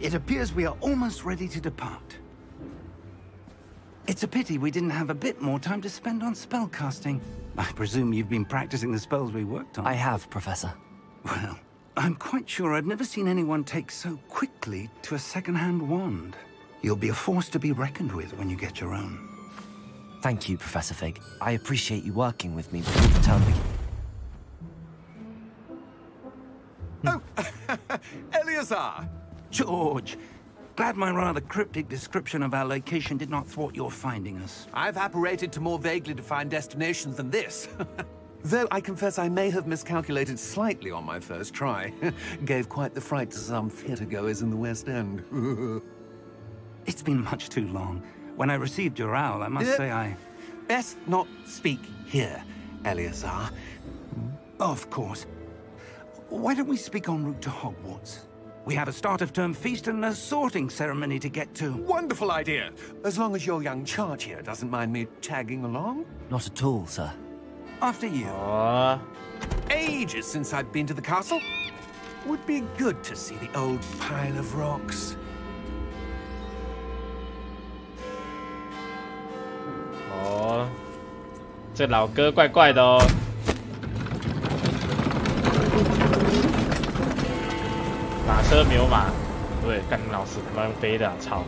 It appears we are almost ready to depart. It's a pity we didn't have a bit more time to spend on spellcasting. I presume you've been practicing the spells we worked on. I have, Professor. Well, I'm quite sure I've never seen anyone take so quickly to a second-hand wand. You'll be a force to be reckoned with when you get your own. Thank you, Professor Fig. I appreciate you working with me before the term begins. Oh, Eleazar! George, glad my rather cryptic description of our location did not thwart your finding us. I've apparated to more vaguely defined destinations than this. Though I confess I may have miscalculated slightly on my first try. Gave quite the fright to some theatre-goers in the West End. It's been much too long. When I received your owl, I must say I... Best not speak here, Eleazar. Of course. Why don't we speak en route to Hogwarts? We have a start-of-term feast and a sorting ceremony to get to. Wonderful idea! As long as your young charge here doesn't mind me tagging along. Not at all, sir. After you. Ages since I've been to the castle. Would be good to see the old pile of rocks. 哦，这老哥怪怪的哦。马车没有马，对，干老师他妈用飞的、啊，操！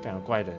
干有怪人。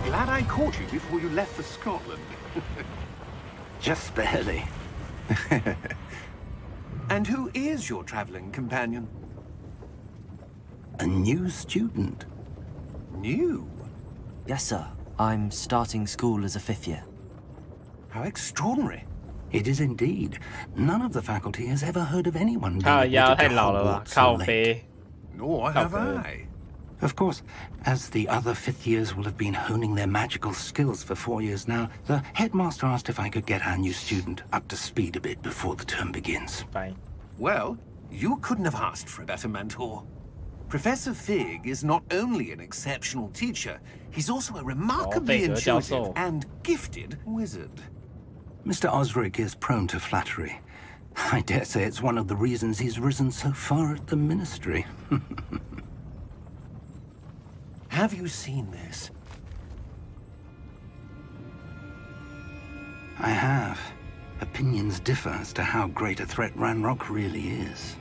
Glad I caught you before you left for Scotland. Just barely. And who is your traveling companion? A new student. New? Yes, sir. I'm starting school as a 5th year. How extraordinary. It is indeed. None of the faculty has ever heard of anyone being 靠腰 admitted 太 to 老了吧， Hogwarts 靠 so late. 背。 Nor have I. Of course, as the other 5th years will have been honing their magical skills for 4 years now, the headmaster asked if I could get our new student up to speed a bit before the term begins. Fine. Well, you couldn't have asked for a better mentor. Professor Fig is not only an exceptional teacher, he's also a remarkably intuitive and gifted wizard. Mr. Osric is prone to flattery. I dare say it's one of the reasons he's risen so far at the Ministry. Have you seen this? I have. Opinions differ as to how great a threat Ranrock really is.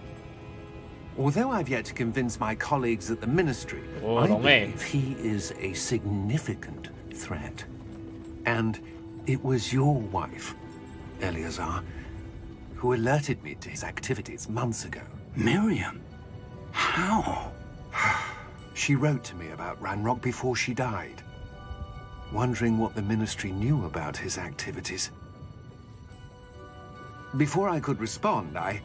Although I've yet to convince my colleagues at the Ministry, Oh, I long way. believe he is a significant threat. And it was your wife, Eleazar, who alerted me to his activities months ago. Miriam? How? She wrote to me about Ranrock before she died, wondering what the Ministry knew about his activities. Before I could respond, I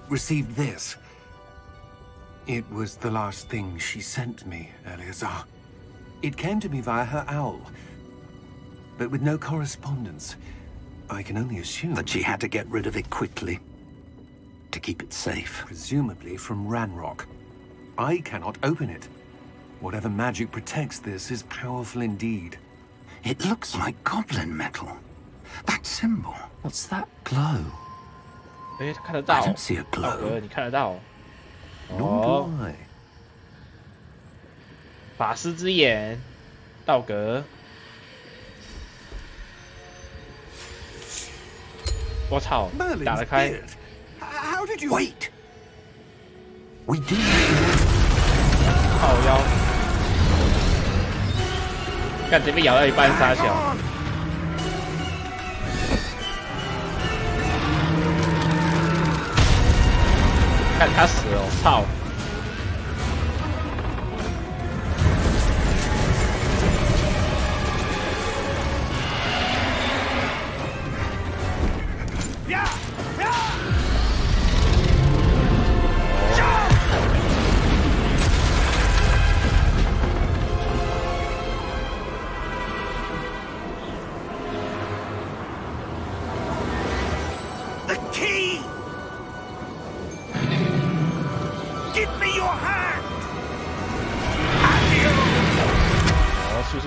received this. It was the last thing she sent me, Eleazar. It came to me via her owl, but with no correspondence. I can only assume That she had to get rid of it quickly, to keep it safe. presumably from Ranrock. I cannot open it. Whatever magic protects this is powerful indeed. It looks like goblin metal. That symbol. What's that glow? 哎，看得到 I don't see a 道 glow. 哥，你看得到？ Nor 哦， do I. 法师之眼，道格。我操，打 Merlin's 得开。 beard. How did you... Wait! We do. 靠腰，干这边咬到一半傻小。看他死了，操！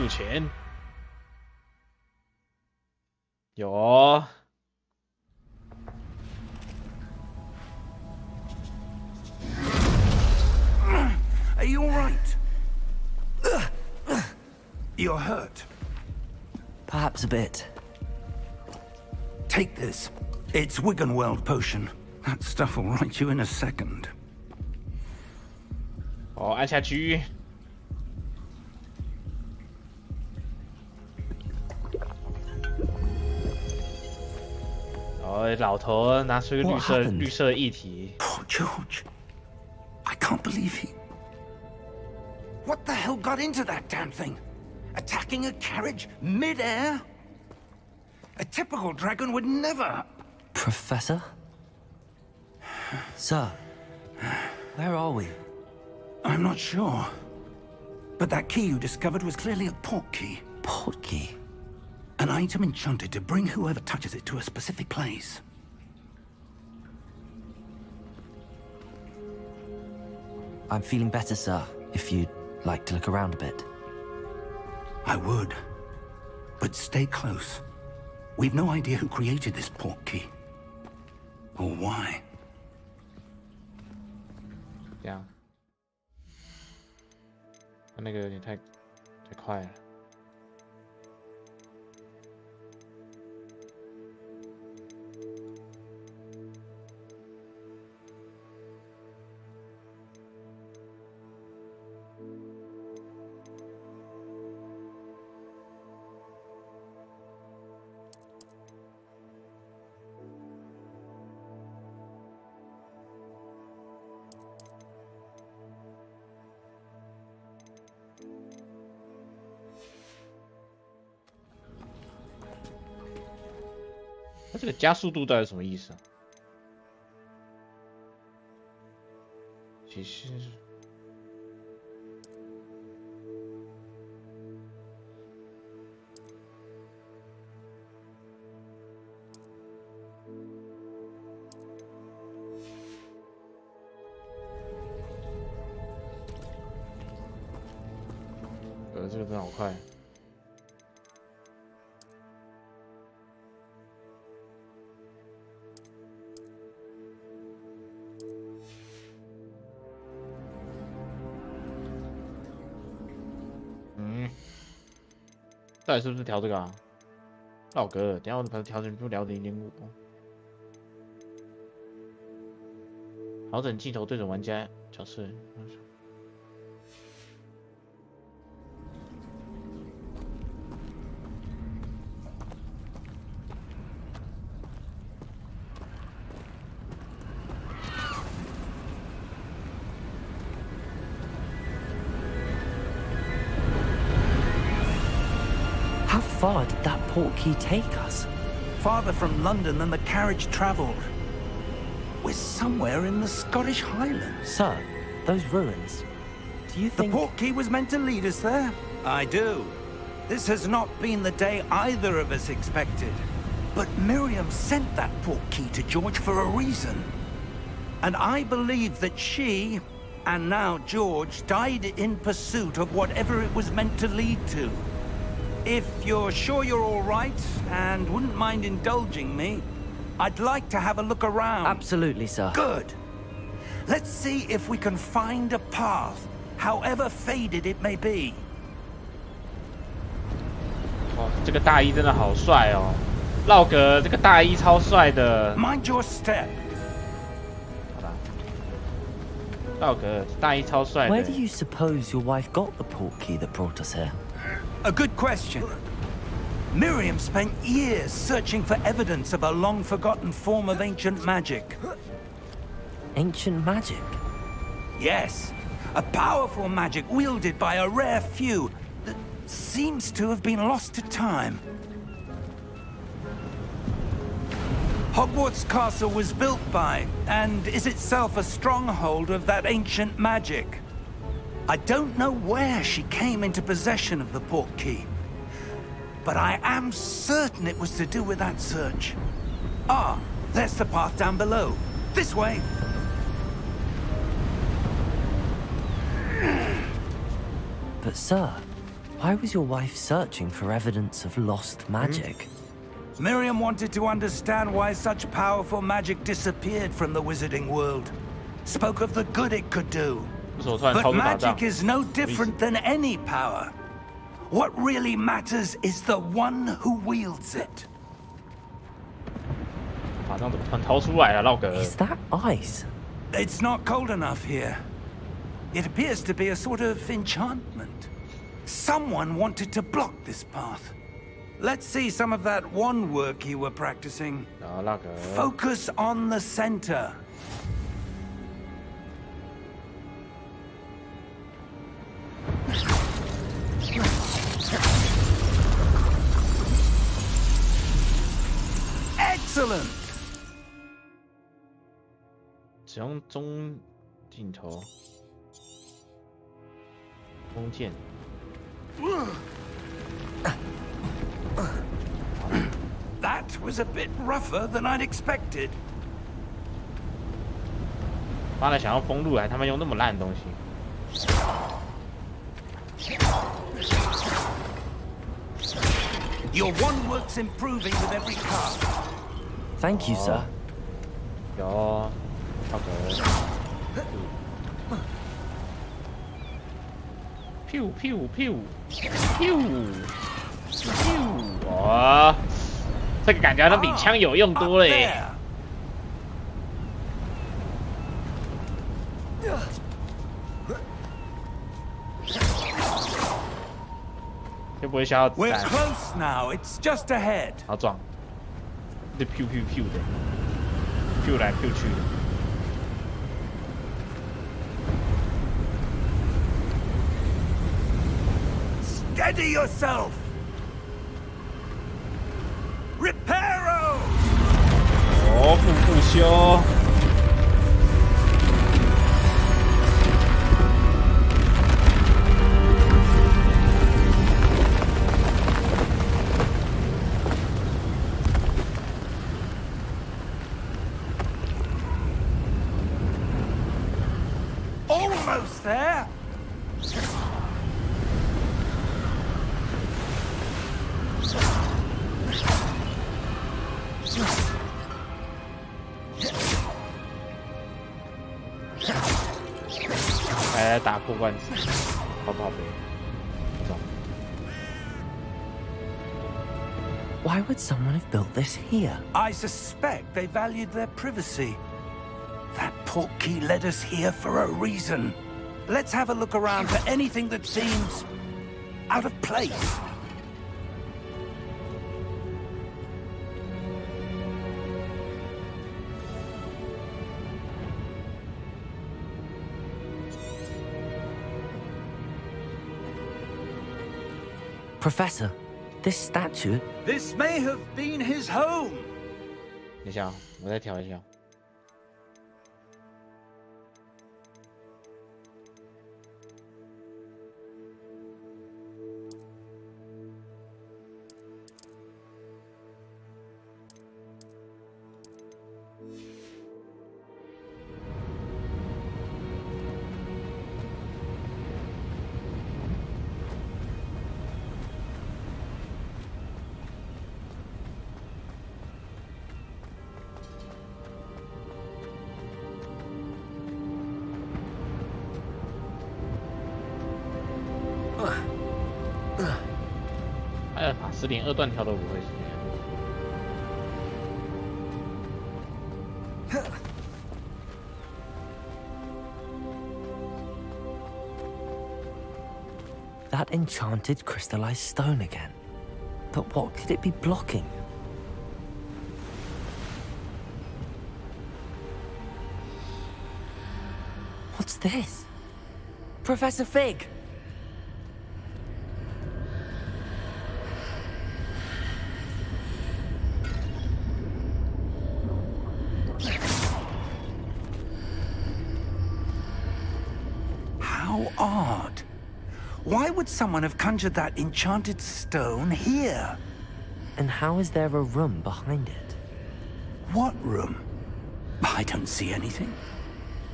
钱有哦。Are you all right? You're hurt. Perhaps a bit. Take this. It's Wiggenweld potion. That stuff will right you in a second. 哦，按下去。 老头拿出一个绿色液体。 Poor George. I can't believe he... What the hell got into that damn thing? Attacking a carriage mid-air? A typical dragon would never... Professor? Sir, where are we? I'm not sure. But that key you discovered was clearly a port key. Port key? An item enchanted to bring whoever touches it to a specific place. I'm feeling better, sir, if you'd like to look around a bit. I would. But stay close. We've no idea who created this port key. Or why. 这样，那个有点太快了。 它这个加速度到底什么意思啊？其实，这个真的好快。 到底是不是调这个啊？老哥，等一下我把它调成不了0.5。调整镜头对准玩家角色。How far did that port key take us? Farther from London than the carriage travelled. We're somewhere in the Scottish Highlands. Sir, those ruins. Do you think... The port key was meant to lead us there? I do. This has not been the day either of us expected. But Miriam sent that port key to George for a reason. And I believe that she, and now George, died in pursuit of whatever it was meant to lead to. If you're sure you're all right, and wouldn't mind indulging me, I'd like to have a look around. Absolutely, sir. Good. Let's see if we can find a path, however faded it may be. 哇，这个大衣真的好帅哦！老哥，这个大衣超帅的。Mind your step. 好吧，老哥，大衣超帅的。 Where do you suppose your wife got the port key that brought us here? A good question. Miriam spent years searching for evidence of a long-forgotten form of ancient magic. Ancient magic? Yes, a powerful magic wielded by a rare few that seems to have been lost to time. Hogwarts Castle was built by, and is itself a stronghold of that ancient magic. I don't know where she came into possession of the portkey, but I am certain it was to do with that search. Ah, there's the path down below. This way. But sir, why was your wife searching for evidence of lost magic? Miriam wanted to understand why such powerful magic disappeared from the wizarding world. Spoke of the good it could do. But magic is no different than any power. What really matters is the one who wields it. Is that ice? It's not cold enough here. It appears to be a sort of enchantment. Someone wanted to block this path. Let's see some of that wand work you were practicing. Focus on the center. Excellent. 使用中镜头，弓箭。That was a bit rougher than I'd expected. 妈的，想要封路还他妈用那么烂的东西。Your wand work's improving with every cast. Thank you, sir. 有，那个。Pew pew pew pew pew！ 哇，这个感觉好像比枪有用多了耶。就不会消耗子弹。 We're close now. It's just ahead. 好撞，这 pew pew pew 的 ，pew 来 pew 去的。 Steady yourself. Reparo. 哦，不修。 Almost there.来打破罐子，泡泡杯，走。 Why would someone have built this here? I suspect they valued their privacy. That portkey led us here for a reason. Let's have a look around for anything that seems out of place. Professor, this statue... This may have been his home. 等一下，我再调一下。 法师连二段跳都不会。 That enchanted crystallized stone again. But what could it be blocking? What's this? Professor Fig! How odd. Why would someone have conjured that enchanted stone here? And how is there a room behind it? What room? I don't see anything.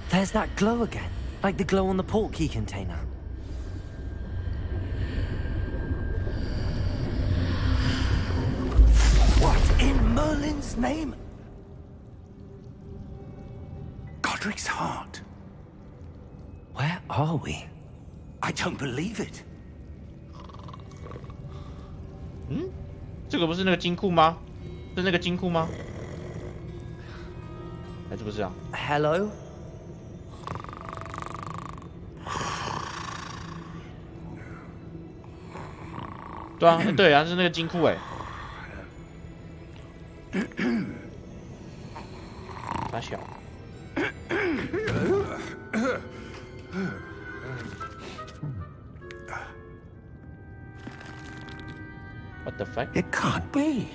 There's that glow again, like the glow on the portkey container. What in Merlin's name? Godric's heart. Where are we? I don't believe it. 这个不是那个金库吗？是那个金库吗？还是不是啊？ Hello? 对啊，对啊，是那个金库哎。傻小。What the fuck? It can't be.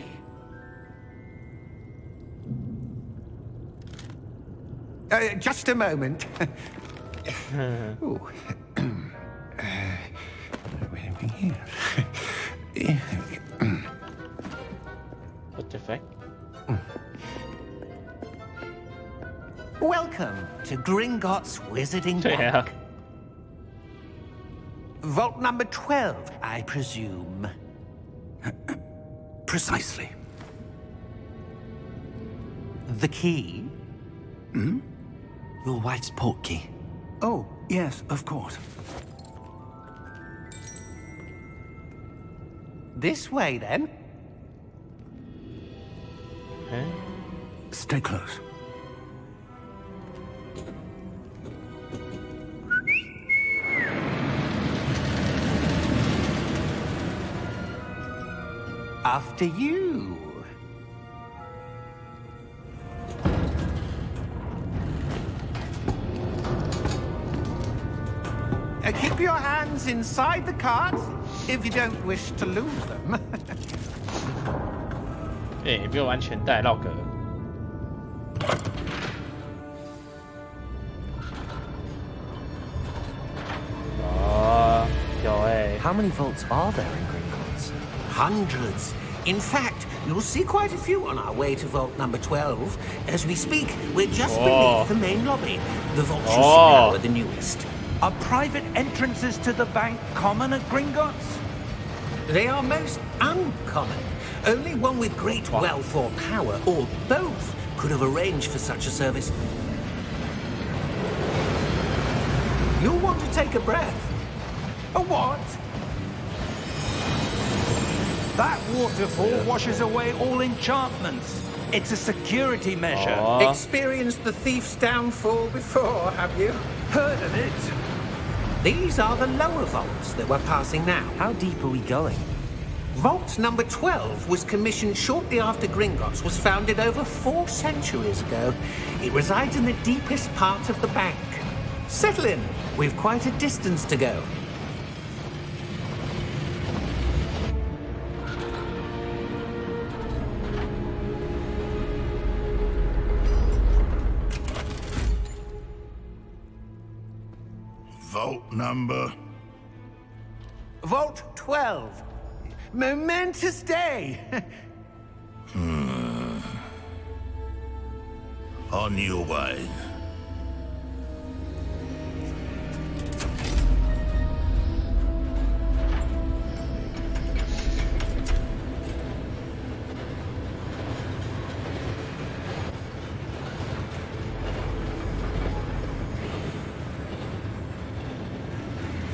Just a moment. Ooh. What the fuck? Welcome to Gringotts Wizarding Yeah. Bank. Vault number 12, I presume. Precisely. The key? Your wife's portkey. Oh, yes, of course. This way, then. Huh? Stay close. After you. Keep your hands inside the cart if you don't wish to lose them. 哎，没有安全带，绕哥。哦，有哎。 How many vaults are there in Gringotts? Hundreds. In fact, you'll see quite a few on our way to vault number 12. As we speak, we're just beneath the main lobby. The vaults you see now are the newest. Are private entrances to the bank common at Gringotts? They are most uncommon. Only one with great wealth or power, or both, could have arranged for such a service. You'll want to take a breath. A what? That waterfall washes away all enchantments. It's a security measure. Experienced the thief's downfall before, have you? Heard of it? These are the lower vaults that we're passing now. How deep are we going? Vault number 12 was commissioned shortly after Gringotts was founded over 4 centuries ago. It resides in the deepest part of the bank. Settle in. We've quite a distance to go. Vault number? Vault 12. Momentous day. On your way.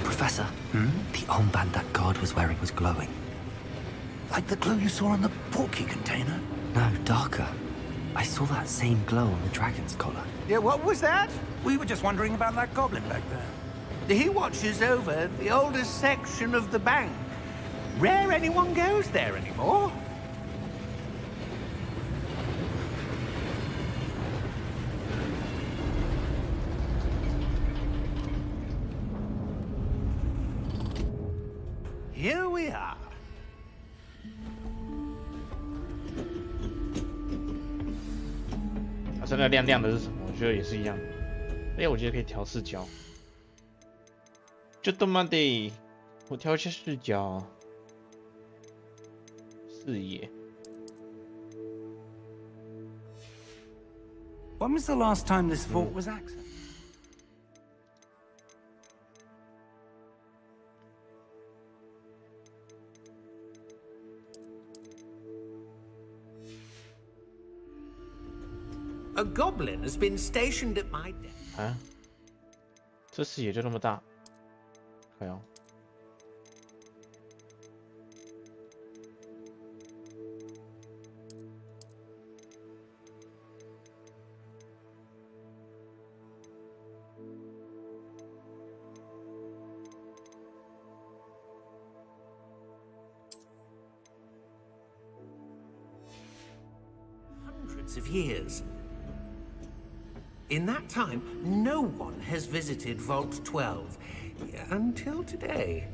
Professor, the armband that guard was wearing was glowing. Like the glow you saw on the portkey container? No, darker. I saw that same glow on the dragon's collar. Yeah, what was that? We were just wondering about that goblin back there. He watches over the oldest section of the bank. Rare anyone goes there anymore. here we are. 啊，这个亮亮的是什么？我觉得也是一样。哎，我觉得可以调视角。就他妈的，我调一下视角，视野。 When was the last time this fort was accessed? A goblin has been stationed at my desk. 啊，这视野就那么大，哎呦。 Hundreds of years. In that time, no one has visited Vault 12 until today.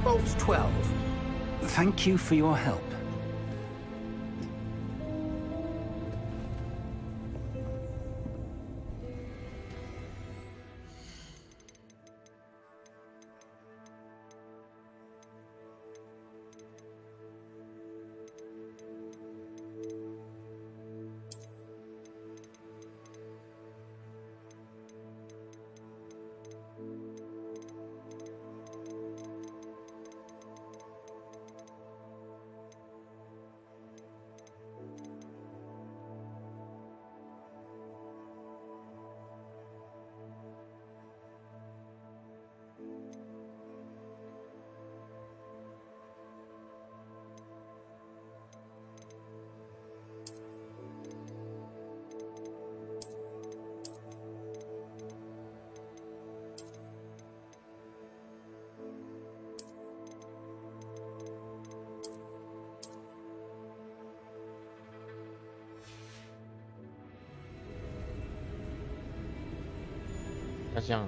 Vault 12. Thank you for your help.那这样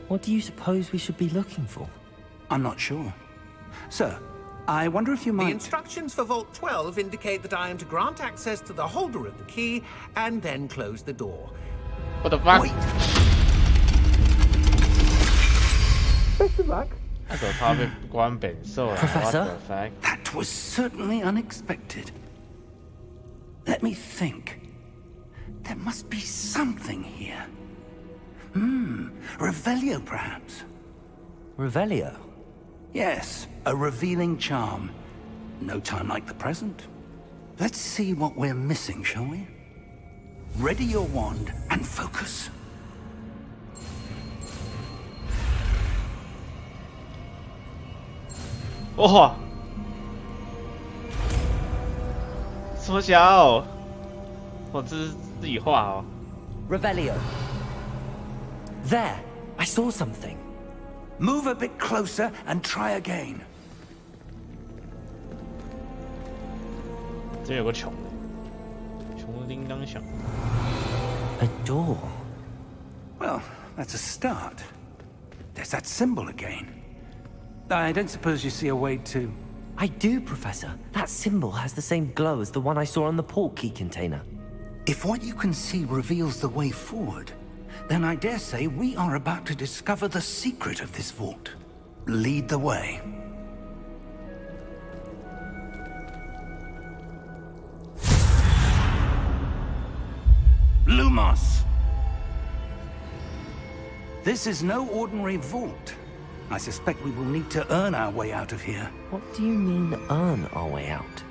，What do you suppose we should be looking for? I'm not sure. Sir, I wonder if you The might... instructions for Vault 12 indicate that I am to grant access to the holder of the key and then close the door. What the fuck？ Wait! Best of luck. 那个他被关本兽了 Professor？ What the fuck？ That was certainly unexpected. Let me think. There must be something here. Revelio, perhaps? Revelio? Yes, a revealing charm. No time like the present. Let's see what we're missing, shall we? Ready your wand and focus. 哇！缩小，我这是自己画哦。 Revelio. There! I saw something. Move a bit closer and try again. 这边有个穷的，穷铜铃铛响。A door. Well, that's a start. There's that symbol again. I don't suppose you see a way to... I do, Professor. That symbol has the same glow as the one I saw on the port key container. If what you can see reveals the way forward, then I dare say we are about to discover the secret of this vault. Lead the way. Lumos! This is no ordinary vault. I suspect we will need to earn our way out of here. What do you mean, earn our way out?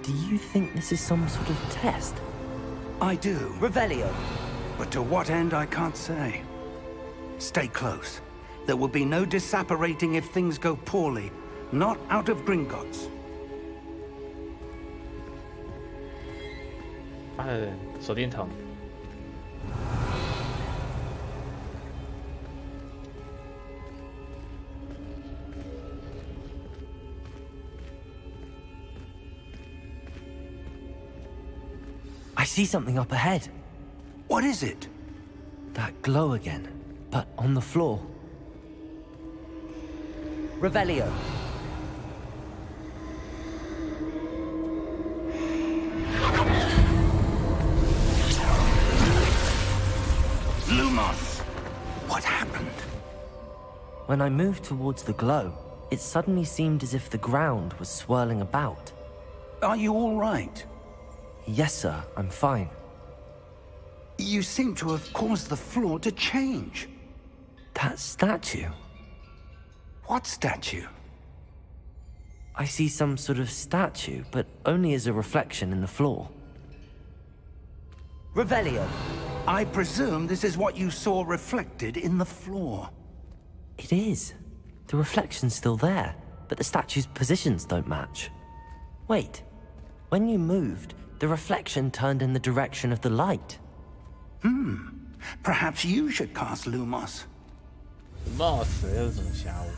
Do you think this is some sort of test? I do. Revelio. But to what end, I can't say. Stay close. There will be no disapparating if things go poorly. Not out of Gringotts. 手电筒。I see something up ahead. What is it? That glow again, but on the floor. Revelio. Lumos! What happened? When I moved towards the glow, it suddenly seemed as if the ground was swirling about. Are you all right? Yes, sir, I'm fine. You seem to have caused the floor to change. That statue? What statue? I see some sort of statue, but only as a reflection in the floor. Revelio. I presume this is what you saw reflected in the floor. It is. The reflection's still there, but the statue's positions don't match. Wait. When you moved, the reflection turned in the direction of the light. Perhaps you should cast Lumos. 冒死又是什么瞎物？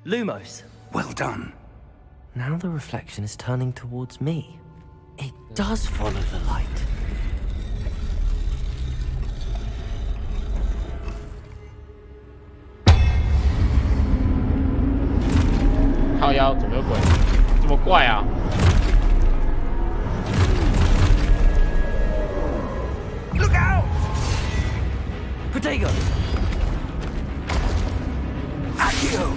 Lumos. Well done. Now the reflection is turning towards me. It does follow the light. 靠腰，怎么有鬼？这么怪啊！ Look out! Protego! Accio!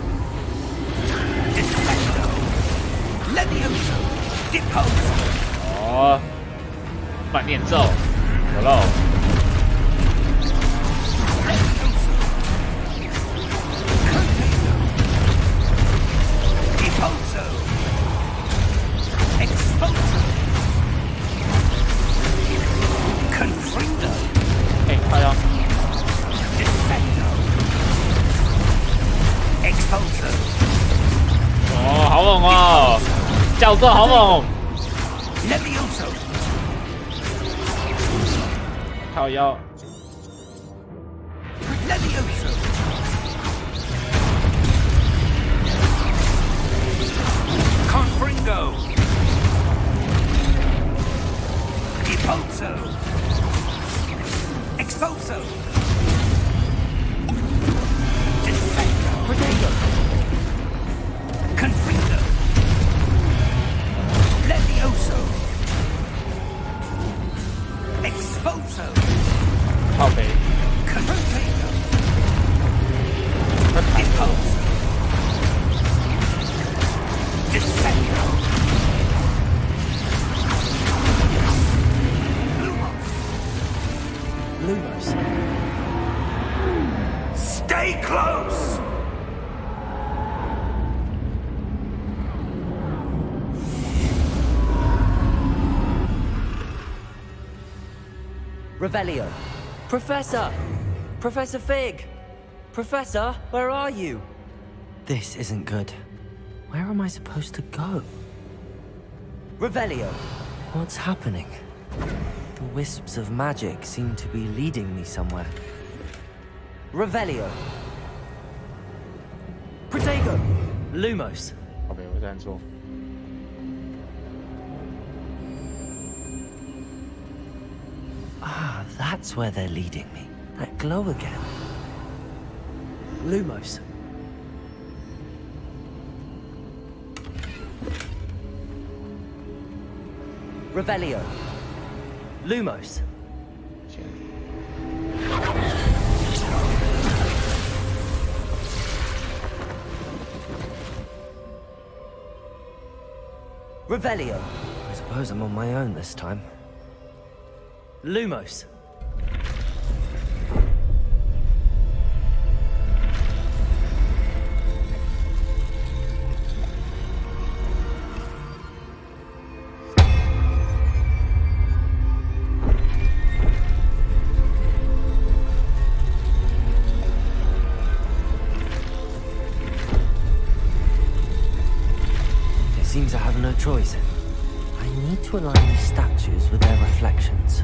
Disfecto! Levioso! Deposo! 哦，慢念咒，有喽。 Deposo! Exposo! Confringo! 哎，靠腰。 Defecto! Exposo! 哦，好猛哦！教授好猛！ Levioso! 靠腰。 Levioso! Confringo! Deposo! Exposo! Defecto! Protego! Confringo! Levioso! Exposo! 靠北。 Confringo! Deposo! Defecto! Lumos. Stay close! Revelio. Professor! Professor Fig! Professor, where are you? This isn't good. Where am I supposed to go? Revelio. What's happening? The wisps of magic seem to be leading me somewhere. Revelio. Protego. Lumos. 好呗，我这样做。Ah, that's where they're leading me. That glow again. Lumos. Revelio. Lumos. Revelio. I suppose I'm on my own this time. Lumos. Seems I have no choice. I need to align these statues with their reflections.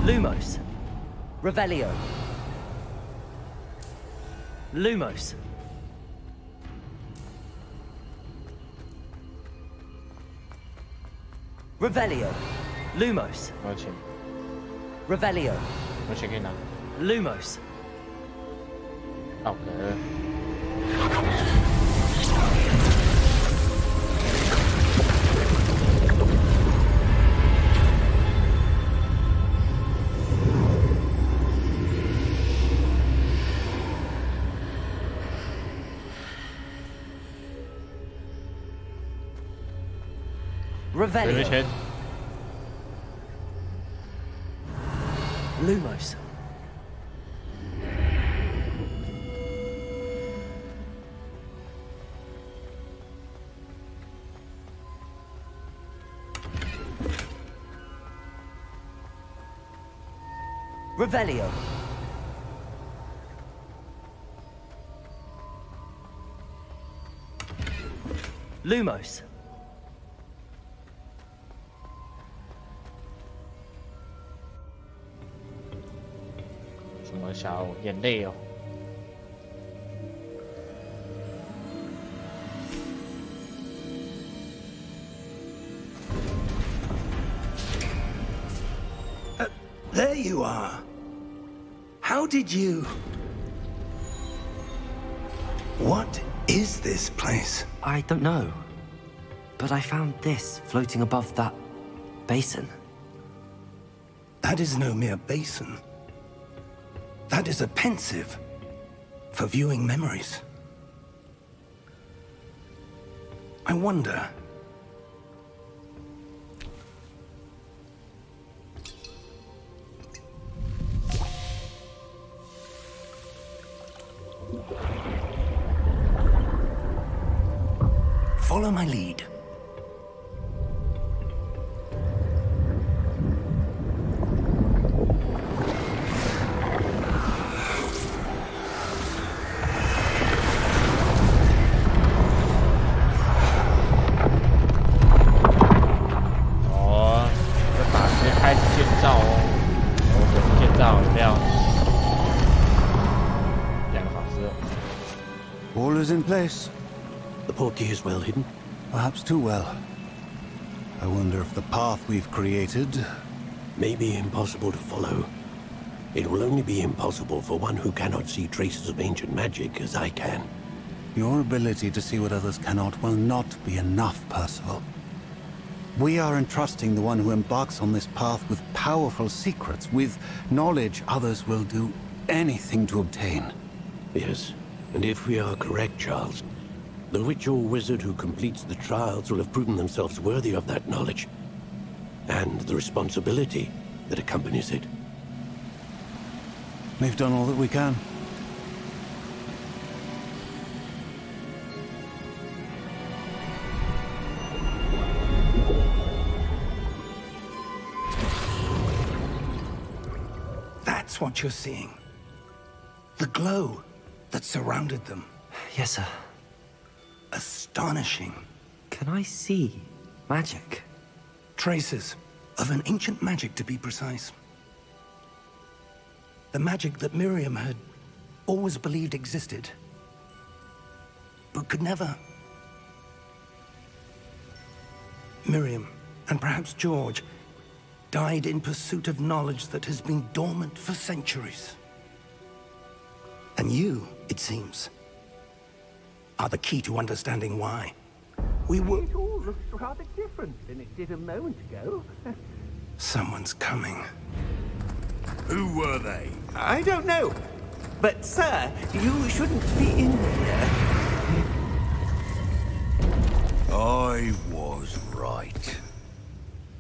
Lumos. Revelio. Lumos. Revelio. Lumos. Revelio. Lumos. Okay. Revelio. Lumos. Revelio. Lumos. 什么小眼泪哦？ There you are. How did you... What is this place? I don't know. But I found this floating above that basin. That is no mere basin. That is a pensive for viewing memories. I wonder... Follow my lead. 了。 All is in place. The portkey is well hidden. Perhaps too well. I wonder if the path we've created may be impossible to follow. It will only be impossible for one who cannot see traces of ancient magic as I can. Your ability to see what others cannot will not be enough, Percival. We are entrusting the one who embarks on this path with powerful secrets, with knowledge others will do anything to obtain. Yes, and if we are correct, Charles, the witch or wizard who completes the trials will have proven themselves worthy of that knowledge, and the responsibility that accompanies it. We've done all that we can. That's what you're seeing. The glow that surrounded them. Yes, sir. Astonishing. Can I see magic? Traces of an ancient magic, to be precise. The magic that Miriam had always believed existed, but could never. Miriam, and perhaps George, died in pursuit of knowledge that has been dormant for centuries. And you, it seems, are the key to understanding why. We were... It all looks rather different than it did a moment ago. Someone's coming. Who were they? I don't know. But, sir, you shouldn't be in here. I was right.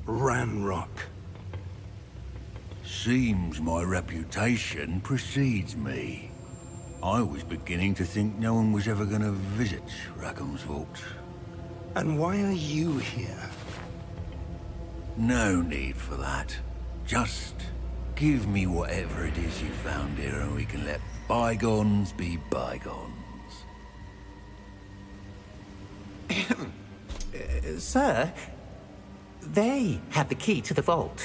Ranrock. Seems my reputation precedes me. I was beginning to think no one was ever going to visit Rackham's vault. And why are you here? No need for that. Just give me whatever it is you found here and we can let bygones be bygones. Sir, they have the key to the vault.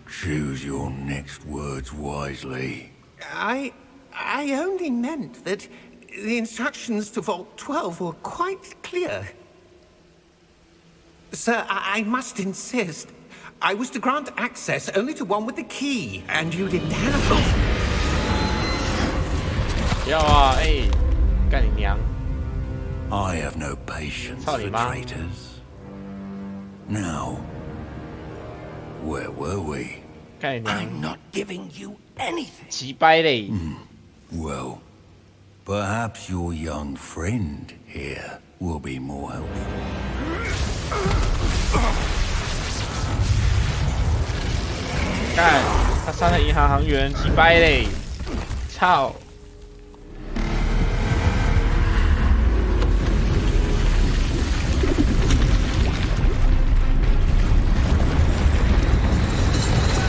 Choose your next words wisely. I only meant that the instructions to Vault 12 were quite clear. Sir, I must insist. I was to grant access only to one with the key, and you didn't have it. 不要啊！哎，干你娘！ I have no patience for traitors. Now, where were we? 干你娘！ I'm not giving you anything. 鸡掰嘞！ Well, perhaps your young friend here will be more helpful. 干，他杀了银行行员，鸡掰嘞！操！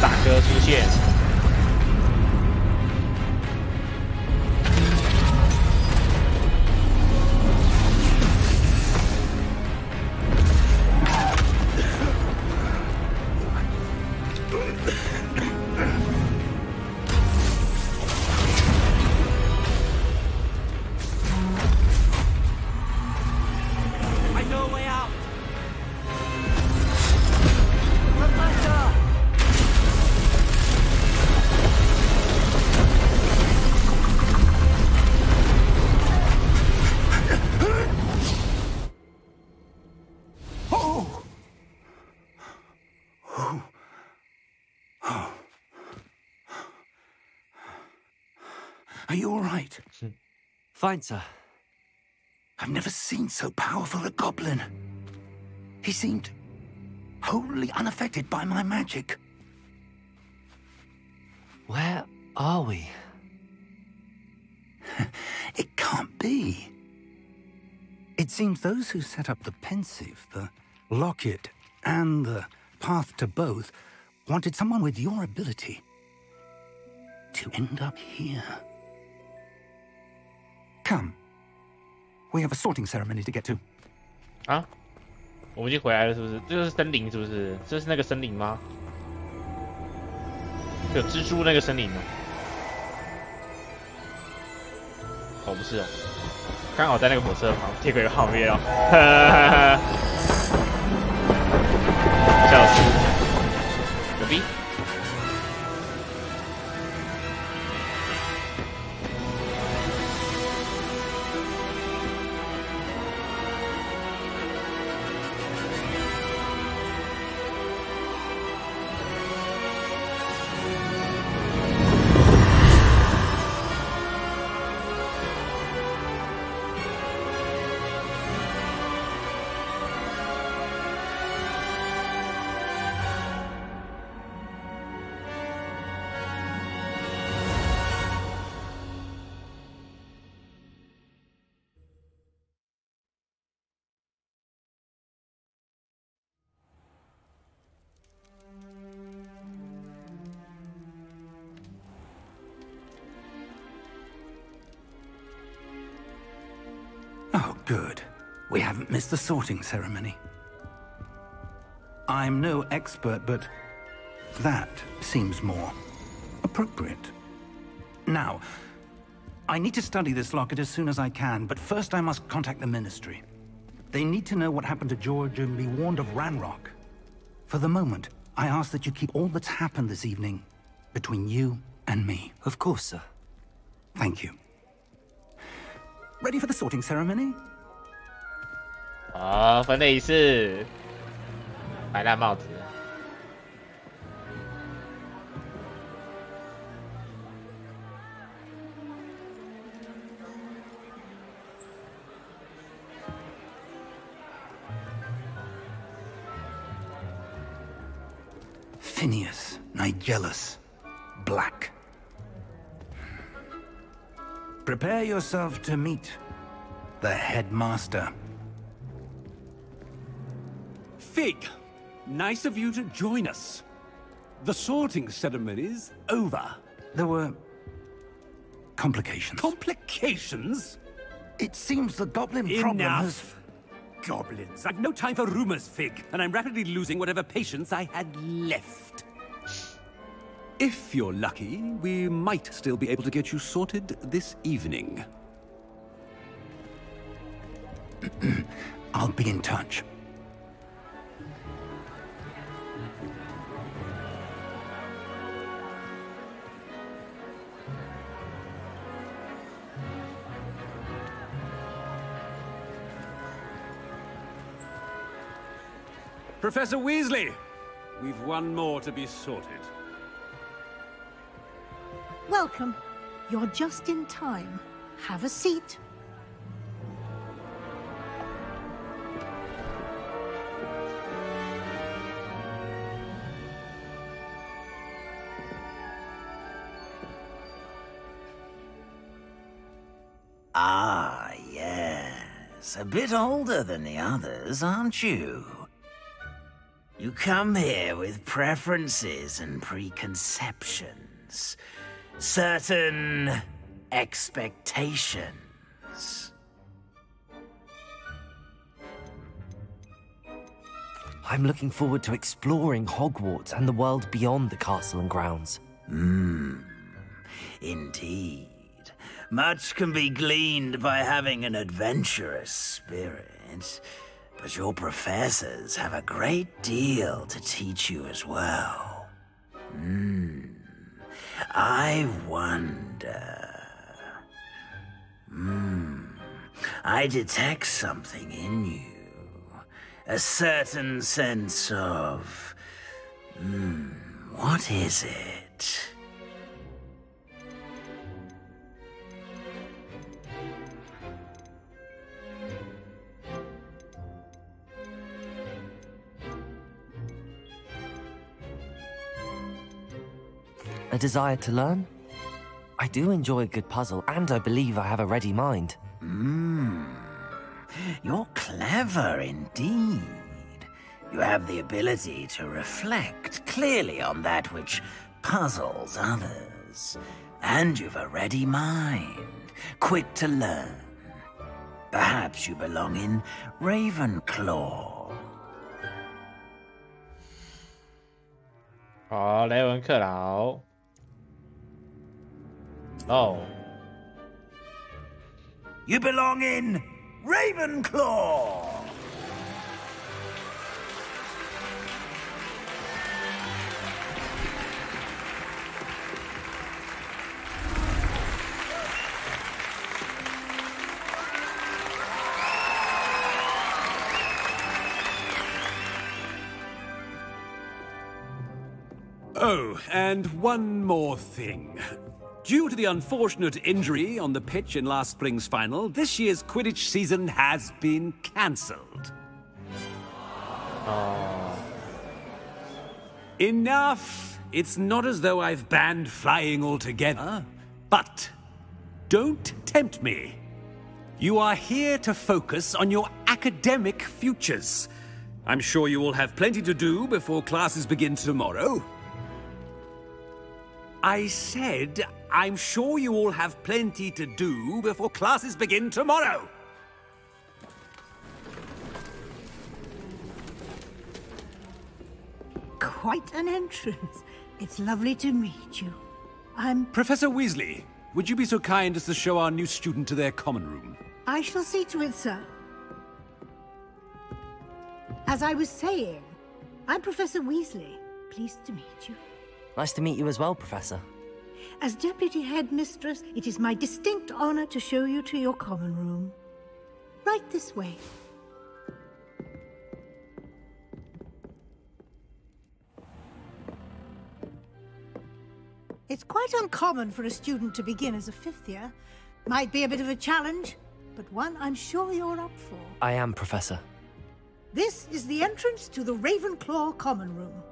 大哥出现。 Are you all right? Fine, sir. I've never seen so powerful a goblin. He seemed wholly unaffected by my magic. Where are we? It can't be. It seems those who set up the pensive, the locket, and the path to both wanted someone with your ability to end up here. Come. We have a sorting ceremony to get to. 啊，我们已经回来了，是不是？这就是森林，是不是？这是那个森林吗？有蜘蛛那个森林吗？哦，不是哦，刚好在那个火车旁贴个旁边哦，笑死，牛逼！Oh, good. We haven't missed the sorting ceremony. I'm no expert, but that seems more appropriate. Now, I need to study this locket as soon as I can, but first I must contact the Ministry. They need to know what happened to George and be warned of Ranrock. For the moment, I ask that you keep all that's happened this evening between you and me. Of course, sir. Thank you. Ready for the sorting ceremony? 好，分类仪式，白烂帽子。Phineas, Nigellus, Black. Prepare yourself to meet the headmaster. Fig, nice of you to join us. The sorting ceremony's over. There were complications. Complications? It seems the goblin problem has... Enough! Goblins. I've no time for rumors, Fig, and I'm rapidly losing whatever patience I had left. If you're lucky, we might still be able to get you sorted this evening. I'll be in touch. Professor Weasley, we've one more to be sorted. Welcome. You're just in time. Have a seat. Ah, yes. A bit older than the others, aren't you? You come here with preferences and preconceptions. Certain expectations. I'm looking forward to exploring Hogwarts and the world beyond the castle and grounds. Indeed. Much can be gleaned by having an adventurous spirit, but your professors have a great deal to teach you as well. I wonder... I detect something in you. A certain sense of... what is it? A desire to learn? I do enjoy a good puzzle, and I believe I have a ready mind. You're clever indeed. You have the ability to reflect clearly on that which puzzles others. And you've a ready mind, quick to learn. Perhaps you belong in Ravenclaw. 好，雷文克劳。哦， You belong in Ravenclaw! Oh, and one more thing. Due to the unfortunate injury on the pitch in last spring's final, this year's Quidditch season has been cancelled. Enough! It's not as though I've banned flying altogether, but don't tempt me. You are here to focus on your academic futures. I'm sure you will have plenty to do before classes begin tomorrow. I said, I'm sure you all have plenty to do before classes begin tomorrow. Quite an entrance. It's lovely to meet you. I'm... Professor Weasley, would you be so kind as to show our new student to their common room? I shall see to it, sir. As I was saying, I'm Professor Weasley. Pleased to meet you. Nice to meet you as well, Professor. As Deputy Headmistress, it is my distinct honor to show you to your common room. Right this way. It's quite uncommon for a student to begin as a fifth year. Might be a bit of a challenge, but one I'm sure you're up for. I am, Professor. This is the entrance to the Ravenclaw common room.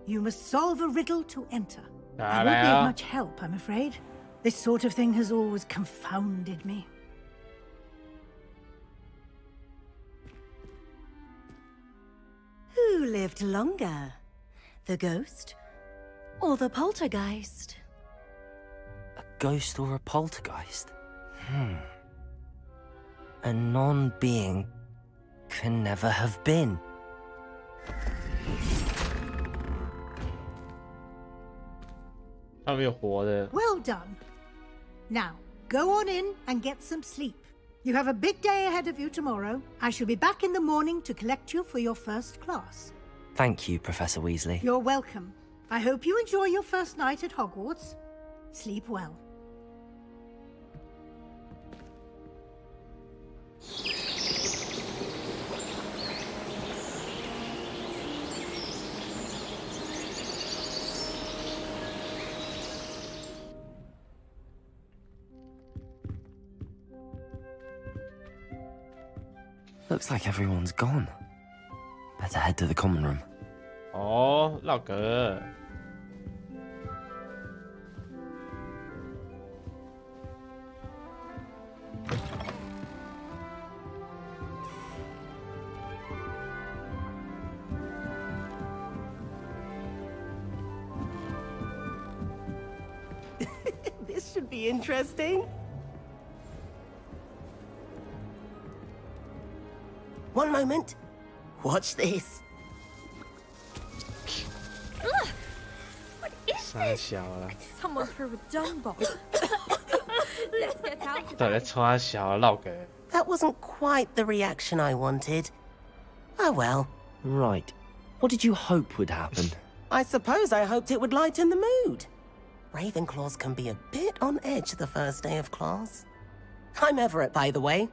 You must solve a riddle to enter. I won't be of much help, I'm afraid. This sort of thing has always confounded me. Who lived longer? The ghost or the poltergeist? A ghost or a poltergeist? A non-being can never have been. Well done. Now, go on in and get some sleep. You have a big day ahead of you tomorrow. I shall be back in the morning to collect you for your first class. Thank you, Professor Weasley. You're welcome. I hope you enjoy your first night at Hogwarts. Sleep well. Looks like everyone's gone. Better head to the common room. 哦，绕格。This should be interesting. One moment. Watch this. Ugh! What is this? Someone threw a dung bomb. Let's get out. 到底在冲他小绕格？ That wasn't quite the reaction I wanted. Oh well. Right. What did you hope would happen? I suppose I hoped it would lighten the mood. Ravenclaws can be a bit on edge the first day of class. I'm Everett, by the way.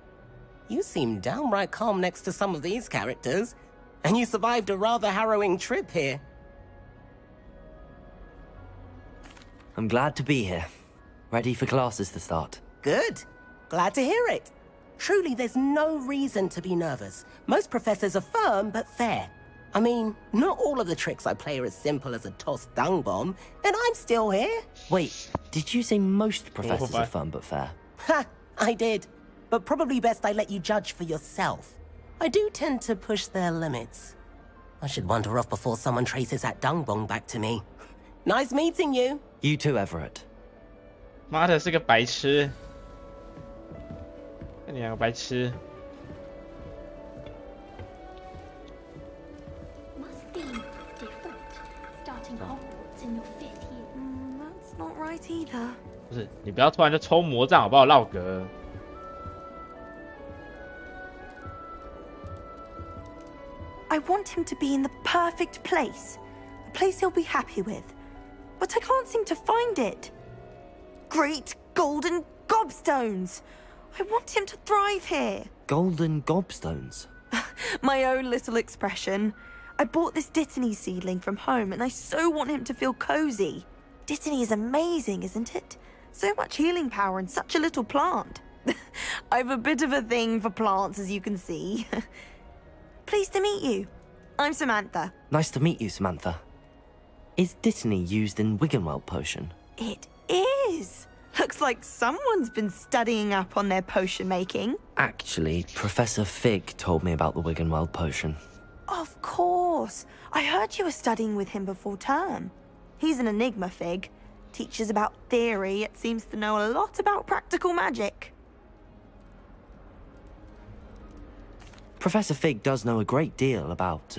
You seem downright calm next to some of these characters, and you survived a rather harrowing trip here. I'm glad to be here. Ready for classes to start. Good. Glad to hear it. Truly, there's no reason to be nervous. Most professors are firm but fair. I mean, not all of the tricks I play are as simple as a tossed dung bomb, and I'm still here. Wait, did you say most professors are firm but fair? Ha! I did. But probably best I let you judge for yourself. I do tend to push their limits. I should wander off before someone traces that dung bomb back to me. Nice meeting you. You too, Everett. 妈的，是个白痴！看你两个白痴。 Must be different. Starting Hogwarts in your 5th year. That's not right either. 不是，你不要突然就抽魔杖好不好？绕格。I want him to be in the perfect place. A place he'll be happy with. But I can't seem to find it. Great golden gobstones! I want him to thrive here. Golden gobstones? My own little expression. I bought this Dittany seedling from home and I so want him to feel cozy. Dittany is amazing, isn't it? So much healing power in such a little plant. I've a bit of a thing for plants, as you can see. Pleased to meet you. I'm Samantha. Nice to meet you, Samantha. Is Dittany used in Wiggenweld potion? It is. Looks like someone's been studying up on their potion making. Actually, Professor Fig told me about the Wiggenweld potion. Of course. I heard you were studying with him before term. He's an enigma, Fig. Teaches about theory, yet seems to know a lot about practical magic. Professor Fig does know a great deal about,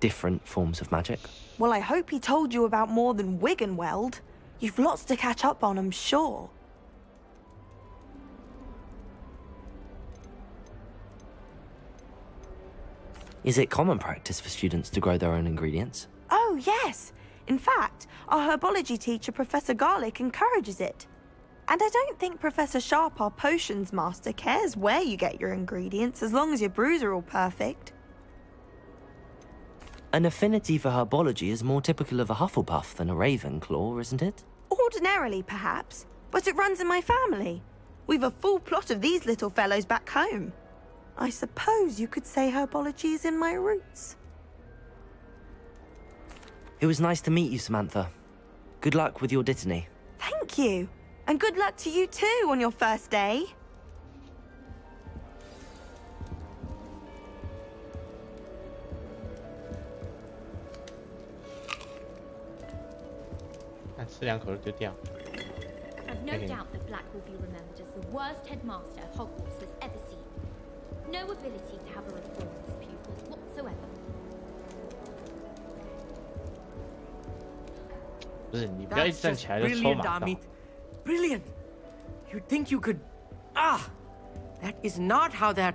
different forms of magic. Well, I hope he told you about more than Wiggenweld. You've lots to catch up on, I'm sure. Is it common practice for students to grow their own ingredients? Oh, yes. In fact, our herbology teacher, Professor Garlick, encourages it. And I don't think Professor Sharp, our potions master, cares where you get your ingredients, as long as your brews are all perfect. An affinity for herbology is more typical of a Hufflepuff than a Ravenclaw, isn't it? Ordinarily, perhaps, but it runs in my family. We've a full plot of these little fellows back home. I suppose you could say herbology is in my roots. It was nice to meet you, Samantha. Good luck with your Dittany. Thank you. And good luck to you too on your first day. I've no doubt that Black will be remembered as the worst headmaster Hogwarts has ever seen. No ability to have a rapport with his pupils whatsoever. That's just brilliant, Amit. Brilliant. You'd think you could... Ah! That is not how that...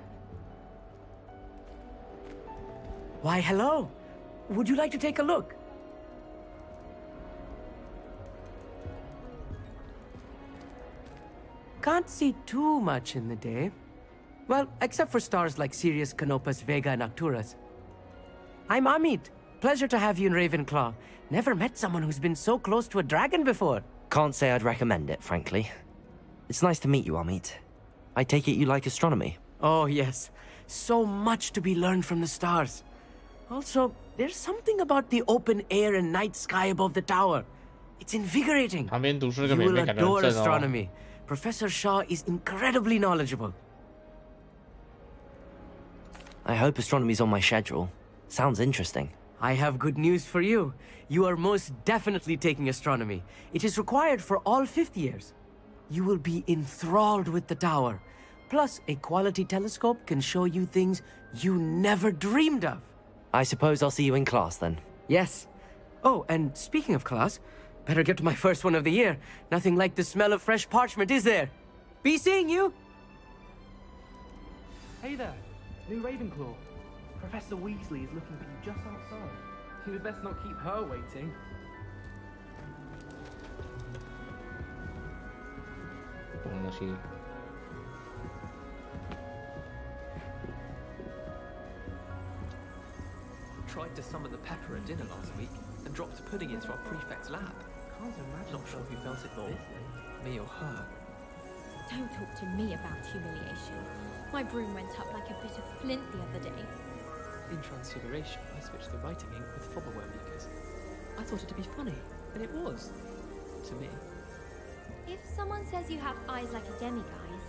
Why, hello. Would you like to take a look? Can't see too much in the day. Well, except for stars like Sirius, Canopus, Vega, and Arcturus. I'm Amit. Pleasure to have you in Ravenclaw. Never met someone who's been so close to a dragon before. Can't say I'd recommend it, frankly. It's nice to meet you, Amit. I take it you like astronomy? Oh, yes. So much to be learned from the stars. Also, there's something about the open air and night sky above the tower. It's invigorating. You will adore astronomy. Professor Shaw is incredibly knowledgeable. I hope astronomy's on my schedule. Sounds interesting. I have good news for you. You are most definitely taking astronomy. It is required for all 5th years. You will be enthralled with the tower. Plus, a quality telescope can show you things you never dreamed of. I suppose I'll see you in class then. Yes. Oh, and speaking of class, better get to my first one of the year. Nothing like the smell of fresh parchment, is there? Be seeing you! Hey there, new Ravenclaw. Professor Weasley is looking for you just outside. You'd best not keep her waiting. Tried to summon the pepper at dinner last week and dropped pudding into our prefect's lab. Can't imagine. Not sure who felt it more, me or her. Don't talk to me about humiliation. My broom went up like a bit of flint the other day. In Transfiguration, I switched the writing ink with Fobberware because I thought it'd be funny, and it was. To me. If someone says you have eyes like a demiguise,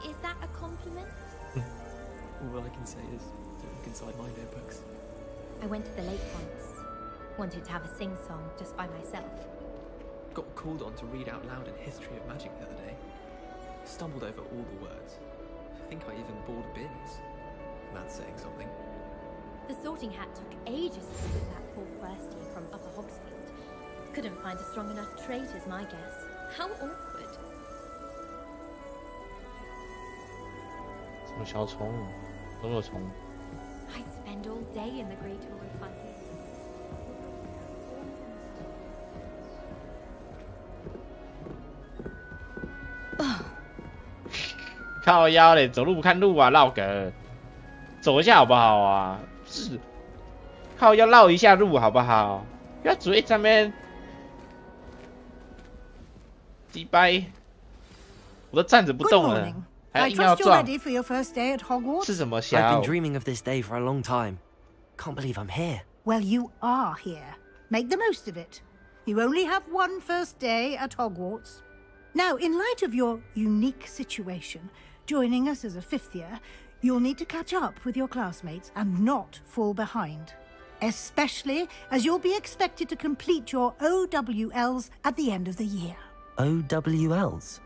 is that a compliment? All I can say is, don't look inside my notebooks. I went to the lake once. Wanted to have a sing-song just by myself. Got called on to read out loud a history of magic the other day. Stumbled over all the words. I think I even bored bins. That's saying something. The Sorting Hat took ages to get that poor first year from Upper Hogsfield. Couldn't find a strong enough trait is my guess. How awkward. 什么小虫？多肉虫？ I'd spend all day in the Great Hall if I could. 靠腰嘞，走路不看路啊，绕个，走一下好不好啊？是，靠腰绕一下路好不好？不要只会在那边击掰，我都站着不动了，还要硬要撞。是什么虾？ I've been dreaming of this day for a long time. Can't believe I'm here. Well, you are here. Make the most of it. You only have one first day at Hogwarts. Now, in light of your unique situation, joining us as a fifth year, you'll need to catch up with your classmates and not fall behind. Especially as you'll be expected to complete your OWLs at the end of the year. OWLs?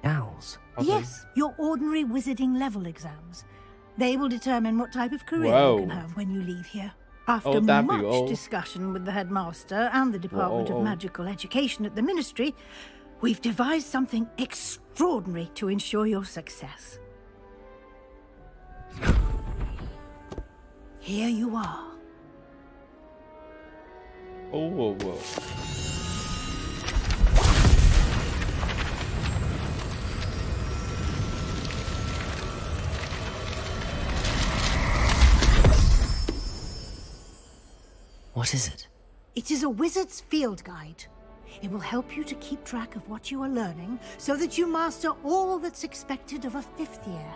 Owls? Yes, your ordinary wizarding level exams. They will determine what type of career you can have when you leave here. After much discussion with the headmaster and the Department of Magical Education at the Ministry, we've devised something extraordinary to ensure your success. Here you are. Oh, whoa, whoa. What is it? It is a wizard's field guide. It will help you to keep track of what you are learning so that you master all that's expected of a fifth year.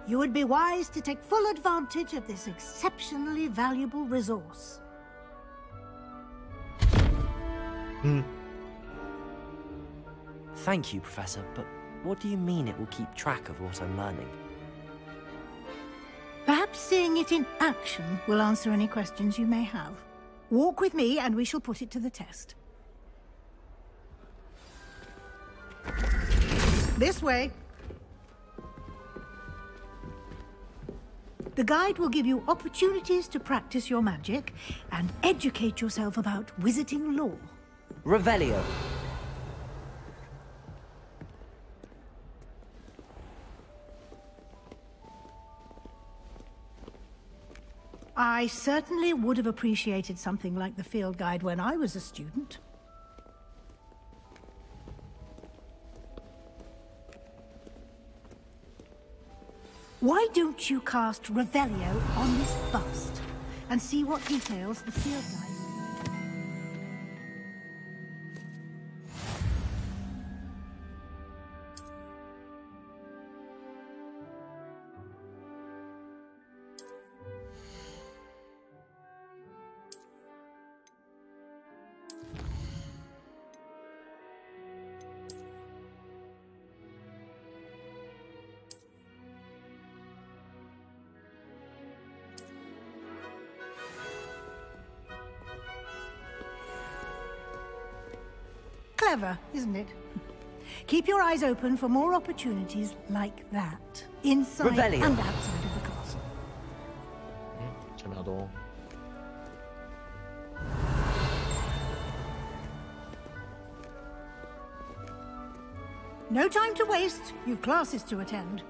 You would be wise to take full advantage of this exceptionally valuable resource. Thank you, Professor, but what do you mean it will keep track of what I'm learning? Perhaps seeing it in action will answer any questions you may have. Walk with me and we shall put it to the test. This way. The guide will give you opportunities to practice your magic and educate yourself about wizarding lore. Revelio. I certainly would have appreciated something like the field guide when I was a student. Why don't you cast Revelio on this bust and see what details the field guide... Clever, isn't it? Keep your eyes open for more opportunities like that, inside Revelio. and outside of the castle. No time to waste. You've classes to attend.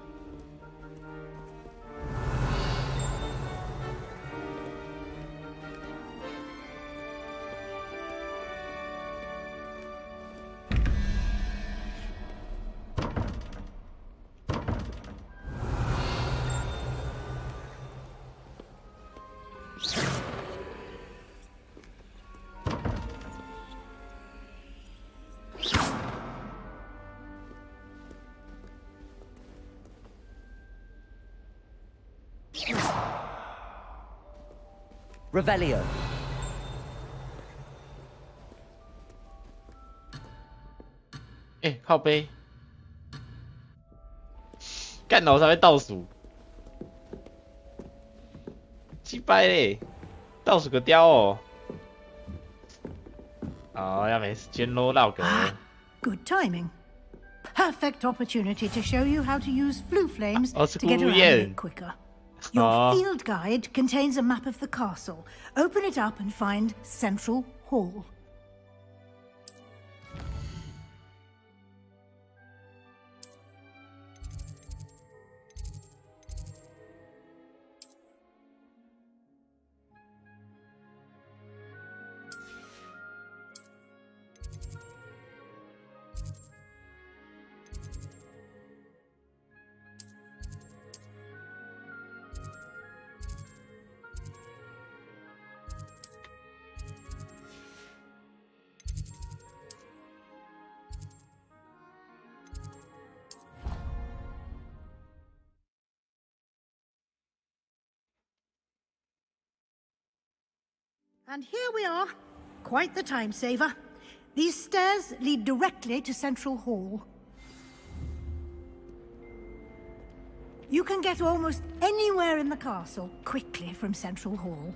Revelio. 靠背，干老才会倒数，鸡掰嘞，倒数个雕哦。哦，要没时间喽，绕个。Good timing. Perfect opportunity to show you how to use flue flames to get around a bit quicker. Your field guide contains a map of the castle. Open it up and find Central Hall. And here we are. Quite the time saver. These stairs lead directly to Central Hall. You can get almost anywhere in the castle quickly from Central Hall.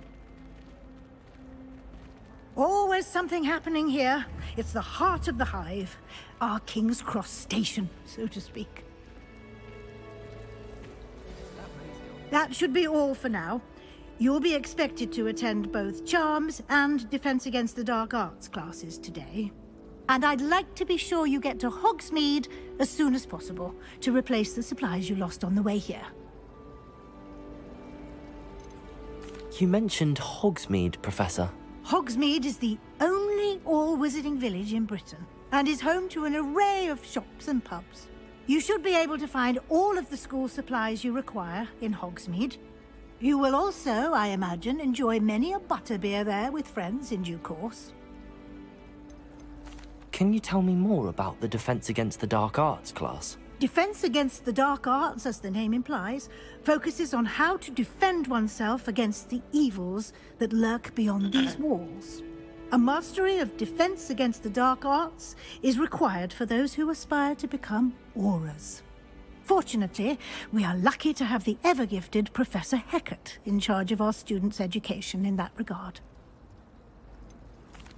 Always something happening here. It's the heart of the hive. Our King's Cross station, so to speak. That should be all for now. You'll be expected to attend both Charms and Defense Against the Dark Arts classes today. And I'd like to be sure you get to Hogsmeade as soon as possible to replace the supplies you lost on the way here. You mentioned Hogsmeade, Professor. Hogsmeade is the only all-wizarding village in Britain and is home to an array of shops and pubs. You should be able to find all of the school supplies you require in Hogsmeade. You will also, I imagine, enjoy many a butterbeer there with friends in due course. Can you tell me more about the Defense Against the Dark Arts class? Defense Against the Dark Arts, as the name implies, focuses on how to defend oneself against the evils that lurk beyond these walls. A mastery of Defense Against the Dark Arts is required for those who aspire to become Aurors. Fortunately, we are lucky to have the ever-gifted Professor Hecat in charge of our students' education in that regard.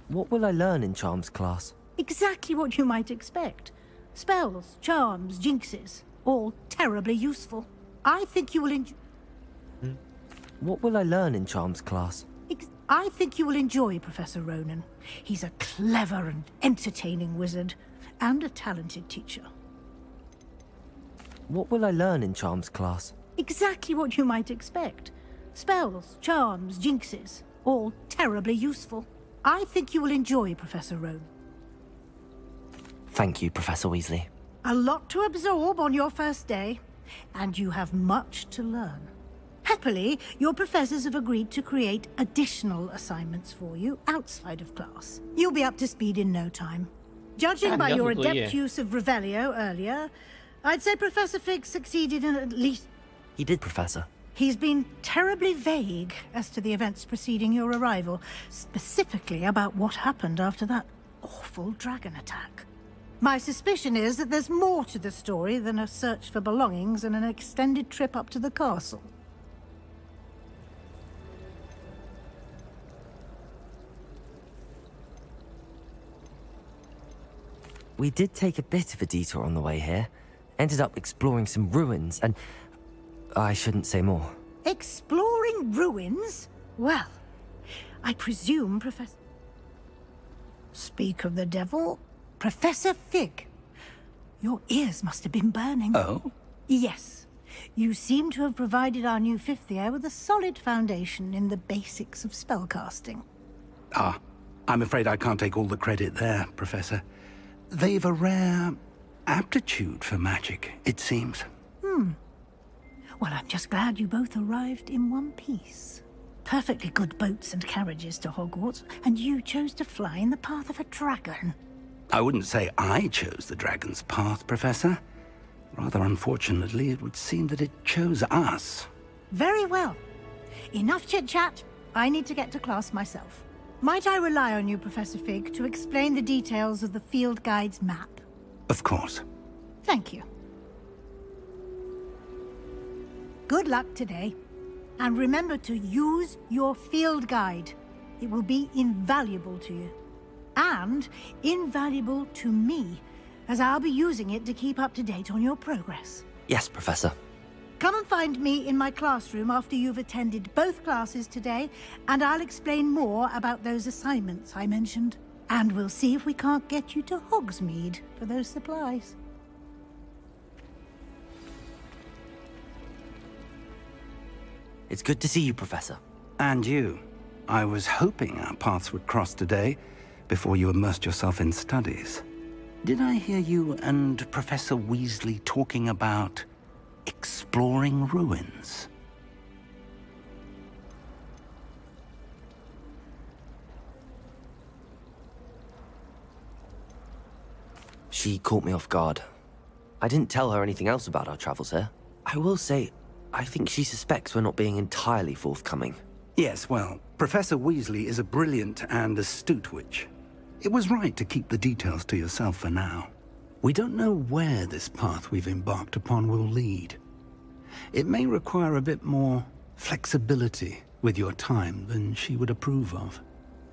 What will I learn in Charms class? Exactly what you might expect. Spells, charms, jinxes, all terribly useful. I think you will enjoy... What will I learn in Charms class? I think you will enjoy Professor Ronan. He's a clever and entertaining wizard, and a talented teacher. What will I learn in Charms class? Exactly what you might expect. Spells, charms, jinxes, all terribly useful. I think you will enjoy Professor Ronan. Thank you, Professor Weasley. A lot to absorb on your first day, and you have much to learn. Happily, your professors have agreed to create additional assignments for you outside of class. You'll be up to speed in no time. Judging by your adept use of Revelio earlier, I'd say Professor Fig succeeded in at least... He did, Professor. He's been terribly vague as to the events preceding your arrival, specifically about what happened after that awful dragon attack. My suspicion is that there's more to the story than a search for belongings and an extended trip up to the castle. We did take a bit of a detour on the way here. Ended up exploring some ruins and... I shouldn't say more. Exploring ruins? Well, I presume Professor... Speak of the devil, Professor Fig. Your ears must have been burning. Oh? Yes. You seem to have provided our new fifth year with a solid foundation in the basics of spellcasting. Ah, I'm afraid I can't take all the credit there, Professor. They've a rare aptitude for magic, it seems. Well, I'm just glad you both arrived in one piece. Perfectly good boats and carriages to Hogwarts, and you chose to fly in the path of a dragon. I wouldn't say I chose the dragon's path, Professor. Rather unfortunately, it would seem that it chose us. Very well. Enough chit-chat. I need to get to class myself. Might I rely on you, Professor Fig, to explain the details of the field guide's map? Of course. Thank you. Good luck today. And remember to use your field guide. It will be invaluable to you. And invaluable to me, as I'll be using it to keep up to date on your progress. Yes, Professor. Come and find me in my classroom after you've attended both classes today, and I'll explain more about those assignments I mentioned. And we'll see if we can't get you to Hogsmeade for those supplies. It's good to see you, Professor. And you. I was hoping our paths would cross today, before you immersed yourself in studies. Did I hear you and Professor Weasley talking about exploring ruins? She caught me off guard. I didn't tell her anything else about our travels here. I will say, I think she suspects we're not being entirely forthcoming. Yes, well, Professor Weasley is a brilliant and astute witch. It was right to keep the details to yourself for now. We don't know where this path we've embarked upon will lead. It may require a bit more flexibility with your time than she would approve of.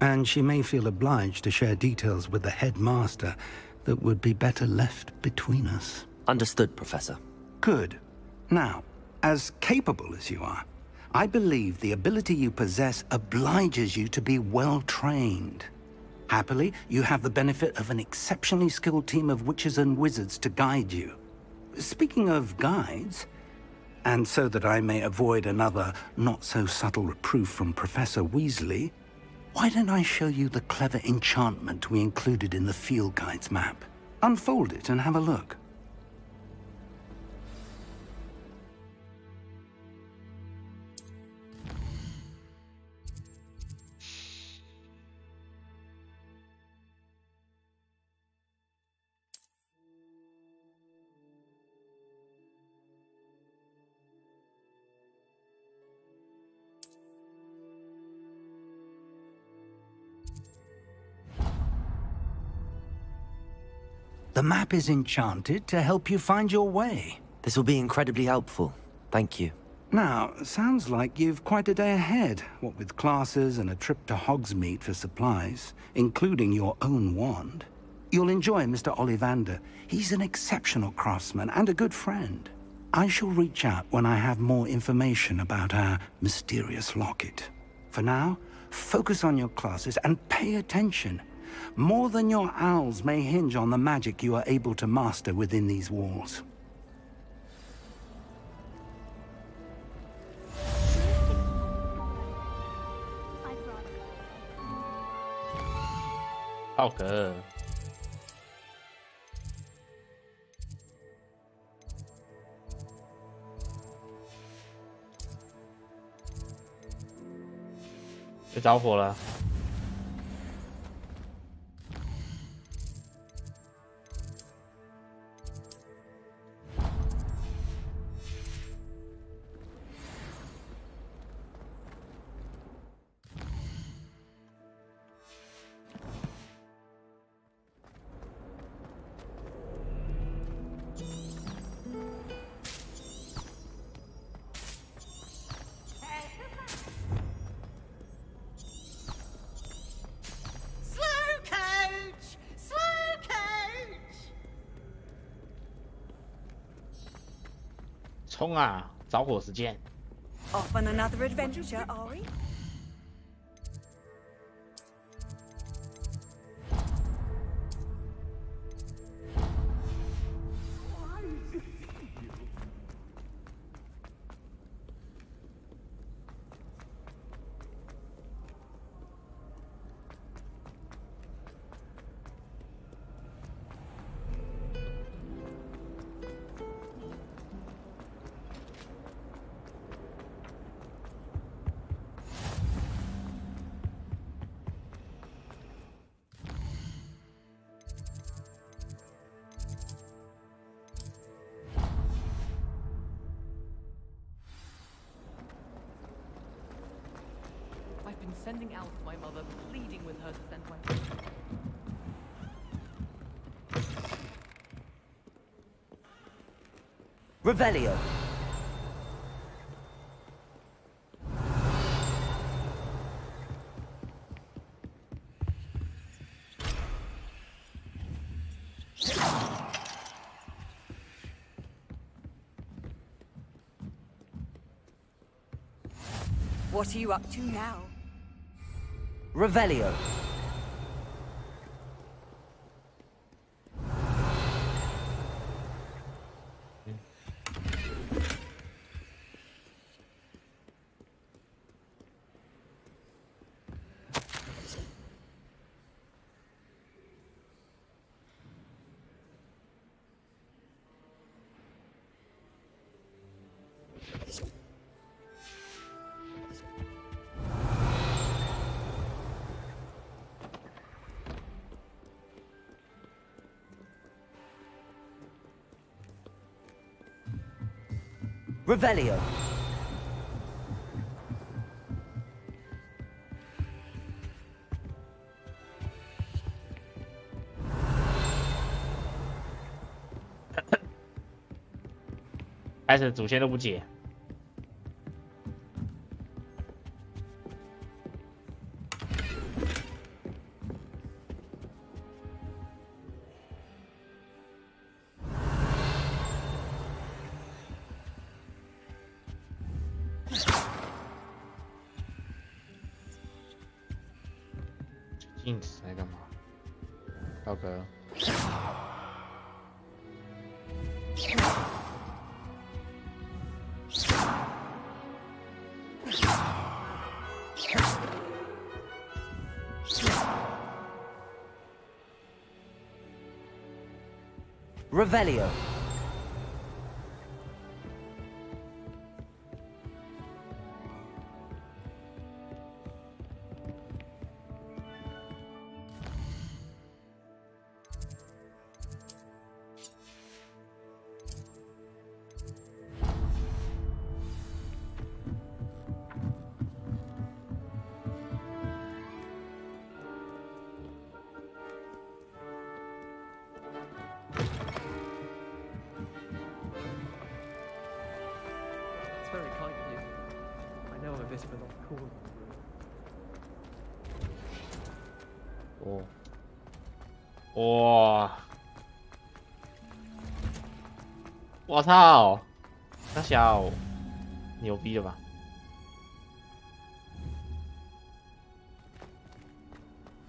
And she may feel obliged to share details with the headmaster that would be better left between us. Understood, Professor. Good. Now, as capable as you are, I believe the ability you possess obliges you to be well-trained. Happily, you have the benefit of an exceptionally skilled team of witches and wizards to guide you. Speaking of guides, and so that I may avoid another not-so-subtle reproof from Professor Weasley, why don't I show you the clever enchantment we included in the field guide's map? Unfold it and have a look. The map is enchanted to help you find your way. This will be incredibly helpful. Thank you. Now, sounds like you've quite a day ahead, what with classes and a trip to Hogsmeade for supplies, including your own wand. You'll enjoy Mr. Ollivander. He's an exceptional craftsman and a good friend. I shall reach out when I have more information about our mysterious locket. For now, focus on your classes and pay attention. More than your owls may hinge on the magic you are able to master within these walls. Okay. 被着火了。冲啊！着火时间。Off on another adventure, are we? I've been sending out my mother, pleading with her to send my... Revelio. What are you up to now? Revelio. Revelio. 开始主线都不解。镜子在干嘛？道哥。Revelio. Very kind of you. I know I've whispered off cool. 哦，哇！我操！那小牛逼了吧？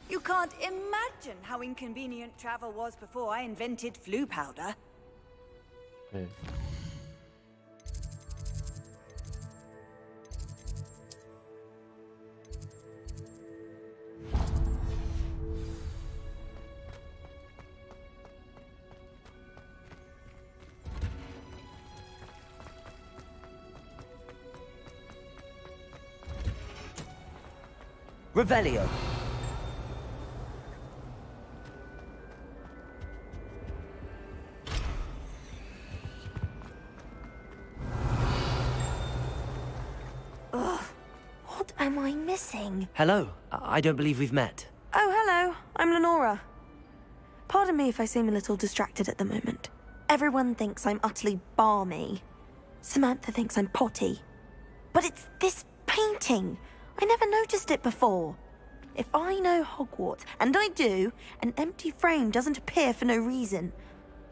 You can't imagine how inconvenient travel was before I invented flu powder. 嗯。 Revelio. Ugh, what am I missing? Hello, I don't believe we've met. Oh, hello, I'm Lenora. Pardon me if I seem a little distracted at the moment. Everyone thinks I'm utterly balmy. Samantha thinks I'm potty. But it's this painting. I never noticed it before. If I know Hogwarts, and I do, an empty frame doesn't appear for no reason.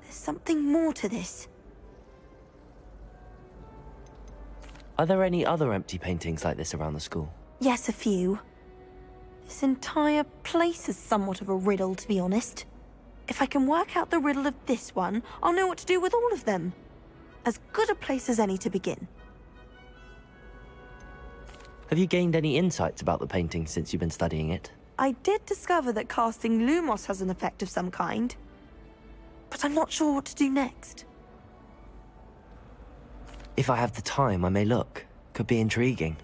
There's something more to this. Are there any other empty paintings like this around the school? Yes, a few. This entire place is somewhat of a riddle, to be honest. If I can work out the riddle of this one, I'll know what to do with all of them. As good a place as any to begin. Have you gained any insights about the painting since you've been studying it? I did discover that casting Lumos has an effect of some kind. But I'm not sure what to do next. If I have the time, I may look. Could be intriguing.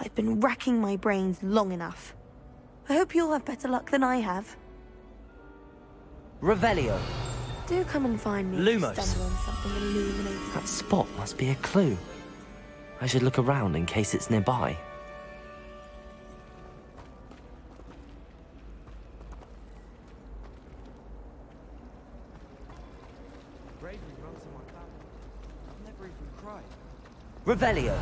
I've been racking my brains long enough. I hope you'll have better luck than I have. Revelio. Do come and find me Lumos. if you stumble on something illuminating. That spot must be a clue. I should look around in case it's nearby. Revelio.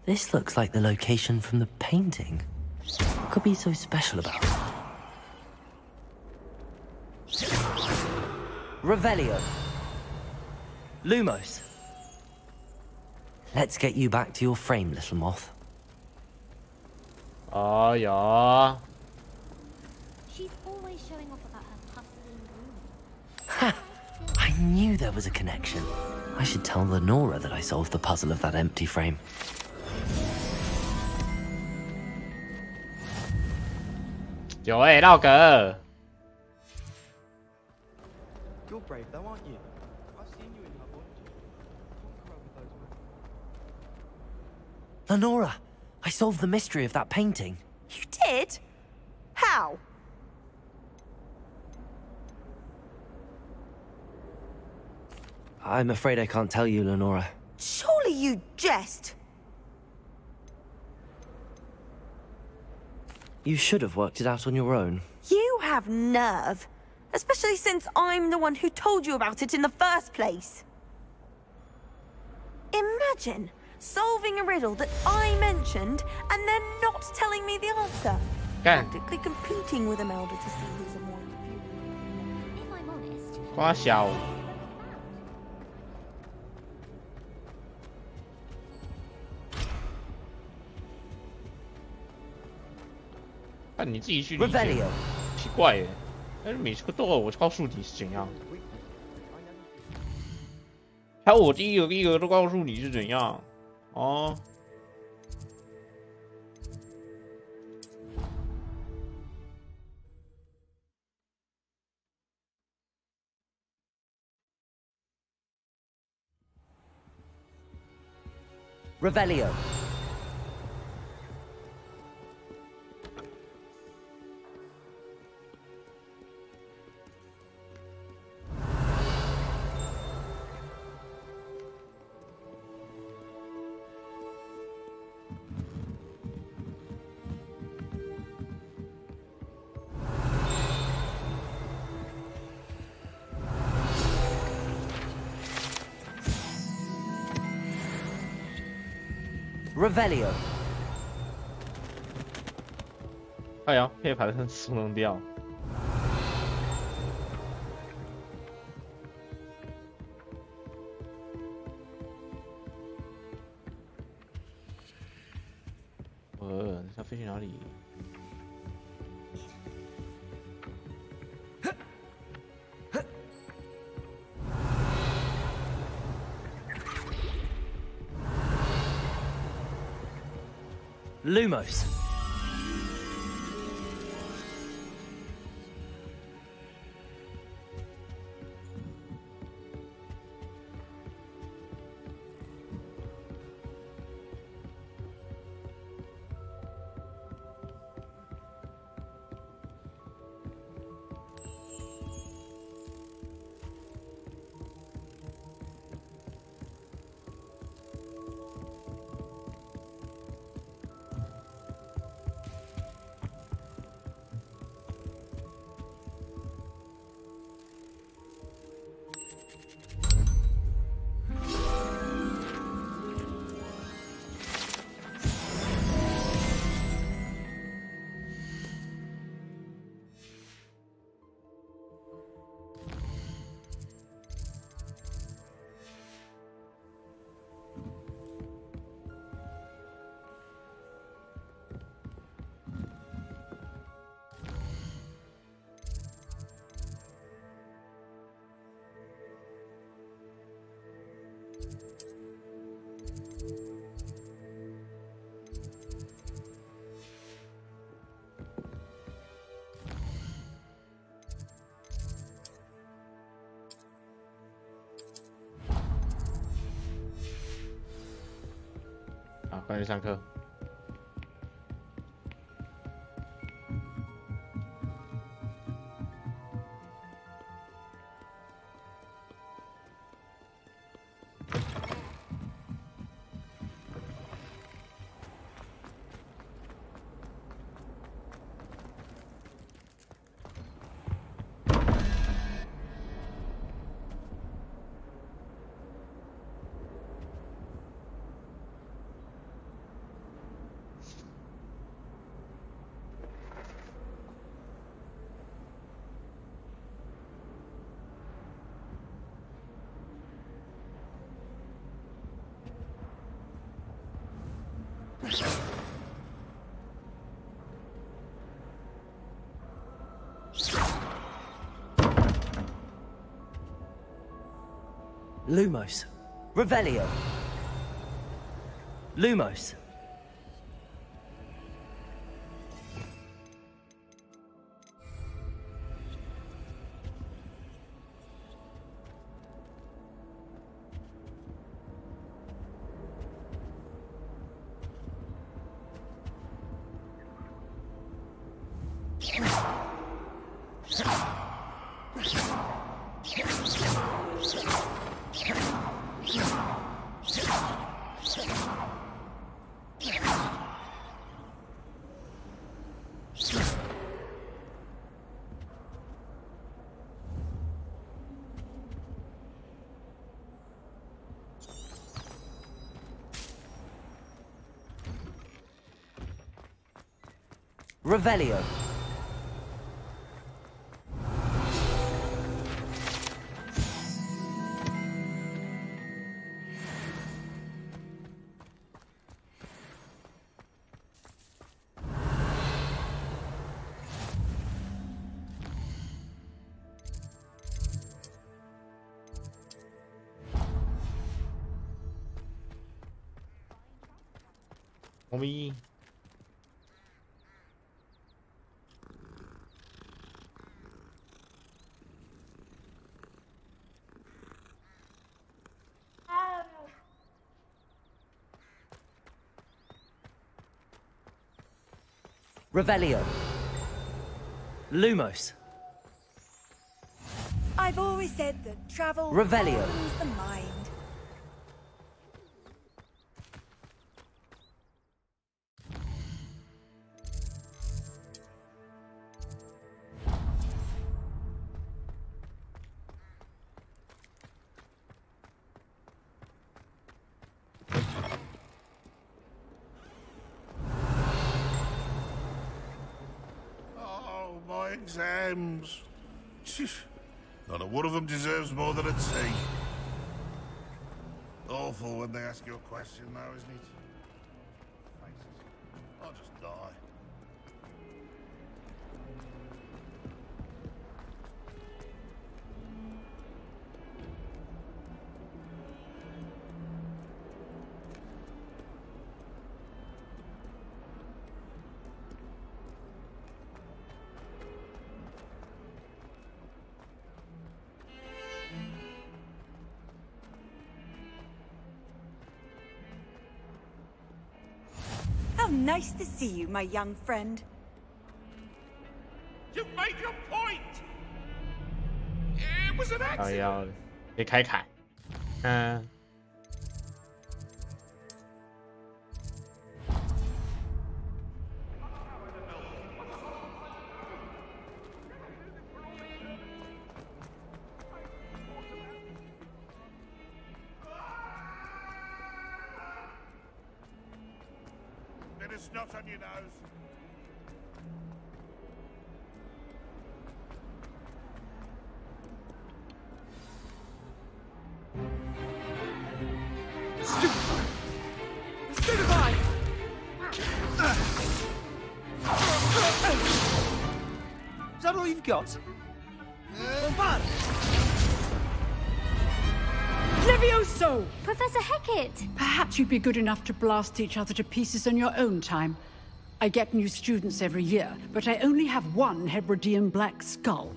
This looks like the location from the painting. What could be so special about it? Revelio. Lumos. Let's get you back to your frame, little moth. 哎呀， She's always showing off about her hustling room. Ha! I knew there was a connection. I should tell Lenora that I solved the puzzle of that empty frame. You're brave though, aren't you? I've seen you in her voyages. Conquer her with those men. Lenora, I solved the mystery of that painting. You did? How? I'm afraid I can't tell you, Lenora. Surely you jest. You should have worked it out on your own. You have nerve. Especially since I'm the one who told you about it in the first place. Imagine solving a riddle that I mentioned and then not telling me the answer. Practically competing with Imelda to see who's a more inferior. If I'm honest, 夸小。看你自己去理解。奇怪耶，但是每次都要我告诉你是怎样。还有我第一个都告诉你是怎样。哦。Revelio. Revelio. 哎呀，可以把它松弄掉。它飞去哪里？ Lumos.好，快去上课。Lumos. Revelio. Lumos. Revelio. Homie. Revelio. Lumos. I've always said that travel Revelio. calms the mind. Exams. Not a one of them deserves more than a T. Awful when they ask you a question, though, isn't it? I'll just die. Nice to see you, my young friend. You've made your point. It was an accident. 要给开凯，Bit of snot on your nose. Stupefy! Is that all you've got? Bombard! Levioso! Professor Hecat! Perhaps you'd be good enough to blast each other to pieces on your own time. I get new students every year, but I only have one Hebridean black skull.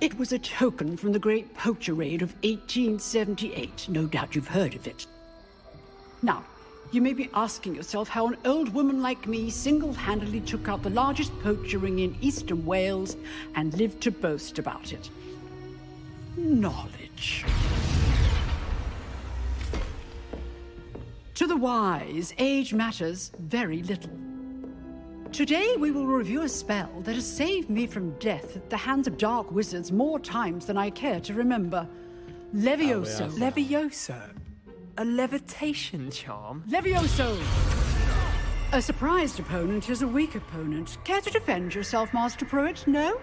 It was a token from the Great Poacher Raid of 1878. No doubt you've heard of it. Now, you may be asking yourself how an old woman like me single-handedly took out the largest poacher ring in eastern Wales and lived to boast about it. Knowledge. To the wise, age matters very little. Today we will review a spell that has saved me from death at the hands of dark wizards more times than I care to remember. Levioso. Levioso? A levitation charm? Levioso! A surprised opponent is a weak opponent. Care to defend yourself, Master Pruitt? No?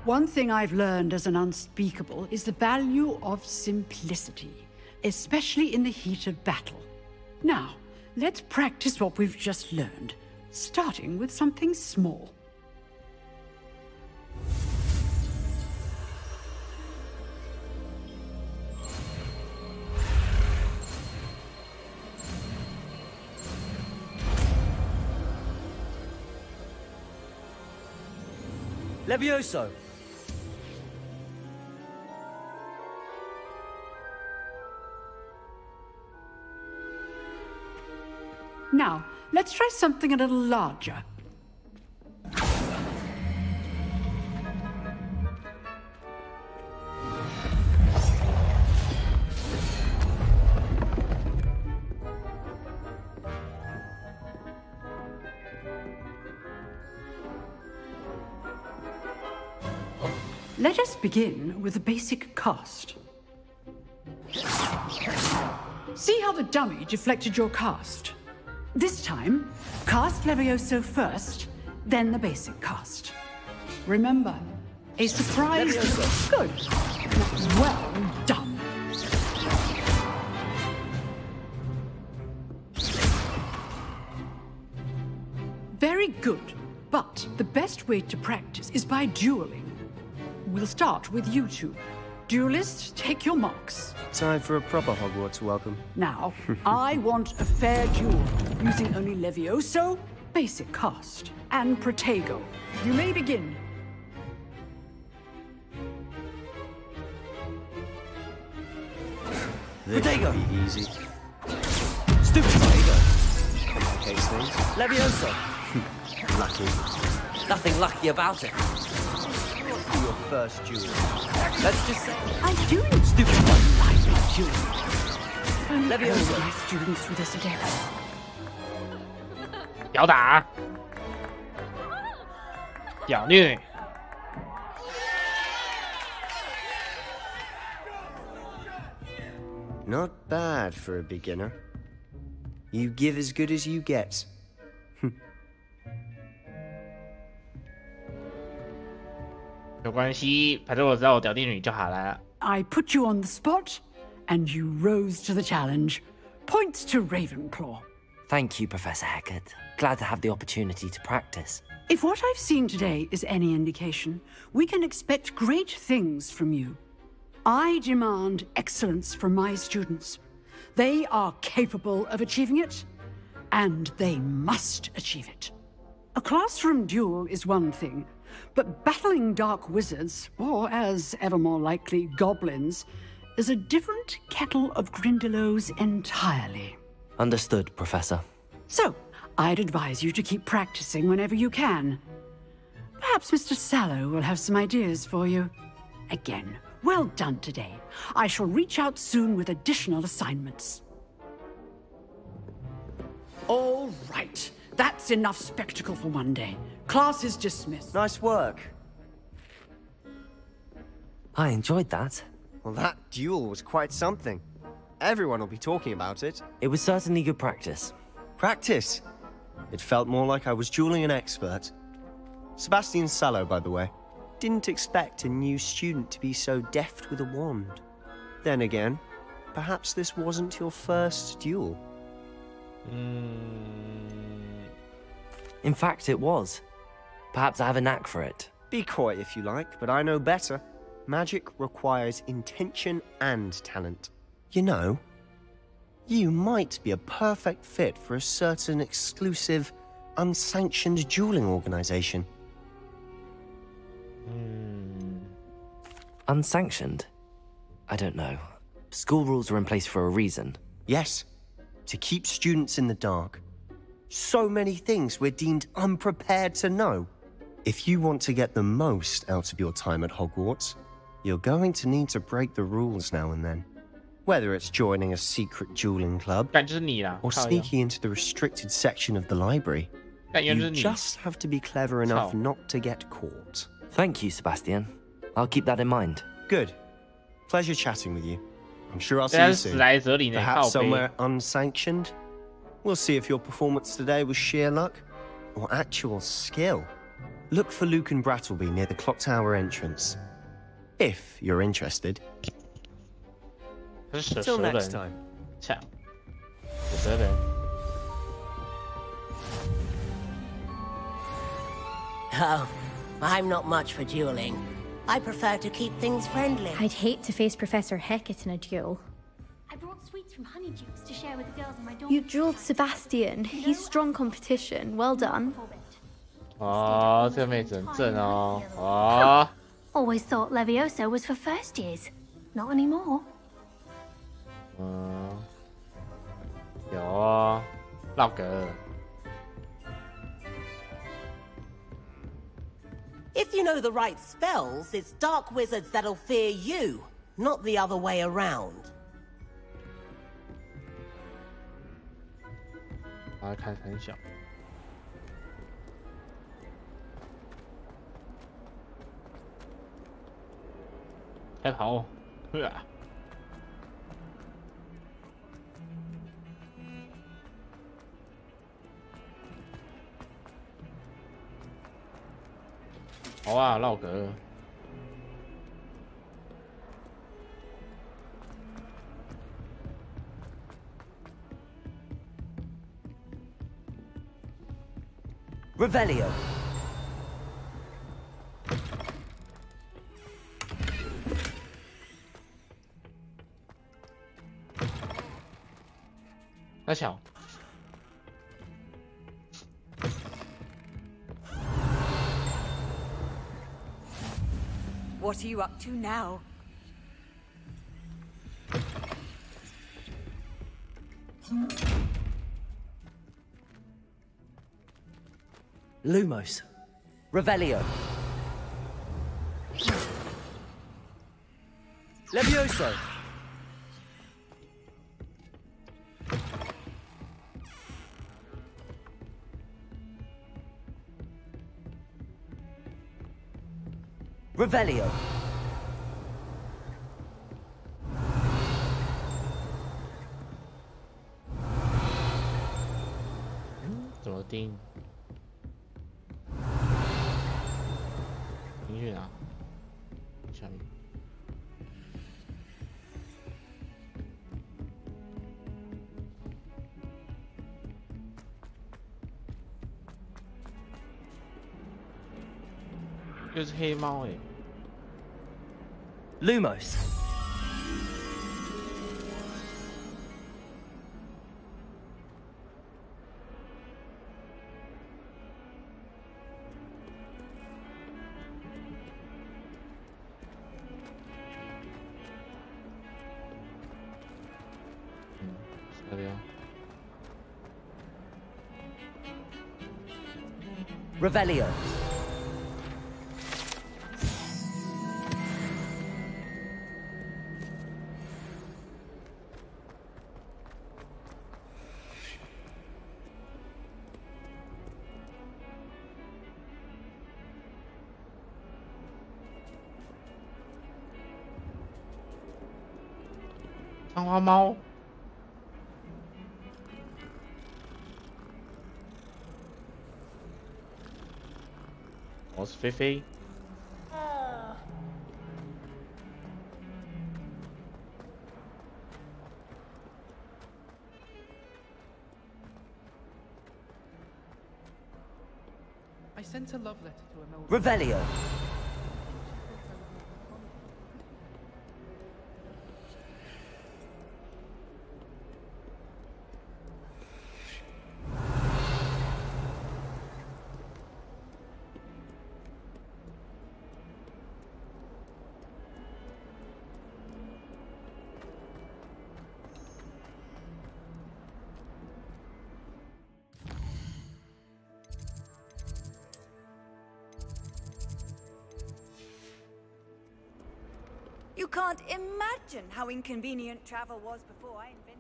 One thing I've learned as an unspeakable is the value of simplicity, especially in the heat of battle. Now, let's practice what we've just learned. starting with something small. Levioso! Now, let's try something a little larger. Let us begin with the basic cast. See how the dummy deflected your cast? This time, cast Levioso first, then the basic cast. Remember, a surprise... Levioso. Good. Well done. Very good, but the best way to practice is by dueling. We'll start with you two. Duelists, take your marks. Time for a proper Hogwarts welcome. Now, I want a fair duel, using only Levioso, basic cast, and Protego. You may begin. Protego! Be easy. Stupid Protego! Complicates things. Levioso! Lucky. Nothing lucky about it. Your first duel. Let's just say... I'm doing stupid lively duel. Levioso. My students through this again. 屌打，屌虐。Not bad for a beginner. You give as good as you get. 没关系，反正我知道我屌定你就好了。I put you on the spot, and you rose to the challenge. Points to Ravenclaw. Thank you, Professor Hecat. Glad to have the opportunity to practice. If what I've seen today is any indication, we can expect great things from you. I demand excellence from my students. They are capable of achieving it, and they must achieve it. A classroom duel is one thing, but battling dark wizards, or as ever more likely, goblins, is a different kettle of Grindylows entirely. Understood, Professor. So, I'd advise you to keep practicing whenever you can. Perhaps Mr. Sallow will have some ideas for you. Again, well done today. I shall reach out soon with additional assignments. All right. That's enough spectacle for one day. Class is dismissed. Nice work. I enjoyed that. Well, that duel was quite something. Everyone will be talking about it. It was certainly good practice. Practice? It felt more like I was dueling an expert. Sebastian Sallow, by the way. Didn't expect a new student to be so deft with a wand. Then again, perhaps this wasn't your first duel. In fact, it was. Perhaps I have a knack for it. Be coy if you like, but I know better. Magic requires intention and talent. You know, you might be a perfect fit for a certain exclusive, unsanctioned dueling organization. Unsanctioned? I don't know. School rules are in place for a reason. Yes, to keep students in the dark. So many things we're deemed unprepared to know. If you want to get the most out of your time at Hogwarts, you're going to need to break the rules now and then. Whether it's joining a secret dueling club, or sneaking into the restricted section of the library, you just have to be clever enough not to get caught. Thank you, Sebastian. I'll keep that in mind. Good. Pleasure chatting with you. I'm sure I'll see you soon. Perhaps somewhere unsanctioned? We'll see if your performance today was sheer luck or actual skill. Look for Luke and Brattleby near the clock tower entrance. If you're interested. Till next time. Oh, I'm not much for dueling. I prefer to keep things friendly. I'd hate to face Professor Hecat in a duel. I brought sweets from Honeydukes to share with the girls in my dorm. You dueled Sebastian. He's strong competition. Well done. 哦，这个妹子很正哦。哦。Always thought Levioso was for first years. Not anymore. 嗯，有哦，老哥。 If you know the right spells, it's dark wizards that'll fear you, not the other way around. 把它看很小。开跑！好啊，绕格。Revelio. That's how. What are you up to now? Lumos. Revelio. Levioso. Revelio.怎么盯？音乐啊，下面。就是黑猫哎。Lumos. Revelio. Thằng hoa mau. What's Fifi? I sent a love letter to Imelda. Revelio. You can't imagine how inconvenient travel was before I invented...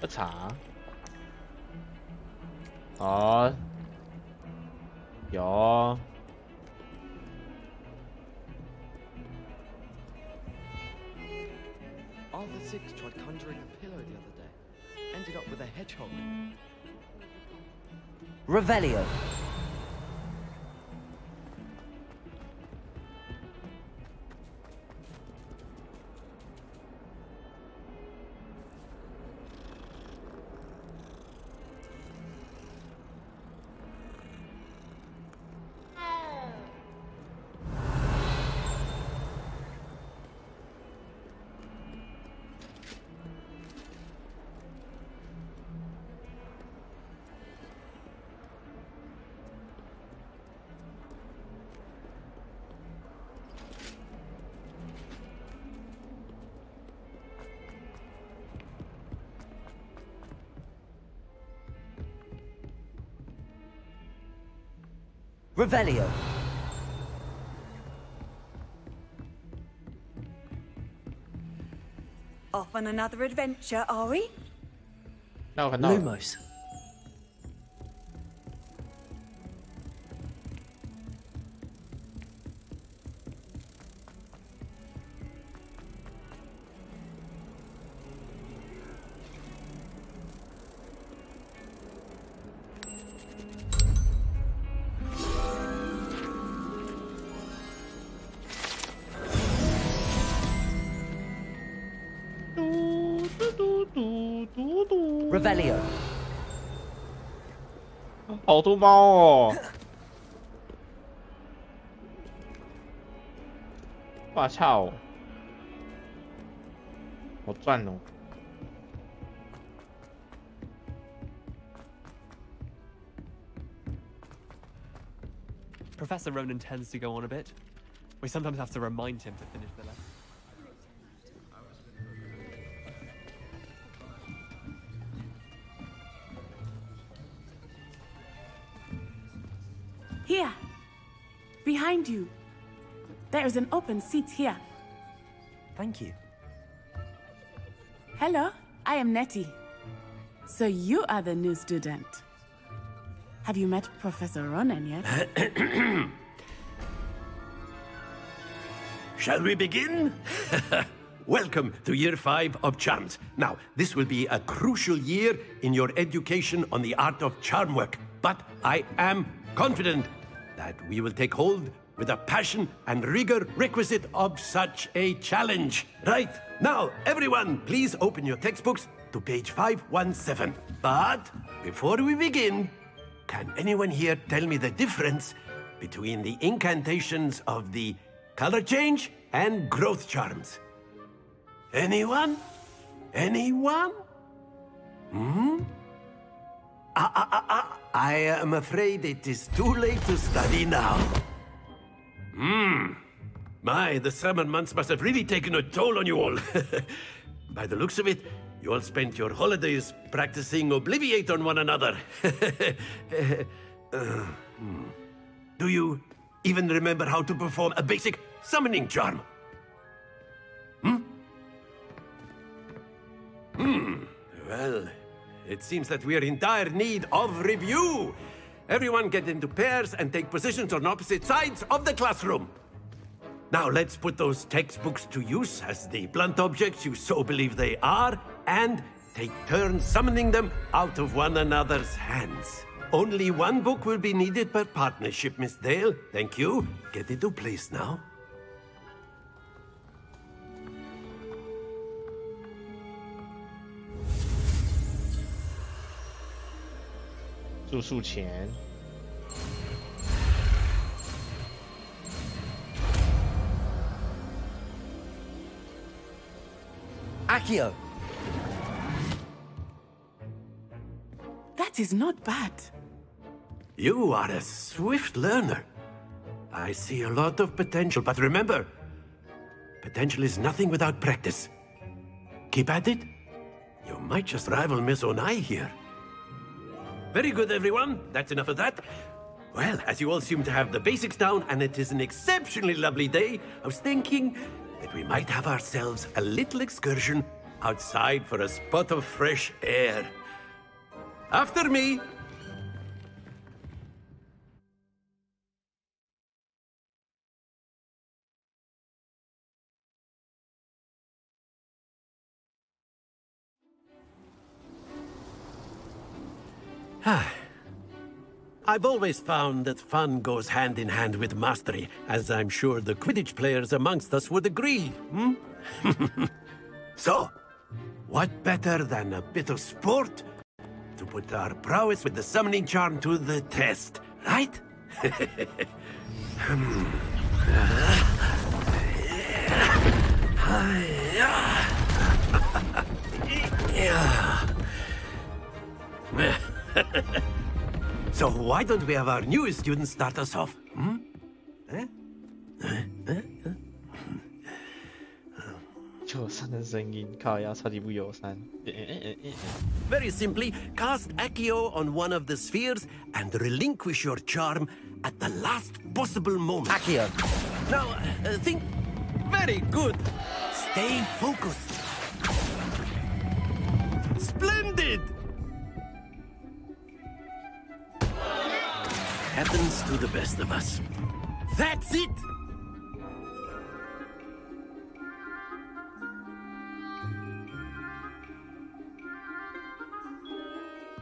喝茶。哦，有。Arthur Six tried conjuring a pillow the other day. Ended up with a hedgehog. Revelio. Revelio. Off on another adventure, are we? No. Lumos. Revelio. 好多猫哦！哇操！好赚哦！ Professor Ronan tends to go on a bit. We sometimes have to remind him to finish the lesson. Here, behind you. There is an open seat here. Thank you. Hello, I am Nettie. So you are the new student. Have you met Professor Ronan yet? Shall we begin? Welcome to Year 5 of Charms. Now, this will be a crucial year in your education on the art of charm work. But I am confident that we will take hold with the passion and rigor requisite of such a challenge. Right, now, everyone, please open your textbooks to page 517. But before we begin, can anyone here tell me the difference between the incantations of the color change and growth charms? Anyone? Anyone? I am afraid it is too late to study now. My, the summer months must have really taken a toll on you all. By the looks of it, you all spent your holidays practicing Obliviate on one another. Do you even remember how to perform a basic summoning charm? Well, it seems that we are in dire need of review. Everyone get into pairs and take positions on opposite sides of the classroom. Now let's put those textbooks to use as the blunt objects you so believe they are, and take turns summoning them out of one another's hands. Only one book will be needed per partnership, Miss Dale. Thank you. Get into place now. 住宿钱。Accio. That is not bad. You are a swift learner. I see a lot of potential, but remember, potential is nothing without practice. Keep at it. You might just rival Miss Onai here. Very good, everyone. That's enough of that. Well, as you all seem to have the basics down, and it is an exceptionally lovely day, I was thinking that we might have ourselves a little excursion outside for a spot of fresh air. After me. I've always found that fun goes hand in hand with mastery, as I'm sure the Quidditch players amongst us would agree, So, what better than a bit of sport to put our prowess with the summoning charm to the test, right? So why don't we have our newest student start us off? 的声音，靠腰超级不友善。Very simply, cast Accio on one of the spheres and relinquish your charm at the last possible moment. Accio. Now, think. Very good. Stay focused. Splendid! Happens to the best of us. That's it!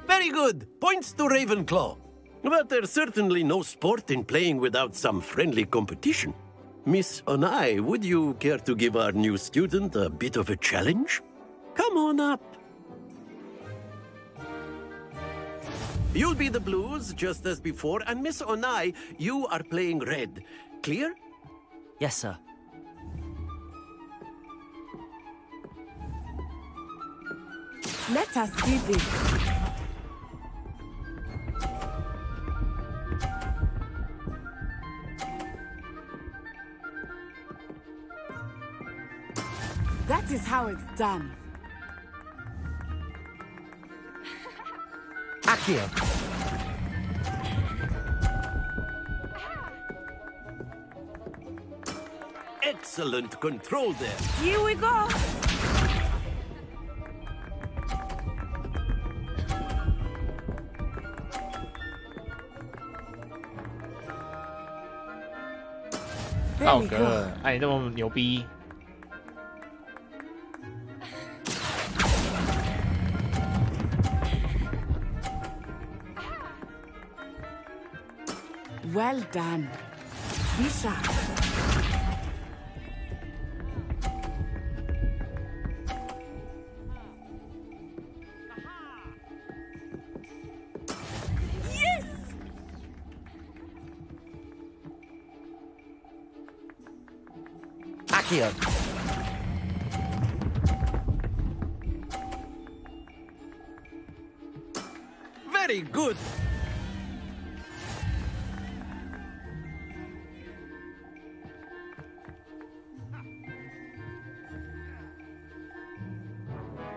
Very good. Points to Ravenclaw. But there's certainly no sport in playing without some friendly competition. Miss Onai, would you care to give our new student a bit of a challenge? Come on up. You'll be the blues, just as before, and Miss Onai, you are playing red. Clear? Yes, sir. Let us see this. That is how it's done. Accio. Excellent control there. Here we go.道哥，哎，你那么牛逼！ Well done. Be sharp. Yes! Accio. Very good.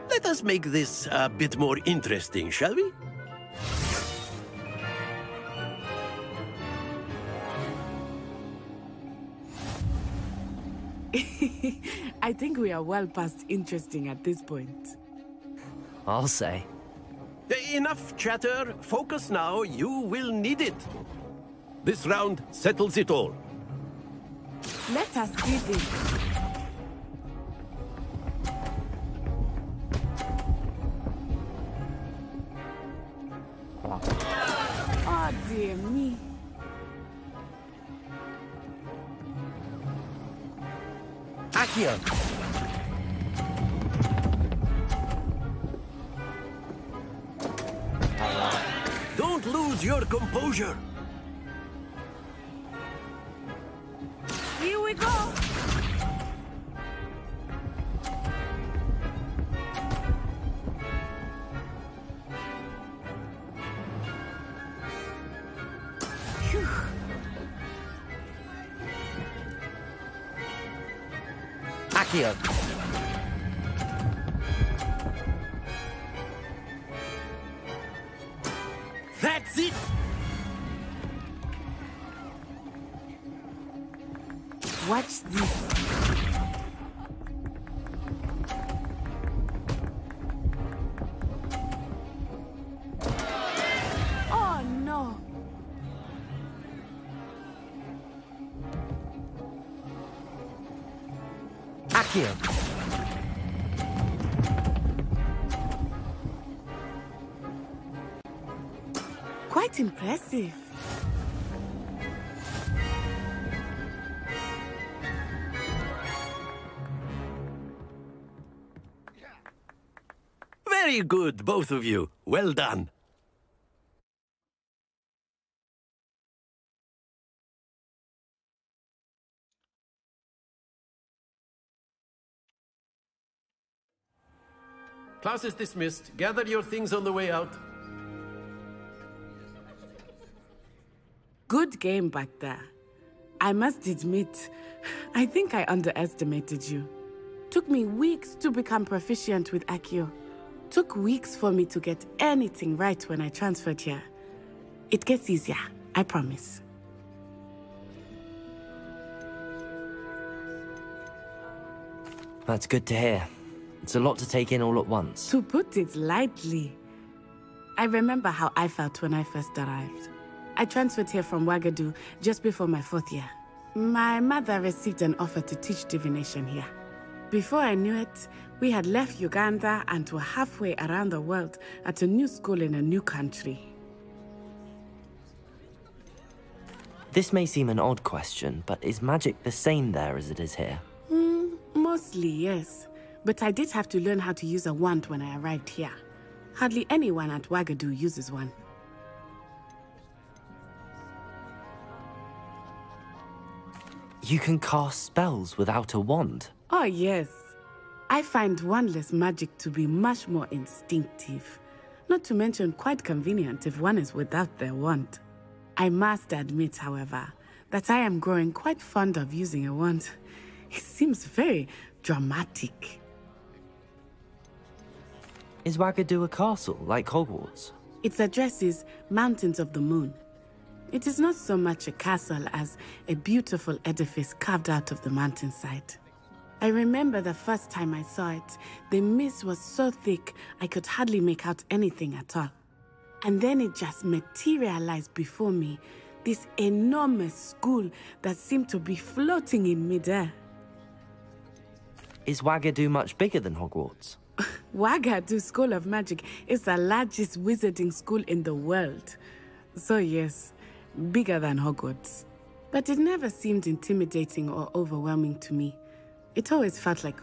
Let us make this a bit more interesting, shall we? I think we are well past interesting at this point. I'll say. Enough chatter. Focus now. You will need it. This round settles it all. Let us see this. Oh, dear me. Accio. Don't lose your composure. Here we go. Phew. Accio. That's it. Watch this. Oh no. Accio. Quite impressive. Very good, both of you. Well done. Class is dismissed. Gather your things on the way out. Good game back there. I must admit, I think I underestimated you. Took me weeks to become proficient with Accio. Took weeks for me to get anything right when I transferred here. It gets easier, I promise. That's good to hear. It's a lot to take in all at once. To put it lightly, I remember how I felt when I first arrived. I transferred here from Wagadu just before my 4th year. My mother received an offer to teach divination here. Before I knew it, we had left Uganda and were halfway around the world at a new school in a new country. This may seem an odd question, but is magic the same there as it is here? Mostly, yes. But I did have to learn how to use a wand when I arrived here. Hardly anyone at Wagadu uses one. You can cast spells without a wand? Oh, yes. I find wandless magic to be much more instinctive. Not to mention quite convenient if one is without their wand. I must admit, however, that I am growing quite fond of using a wand. It seems very dramatic. Is Wagadu a castle, like Hogwarts? Its address is Mountains of the Moon. It is not so much a castle as a beautiful edifice carved out of the mountainside. I remember the first time I saw it, the mist was so thick I could hardly make out anything at all. And then it just materialized before me, this enormous school that seemed to be floating in midair. Is Wagadu much bigger than Hogwarts? Wagadu School of Magic is the largest wizarding school in the world. So yes, bigger than Hogwarts. But it never seemed intimidating or overwhelming to me. It always felt like...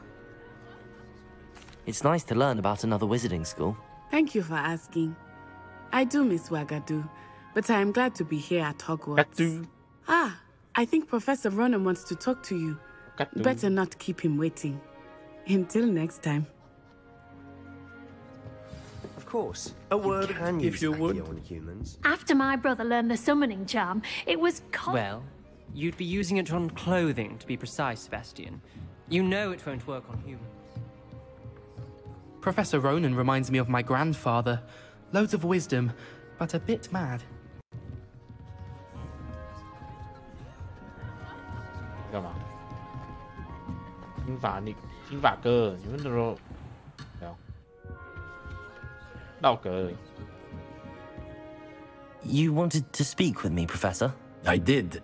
It's nice to learn about another wizarding school. Thank you for asking. I do miss Wagadu, but I am glad to be here at Hogwarts. Ah, I think Professor Ronan wants to talk to you. Better not keep him waiting. Until next time. Of course. A word, if you would. On humans. After my brother learned the summoning charm, it was Well, you'd be using it on clothing, to be precise, Sebastian. You know it won't work on humans. Professor Ronan reminds me of my grandfather. Loads of wisdom, but a bit mad. You wanted to speak with me, Professor? I did.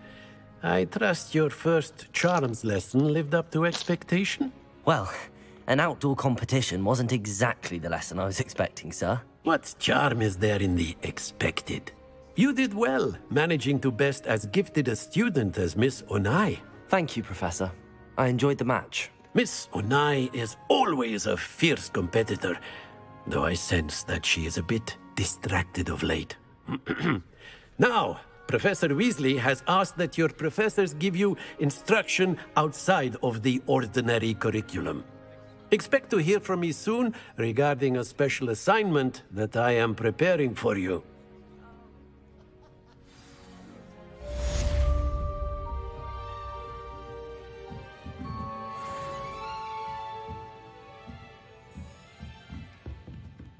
I trust your first charms lesson lived up to expectation? Well, an outdoor competition wasn't exactly the lesson I was expecting, sir. What charm is there in the expected? You did well, managing to best as gifted a student as Miss Onai. Thank you, Professor. I enjoyed the match. Miss Onai is always a fierce competitor, though I sense that she is a bit distracted of late. Now, Professor Weasley has asked that your professors give you instruction outside of the ordinary curriculum. Expect to hear from me soon regarding a special assignment that I am preparing for you.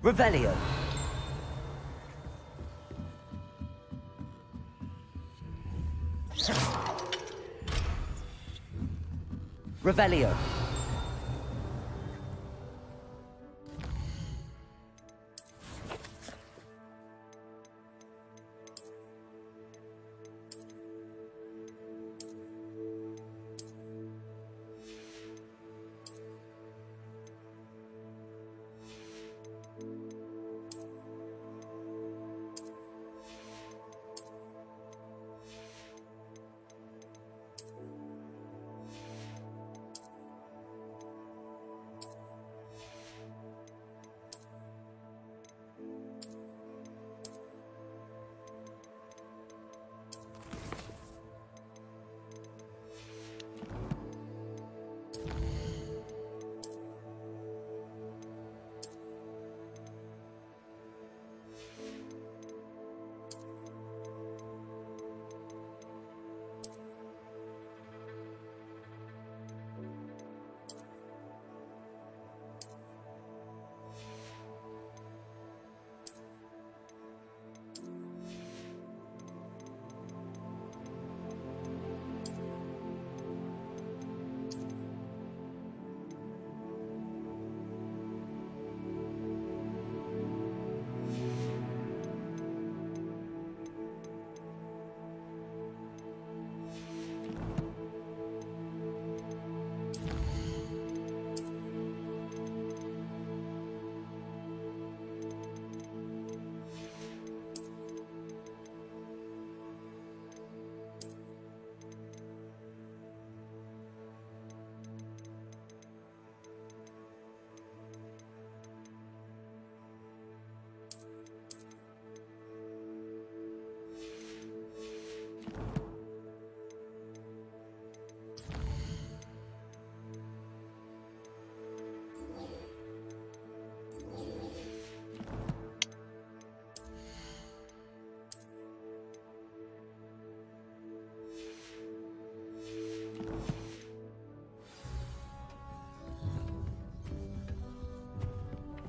Revelio. Revelio.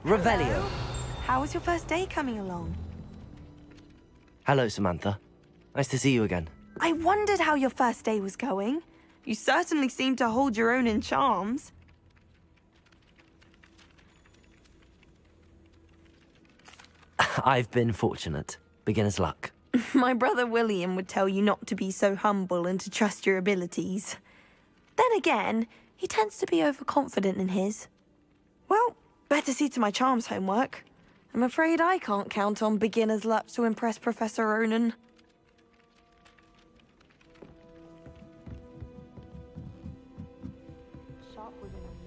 Revelio. How was your first day coming along? Hello, Samantha. Nice to see you again. I wondered how your first day was going. You certainly seem to hold your own in charms. I've been fortunate. Beginner's luck. My brother William would tell you not to be so humble and to trust your abilities. Then again, he tends to be overconfident in his. Well, better see to my charms homework. I'm afraid I can't count on beginner's luck to impress Professor Ronan.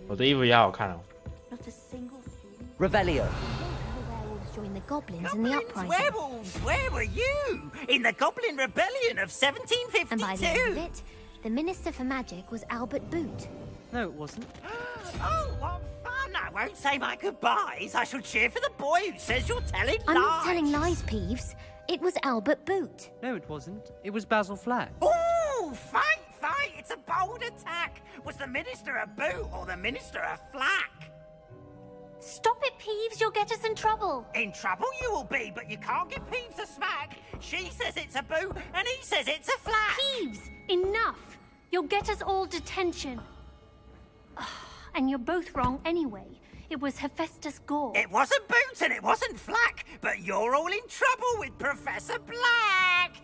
Not a single Revelio. werewolves joined the goblins in the uprising. Werewolves, where were you? In the Goblin Rebellion of 1752. And by the end of it, the Minister for Magic was Albert Boot. No, it wasn't. Oh, what fun! I won't say my goodbyes. I shall cheer for the boy who says you're telling lies. I'm not telling lies, Peeves. It was Albert Boot. No, it wasn't. It was Basil Flack. Ooh, fight! It's a bold attack. Was the Minister a boot or the Minister a flack? Stop it, Peeves. You'll get us in trouble. In trouble you will be, but you can't give Peeves a smack. She says it's a boot, and he says it's a flack. Peeves, enough. You'll get us all detention. And you're both wrong anyway. It was Hephaestus Gore. It wasn't Boot and it wasn't Flack, but you're all in trouble with Professor Black.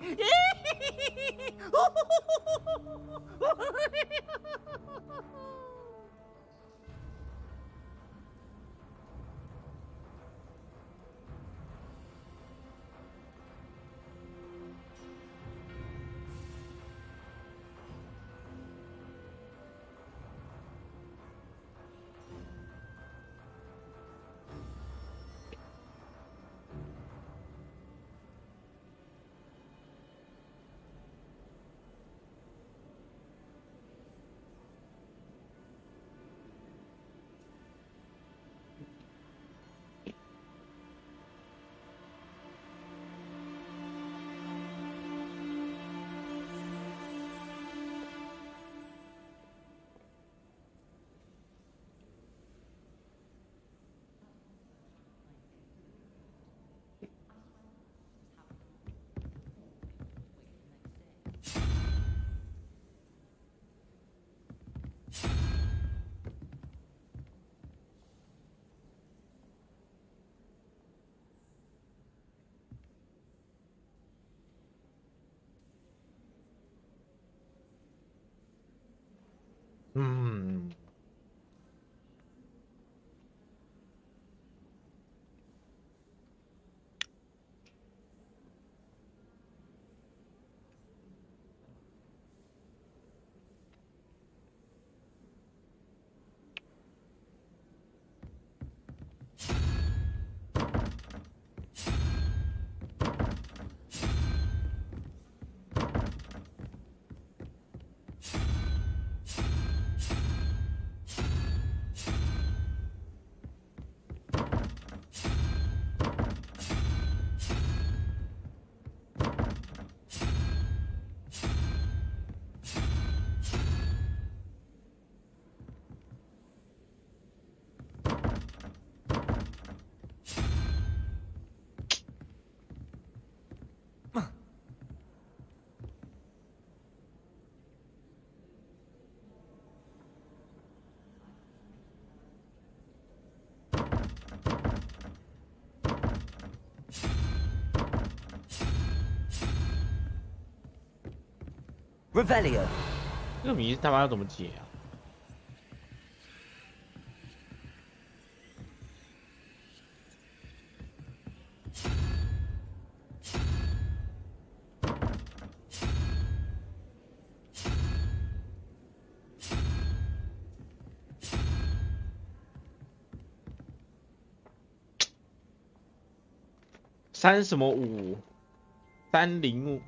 Revelio. 这个谜他妈要怎么解啊？3什么5 305。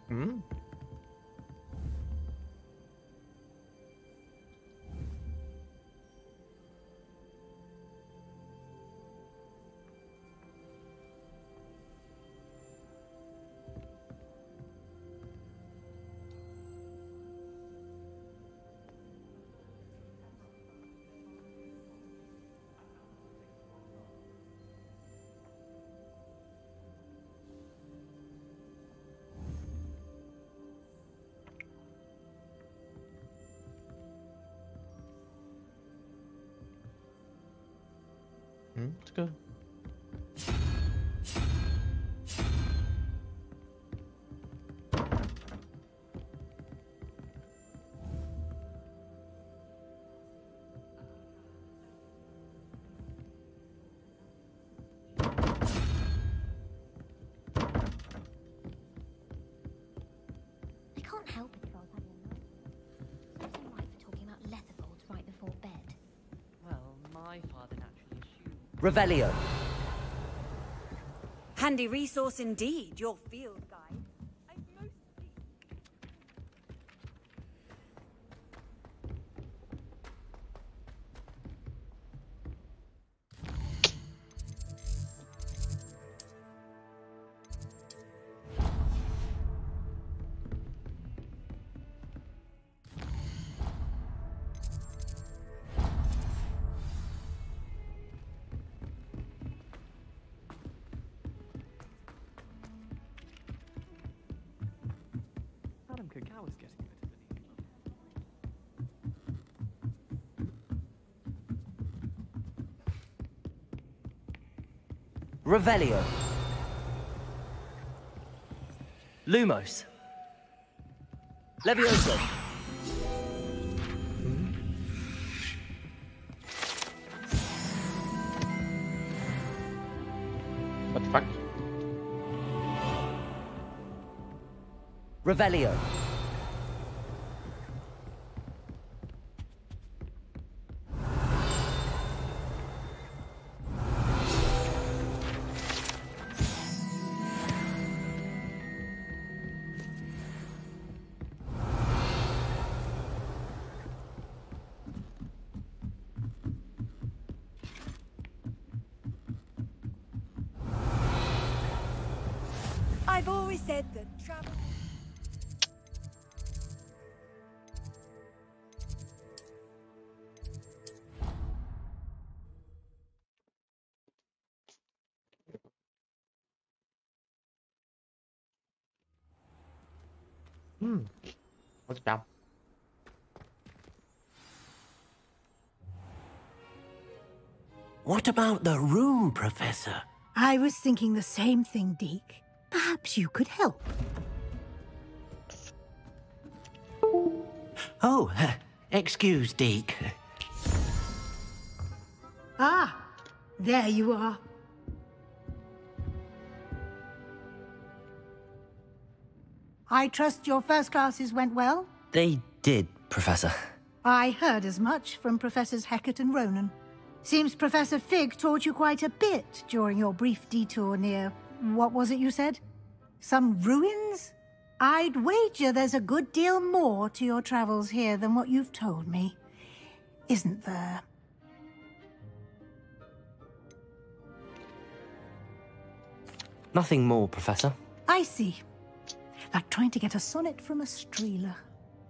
嗯。嗯，这个。I can't help it if I was having a night. Something right for talking about Letherfolds right before bed. Well, my father naturally assumed. Revelio. Handy resource indeed, your field guide. Kagawa's getting a bit of an Revelio. Lumos. Levioso. What the fuck? Revelio. I've always said that travel... What's down? What about the room, Professor? I was thinking the same thing, Deke. Perhaps you could help. Oh, excuse, Deke. Ah, there you are. I trust your first classes went well? They did, Professor. I heard as much from Professors Hecat and Ronan. Seems Professor Fig taught you quite a bit during your brief detour near... what was it you said? Some ruins? I'd wager there's a good deal more to your travels here than what you've told me. Isn't there? Nothing more, Professor. I see. Like trying to get a sonnet from a streeler.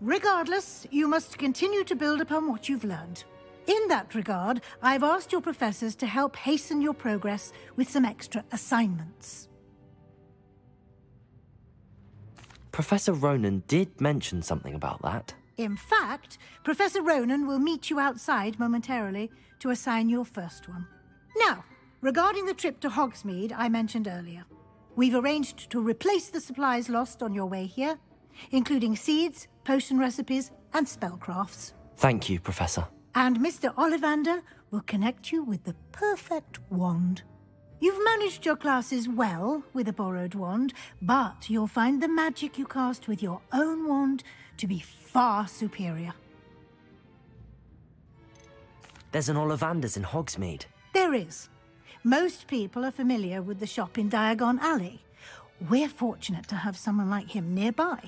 Regardless, you must continue to build upon what you've learned. In that regard, I've asked your professors to help hasten your progress with some extra assignments. Professor Ronan did mention something about that. In fact, Professor Ronan will meet you outside momentarily to assign your first one. Now, regarding the trip to Hogsmeade I mentioned earlier, we've arranged to replace the supplies lost on your way here, including seeds, potion recipes, and spellcrafts. Thank you, Professor. And Mr. Ollivander will connect you with the perfect wand. You've managed your classes well with a borrowed wand, but you'll find the magic you cast with your own wand to be far superior. There's an Ollivander's in Hogsmeade. There is. Most people are familiar with the shop in Diagon Alley. We're fortunate to have someone like him nearby.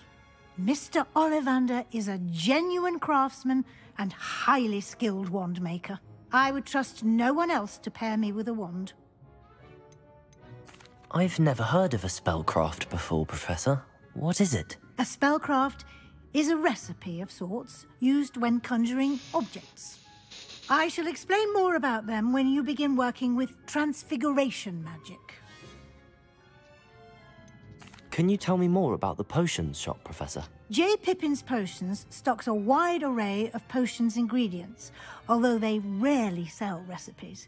Mr. Ollivander is a genuine craftsman and highly skilled wand maker. I would trust no one else to pair me with a wand. I've never heard of a spellcraft before, Professor. What is it? A spellcraft is a recipe of sorts used when conjuring objects. I shall explain more about them when you begin working with transfiguration magic. Can you tell me more about the potions shop, Professor? J. Pippin's Potions stocks a wide array of potions ingredients, although they rarely sell recipes.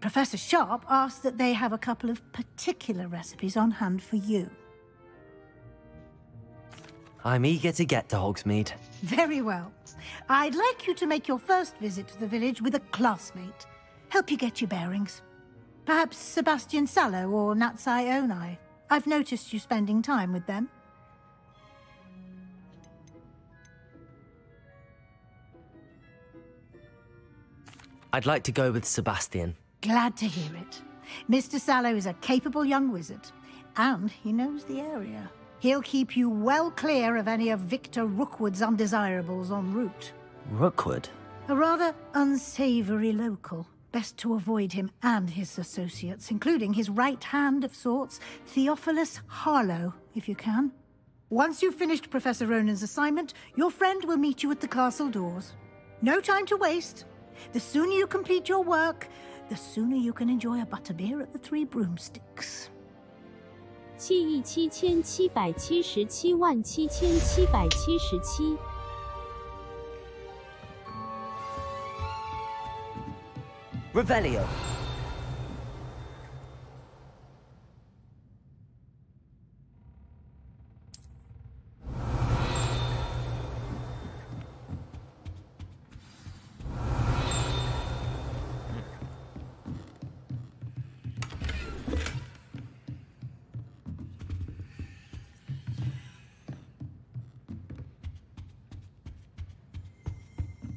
Professor Sharp asks that they have a couple of particular recipes on hand for you. I'm eager to get to Hogsmeade. Very well. I'd like you to make your first visit to the village with a classmate. Help you get your bearings. Perhaps Sebastian Sallow or Natsai Onai. I've noticed you spending time with them. I'd like to go with Sebastian. Glad to hear it. Mr. Sallow is a capable young wizard, and he knows the area. He'll keep you well clear of any of Victor Rookwood's undesirables en route. Rookwood? A rather unsavory local. Best to avoid him and his associates, including his right hand of sorts, Theophilus Harlow, if you can. Once you've finished Professor Ronan's assignment, your friend will meet you at the castle doors. No time to waste. The sooner you complete your work, the sooner you can enjoy a butterbeer at the Three Broomsticks. 777,777,777。Revelio.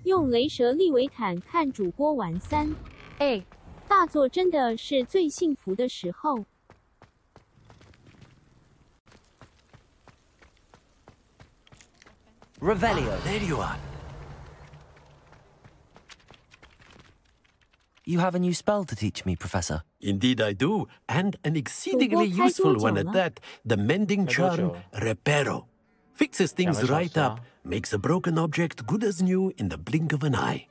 用雷蛇利维坦看主播玩3。哎，大作真的是最幸福的时候。Revelio. There you are. You have a new spell to teach me, Professor. Indeed I do, and an exceedingly useful one at that. The mending charm, Reparo. Fixes things right up, makes a broken object good as new in the blink of an eye.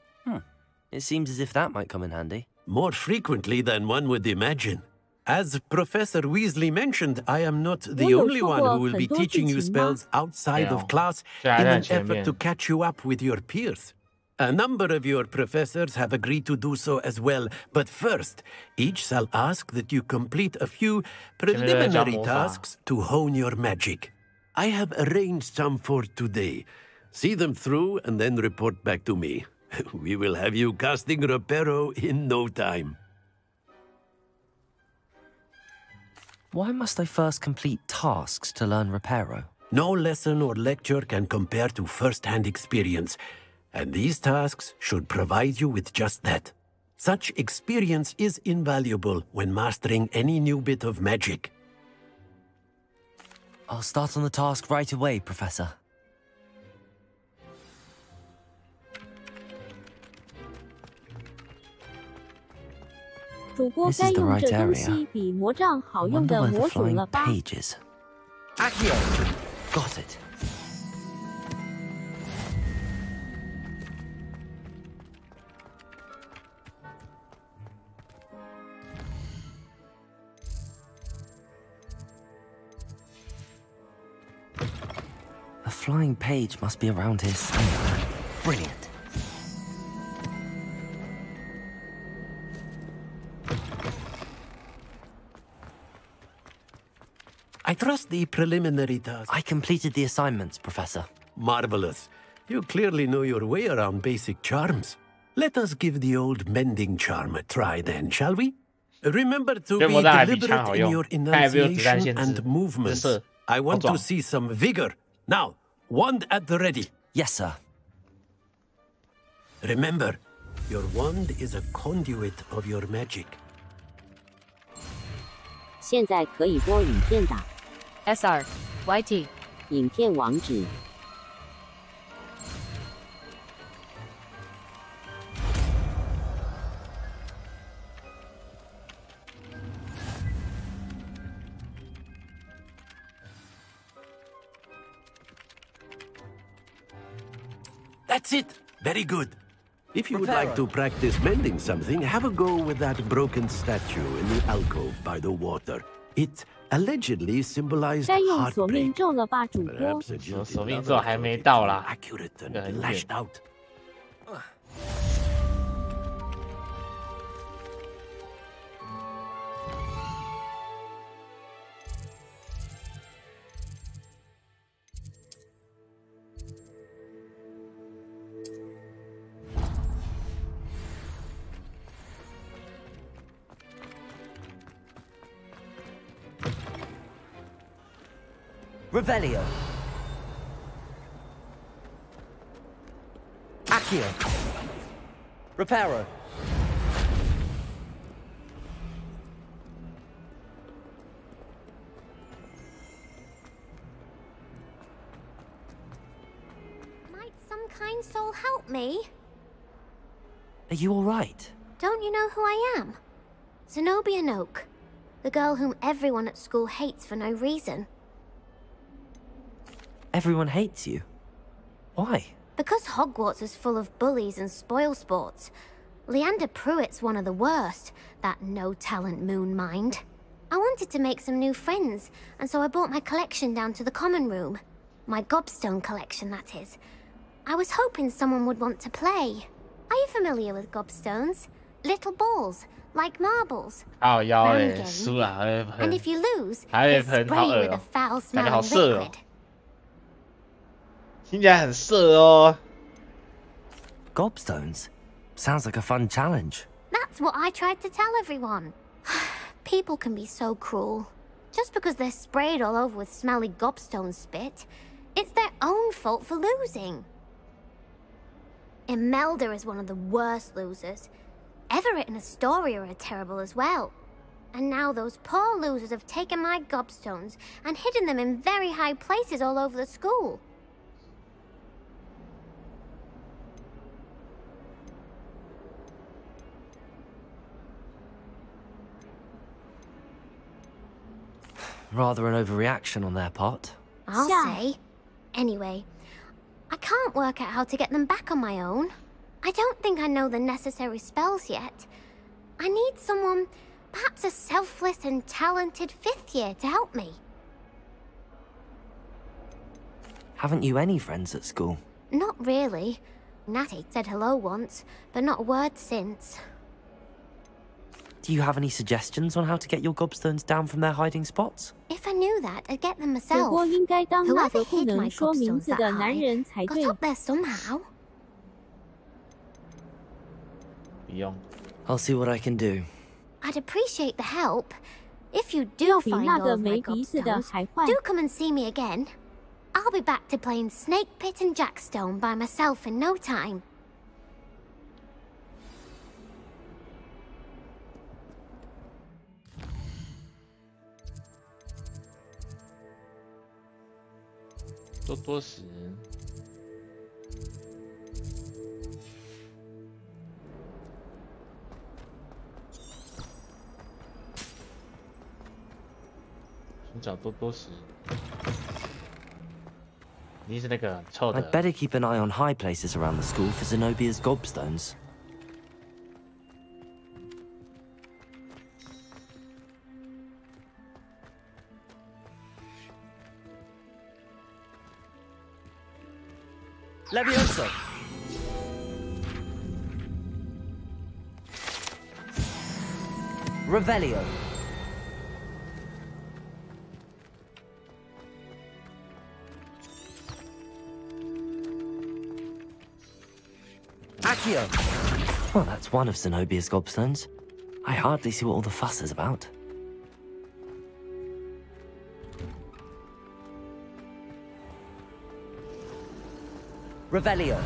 It seems as if that might come in handy. More frequently than one would imagine. As Professor Weasley mentioned, I am not the only one who will be teaching you spells outside of class in an effort to catch you up with your peers. A number of your professors have agreed to do so as well, but first, each shall ask that you complete a few preliminary tasks to hone your magic. I have arranged some for today. See them through and then report back to me. We will have you casting Reparo in no time. Why must I first complete tasks to learn Reparo? No lesson or lecture can compare to first-hand experience, and these tasks should provide you with just that. Such experience is invaluable when mastering any new bit of magic. I'll start on the task right away, Professor. This is the right area. I wonder where the flying page is. Accio! Got it. The flying page must be around here somewhere. Brilliant. I trust the preliminary task. I completed the assignments, Professor. Marvelous. You clearly know your way around basic charms. Let us give the old mending charm a try then, shall we? Remember to be deliberate in your enunciation and movements. I want to see some vigor. Now, wand at the ready. Yes, sir. Remember, your wand is a conduit of your magic. 现在可以播影片打。SR，YT， 影片网址。That's it. Very good. If you would like to practice mending something, have a go with that broken statue in the alcove by the water. It allegedly symbolized 该用索命 heartbreak. 咒了吧，主播？ Perhaps a gentle 索命咒还没到啦， accurate 这个 and 很远 lashed out. Revelio. Accio. Reparo. Might some kind soul help me? Are you all right? Don't you know who I am? Zenobia Noak, the girl whom everyone at school hates for no reason. Everyone hates you. Why? Because Hogwarts is full of bullies and spoilsports. Leander Pruitt's one of the worst, that no-talent moon mind. I wanted to make some new friends, and so I brought my collection down to the common room. My gobstone collection, that is. I was hoping someone would want to play. Are you familiar with gobstones? Little balls, like marbles. Oh, Round 嘞， game. 输了还会 And 喷， if you lose, 还 they 会喷，好 spray 恶 you with 哦 a， 感觉好 foul-smelling 色哦， liquid. 听起来很色哦。 Gobstones? Sounds like a fun challenge. That's what I tried to tell everyone. People can be so cruel. Just because they're sprayed all over with smelly gobstone spit, it's their own fault for losing. Imelda is one of the worst losers. Everett and Astoria are terrible as well. And now those poor losers have taken my gobstones and hidden them in very high places all over the school. Rather an overreaction on their part. I'll say. Anyway, I can't work out how to get them back on my own. I don't think I know the necessary spells yet. I need someone, perhaps a selfless and talented 5th year to help me. Haven't you any friends at school? Not really. Natty said hello once, but not a word since. Do you have any suggestions on how to get your gobstones down from their hiding spots? If I knew that, I'd get them 不 myself. 过应该当那 Whoever 个不 hid 能 my 说名 gobstones 字 that 的男 high 人才 got 对。 up there somehow. 不用， I'll see what I can do. I'd appreciate the help. If you 要 do 比 find 那 all 个 of my 没鼻子的 gobstones, 还坏。 do come and see me again. I'll be back to playing Snake Pit and Jackstone by myself in no time. 多多时。寻找多多时。你是那个臭的。 I'd better keep an eye on high places around the school for Zenobia's gobstones. Levioso! Revelio! Accio! Well, that's one of Zenobia's gobstones. I hardly see what all the fuss is about. Revelio.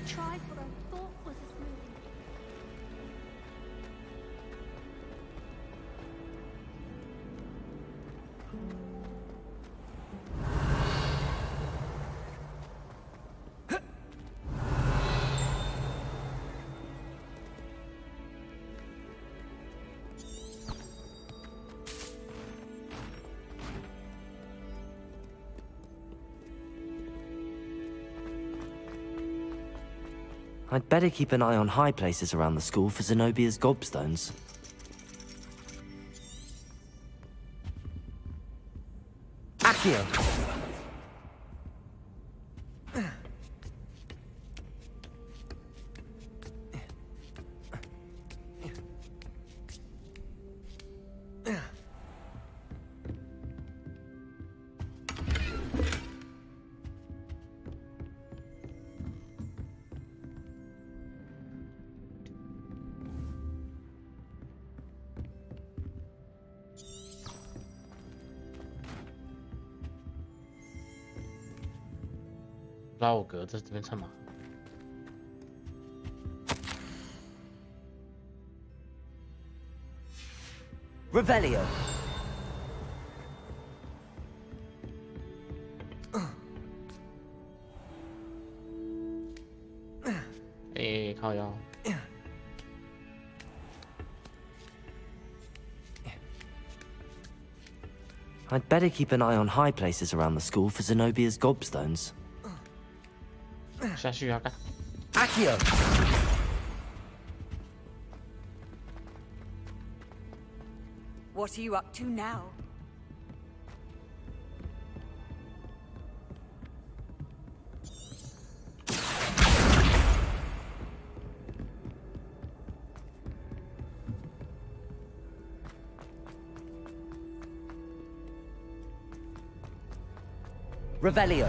Tried what I thought was as I'd better keep an eye on high places around the school for Zenobia's gobstones. Accio!绕格在这边干嘛？ Revelio.靠腰。I'd better keep an eye on high places around the school for Zenobia's gobstones. 下去要干。Accio. What are you up to now? Revelio.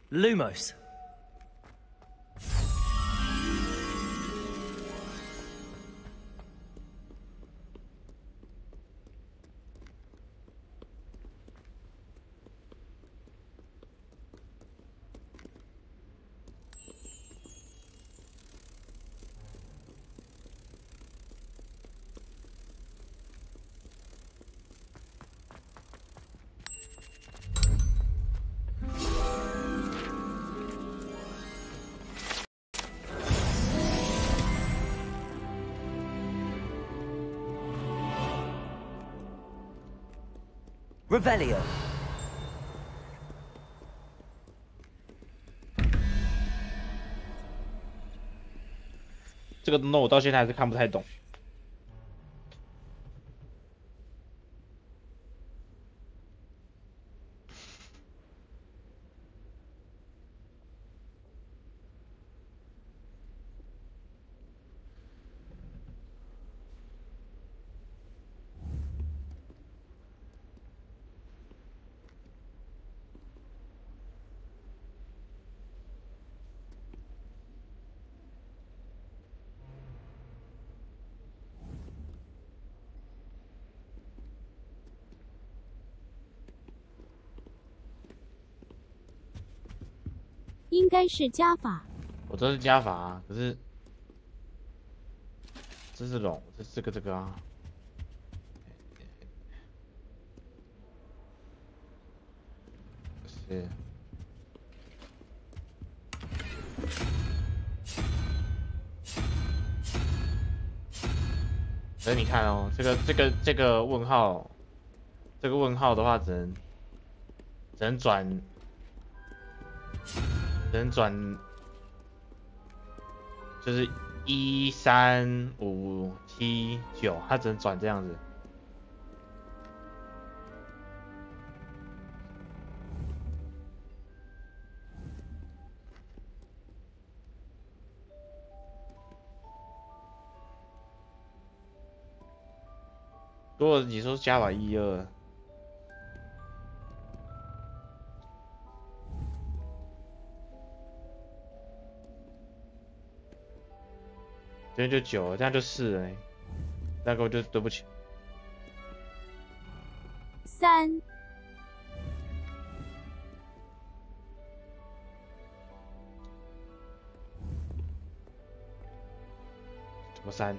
Lumos. Revelio. 这个 no 我到现在还是看不太懂。应该是加法。我这是加法啊，可是这是龙，这个啊。是。所以你看哦，这个问号，这个问号的话，只能转。 能转就是1、3、5、7、9，它只能转这样子。如果你说加法1、2。 这边就9了，这样就4了，那个我就对不起。3。怎么3？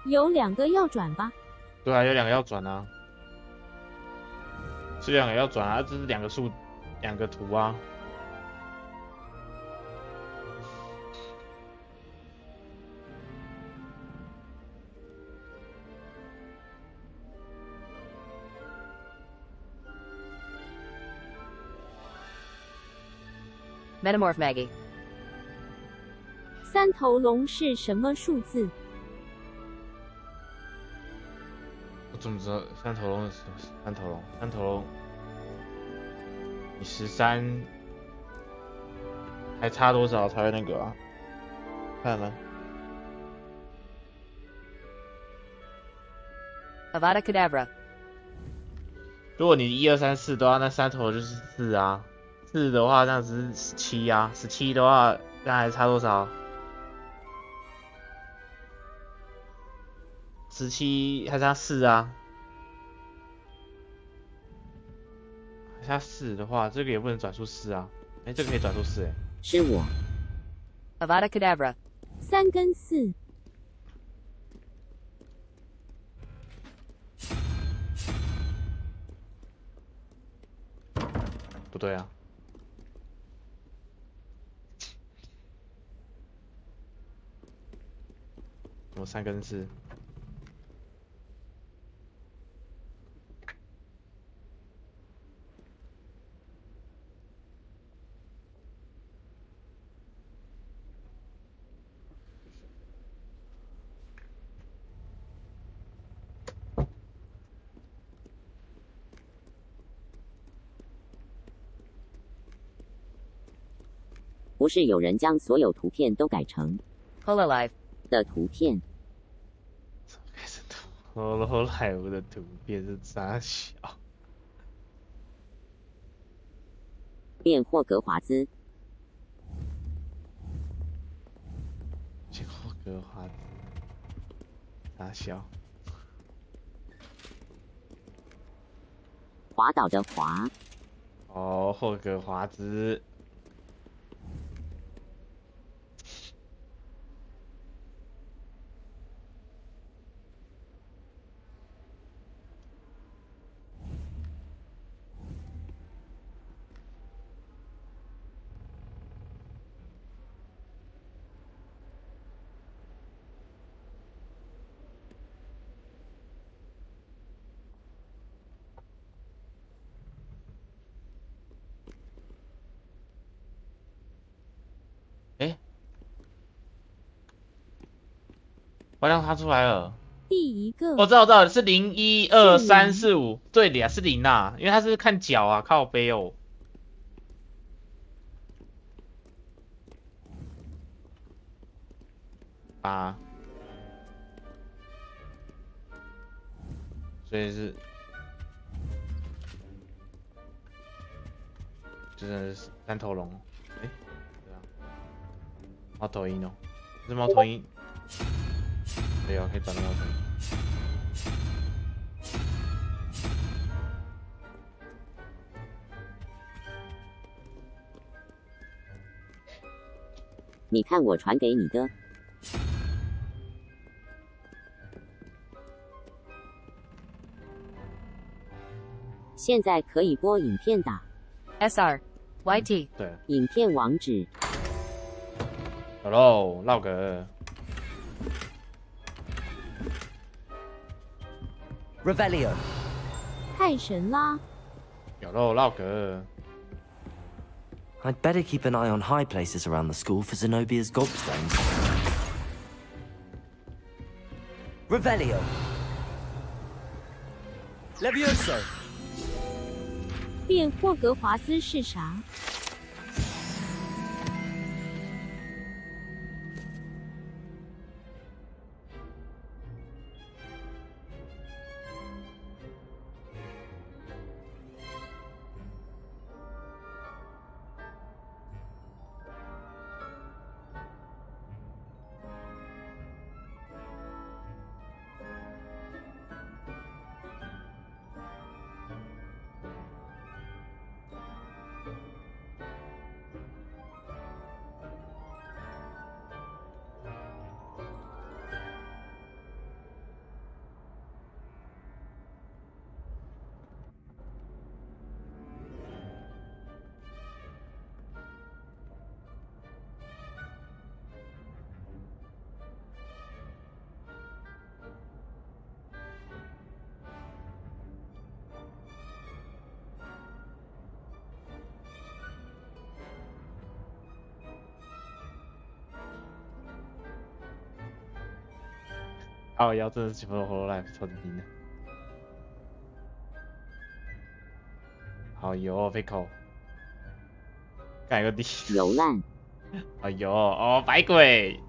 有2个要转吧？对啊，有2个要转啊，是2个要转啊，这是2个图啊。Metamorph Maggie。3头龙是什么数字？我怎么知道3头龙是3头龙？3头龙，你13还差多少才会那个啊？看呢。Avada Kedavra。如果你1、2、3、4的话，那3头就是4啊。4的话，这样子是17啊。17的话，那还差多少？17还差4啊。还差4的话，这个也不能转出4啊。哎，这个可以转出4哎。是我。Avada Kedavra。3跟4。不对啊。我3跟4。不是有人将所有图片都改成 Hololive 的图片。Hololive 的图片是啥小？变霍格华兹。变霍格华兹。啥小？滑倒的滑。哦，霍格华兹。哎，我让它出来了。第一个。我知道是0、1、2、3、4、5，对的呀，是0啊，因为它是看脚啊，靠背哦。8，所以是，就是3头龙。哎，对啊，猫头鹰哦，这是猫头鹰。对啊，可以转到猫头鹰。你看我传给你的。现在可以播影片打 SR YT 对，影片网址。有喽，绕个。Revelio。太神啦！有喽，绕个。I'd better keep an eye on high places around the school for Zenobia's gobstones. Revelio. Levioso. 变霍格华兹是啥？靠腰，真的是活活来超级拼的。好油哦 ，Pickle， 干个地。油烂。好油哦，百鬼。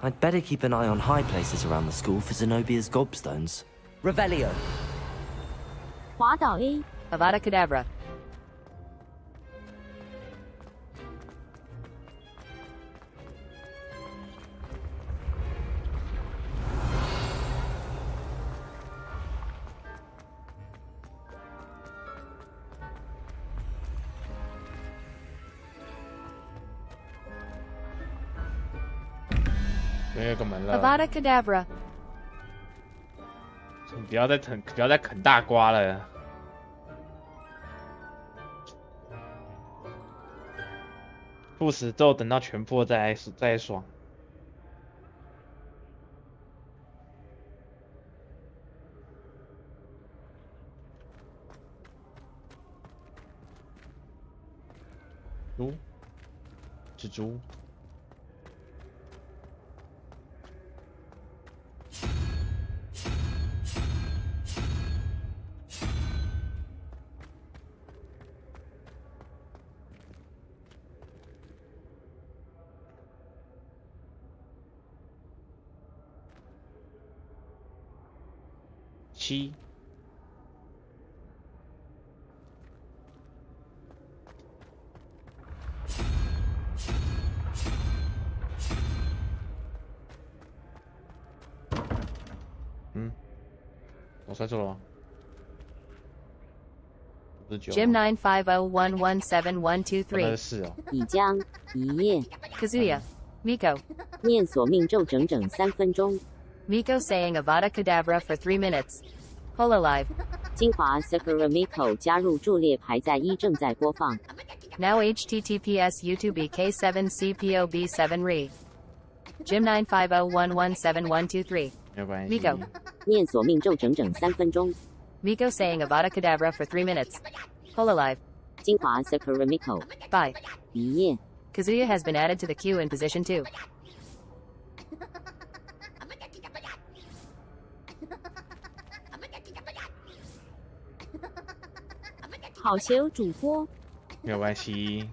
I'd better keep an eye on high places around the school for Zenobia's gobstones. Revelio. 滑倒 A. Avada Kedavra. Avada Kedavra。不要再啃大瓜了。不死咒等到全破再爽。蜘蛛。7。我猜错了吗？不是9。Jim 950117123。那是4哦。已将一夜。Kazuya. Miko. 念索命咒整整3分钟。Miko saying Avada Kedavra for 3 minutes. Hololive. 精华 Sakura Miko 加入柱列排在1正在播放。Now https YouTube K7CPOB7 Re. Jim 950117123. Miko. 念索命咒整整3分钟。Miko saying Avada Kedavra for 3 minutes. Hololive. 精华 Sakura Miko. Bye. 一夜。Kazuya has been added to the queue in position 2. 好邪有主播。没有关系。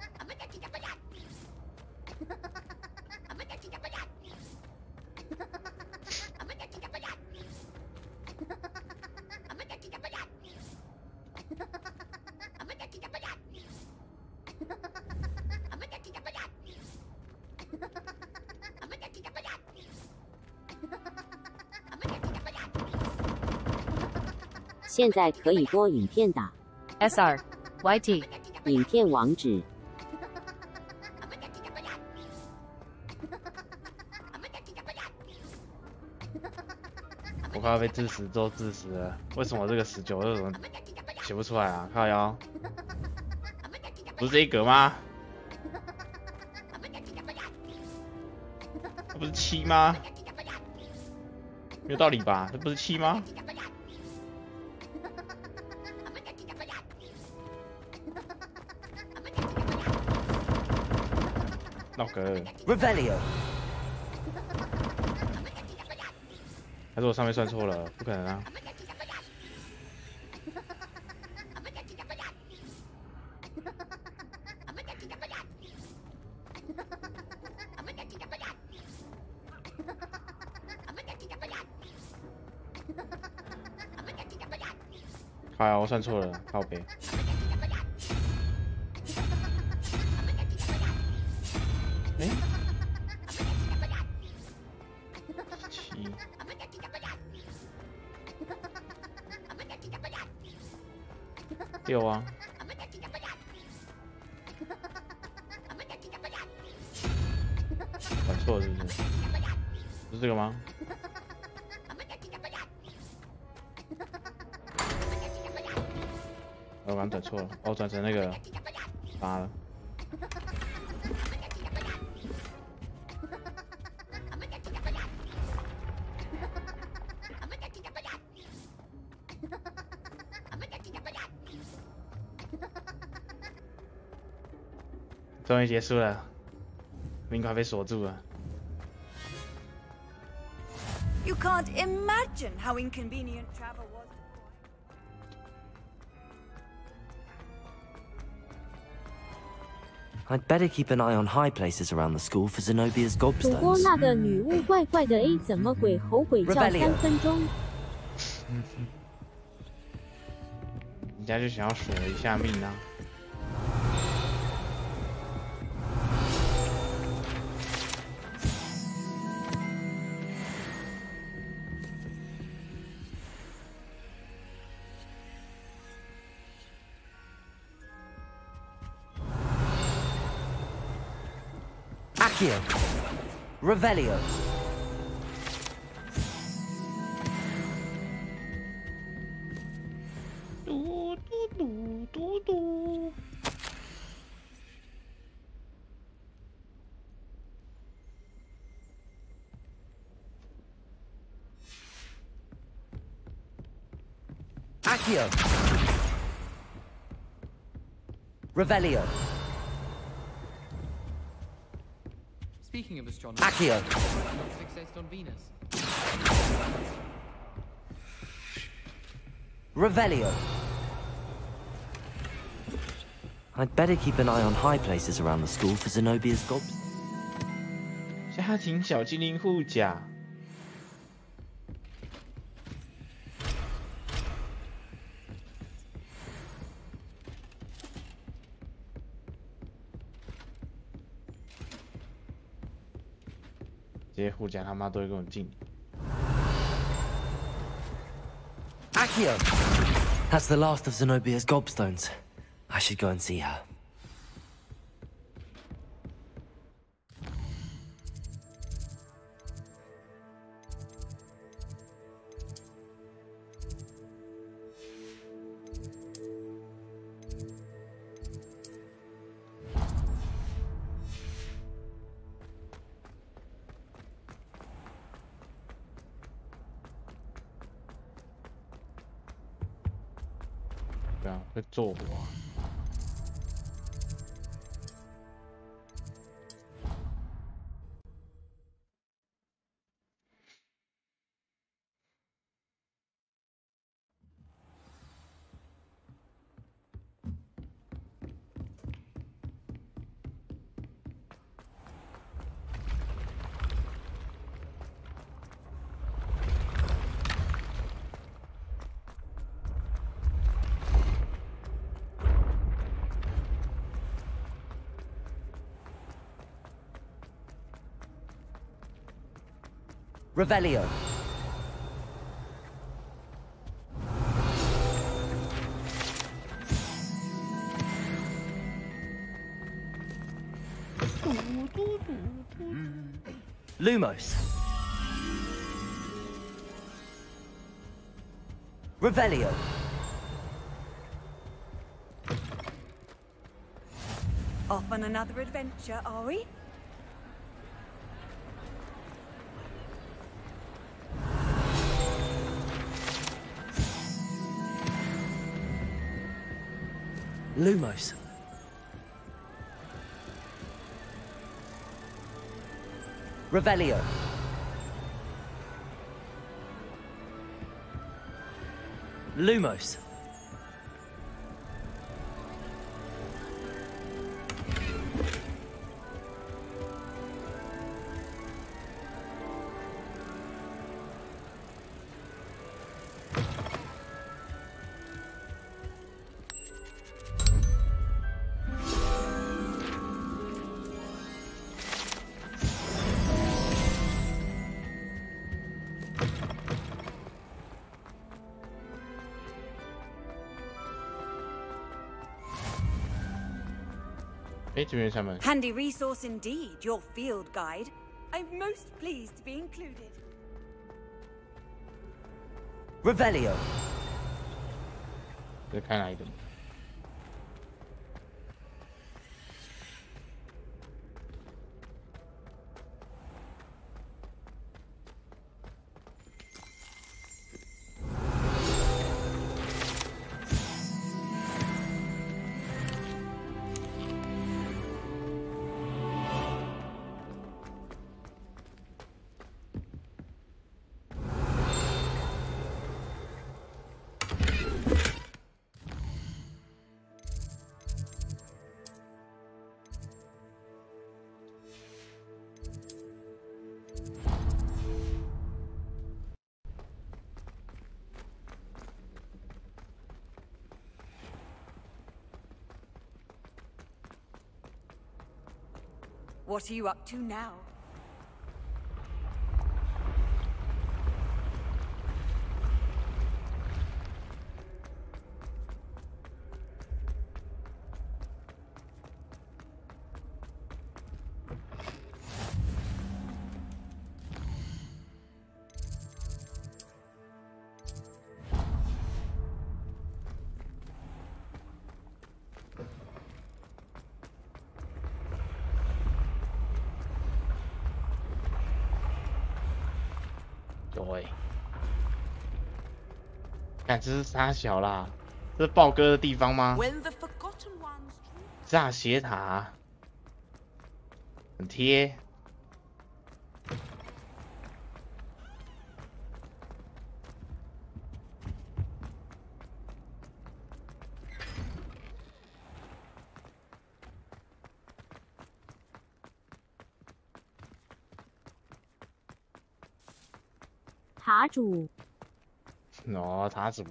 现在可以播影片打。SR. YT. 影片网址。我快要被致死咒致死了，为什么这个19为什么写不出来啊？靠腰，不是这一格吗？这不是7吗？没有道理吧？这不是7吗？老哥 Revelio。还是我上面算错了？不可能啊！好呀，我算错了，靠北。哎，7。6啊。转错了是不是？不是这个吗？我刚转错了，哦，转成那个8了。终于结束了，门快被锁住了。You can't imagine how inconvenient travel was. I'd better keep an eye on high places around the school for Zenobia's 主播 gobstones. 那个女巫怪怪的 A 怎么鬼吼鬼叫3分钟？人家就想要索一下命啊。Accio. Revelio. Accio. Revelio. Speaking of astronomy, Accio. exist on Venus. Revelio. I'd better keep an eye on high places around the school for Zenobia's gobstones. 家庭小精灵护甲。这些护甲他妈都会跟我敬。Accio! That's the last of Zenobia's gobstones. I should go and see her.对啊，会做活啊。Revelio. Lumos. Revelio. Off on another adventure, are we? Lumos. Revelio. Lumos. Handy resource indeed, your field guide. I'm most pleased to be included. Revelio. 这看哪一个？ What are you up to now?对，看这是啥小啦？这是豹哥的地方吗？炸斜塔，很贴。塔主。哦，塔主。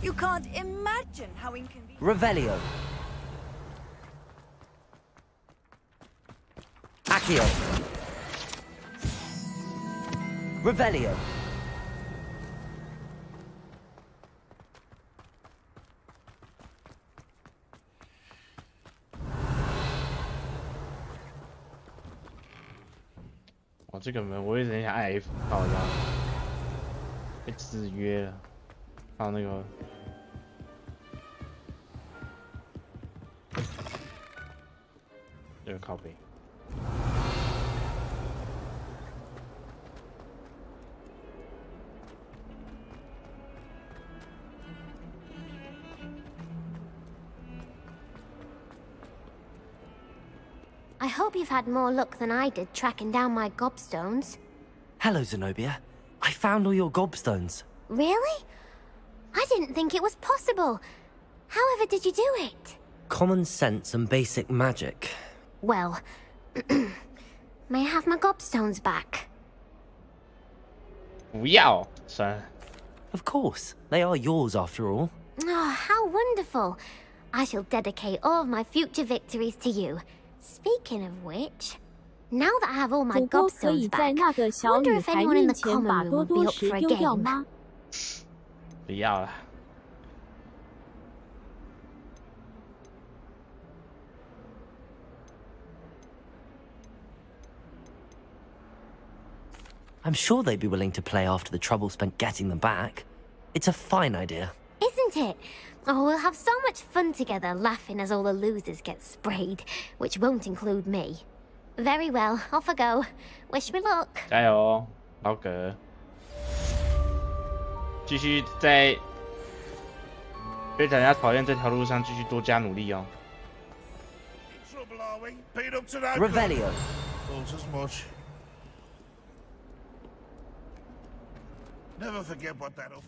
You can't imagine how inconvenient. Revelio. Accio. Revelio.哦，这个门我一直很想按 F， 靠一下，被制约了。还有那个。这个靠背。I hope you've had more luck than I did tracking down my gobstones. Hello, Zenobia. I found all your gobstones. Really? I didn't think it was possible. However did you do it? Common sense and basic magic. Well, may I have my gobstones back? 不要，算了。Of course, they are yours after all. Oh, how wonderful. I shall dedicate all of my future victories to you. Speaking of which, now that I have all my gobstones back, I wonder if anyone in the common room would be up for a game. 不要了。I'm sure they'd be willing to play after the trouble spent getting them back. It's a fine idea. Isn't it? Oh, we'll have so much fun together, laughing as all the losers get sprayed, which won't include me. Very well, off I go. Wish me luck. 加油，老葛！继续在被大家讨厌这条路上继续多加努力哦。Revelio. Never forget what that. "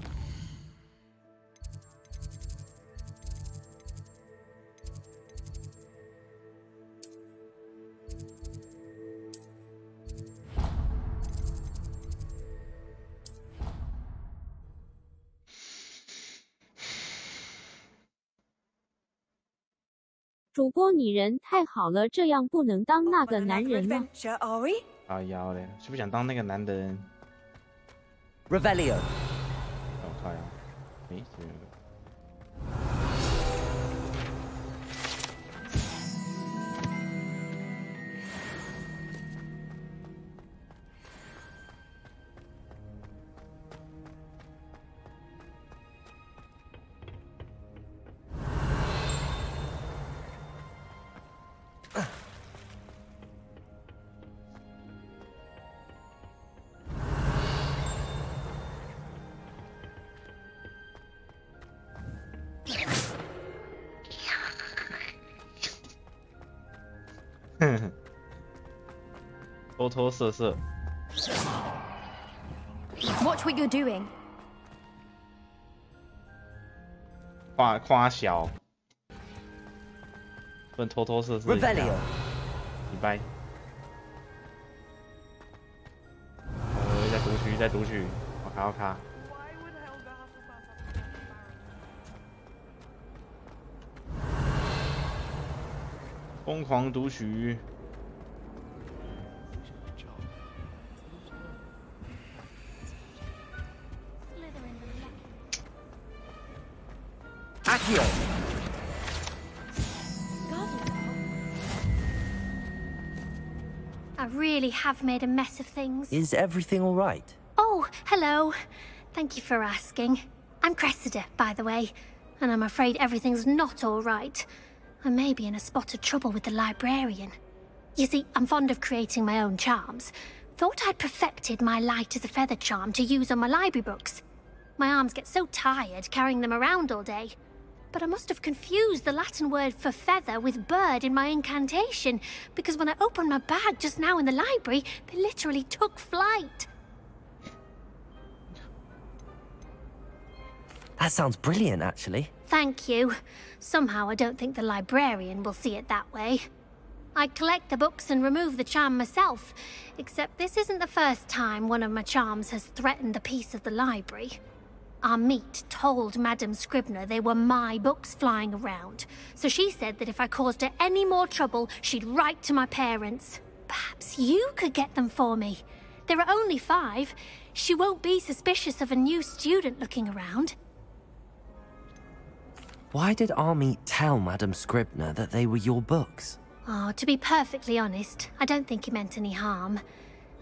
主播你人太好了，这样不能当那个男人吗？"啊，要嘞，是不是想当那个男人 ？Revelio。我靠呀！诶，这个。偷偷色色。Watch what you're doing. 夸小，不能偷偷色色。Revelio。礼拜。在读取，在读取。我卡，我卡。疯狂读取。Accio! I really have made a mess of things. Is everything all right? Oh, hello. Thank you for asking. I'm Cressida, by the way, and I'm afraid everything's not all right. I may be in a spot of trouble with the librarian. You see, I'm fond of creating my own charms. Thought I'd perfected my light as a feather charm to use on my library books. My arms get so tired carrying them around all day. But I must have confused the Latin word for feather with bird in my incantation, because when I opened my bag just now in the library, they literally took flight. That sounds brilliant, actually. Thank you. Somehow I don't think the librarian will see it that way. I collect the books and remove the charm myself, except this isn't the first time one of my charms has threatened the peace of the library. Amit told Madame Scribner they were my books flying around, so she said that if I caused her any more trouble, she'd write to my parents. Perhaps you could get them for me. There are only 5. She won't be suspicious of a new student looking around. Why did Amit tell Madame Scribner that they were your books? Oh, to be perfectly honest, I don't think he meant any harm.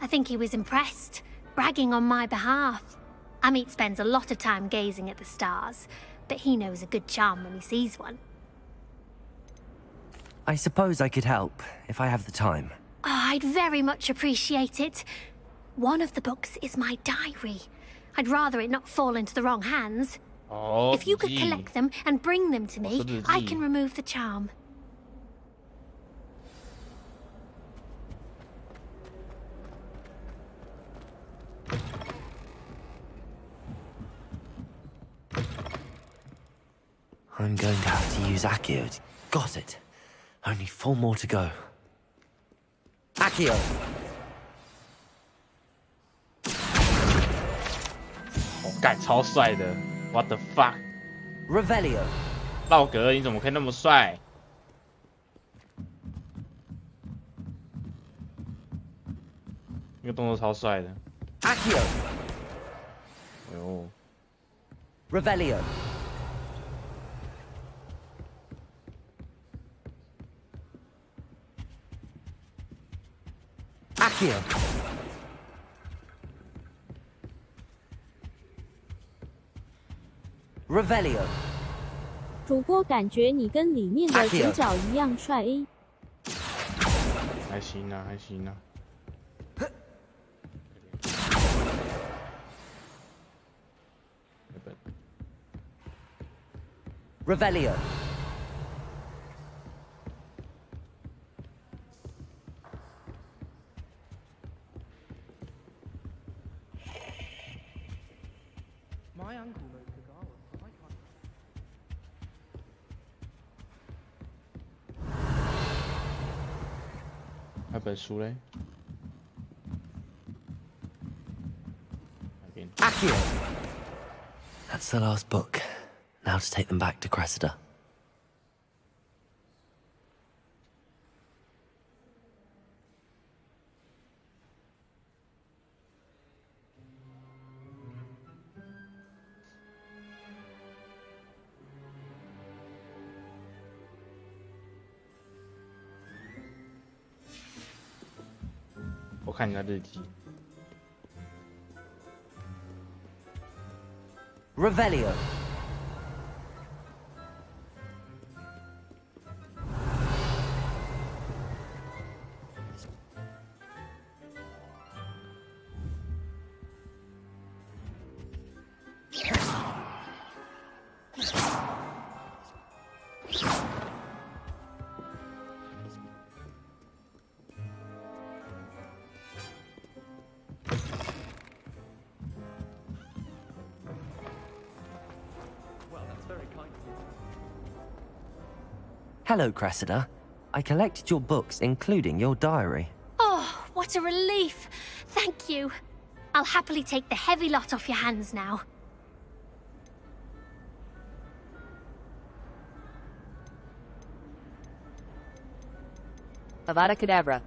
I think he was impressed, bragging on my behalf. Amit spends a lot of time gazing at the stars, but he knows a good charm when he sees one. I suppose I could help, if I have the time. Oh, I'd very much appreciate it. One of the books is my diary. I'd rather it not fall into the wrong hands. Oh, if you could collect them and bring them to me, I can remove the charm. I'm going to have to use Accio. Got it. Only 4 more to go. Accio!哦，干超帅的 ！What the fuck？ Revelio。道格，你怎么可以那么帅？那个动作超帅的。Accio。哎呦。Revelio。Accio. Revelio. 主播感觉你跟里面的主角一样帅。还行啊，还行啊。Revelio. My uncle knows Kagawa, but I can't. 那本书嘞？ Accio. That's the last book. Now to take them back to Cressida.我看你的日记。Revelio. Hello, Cressida. I collected your books, including your diary. Oh, what a relief. Thank you. I'll happily take the heavy lot off your hands now. Avada Kedavra.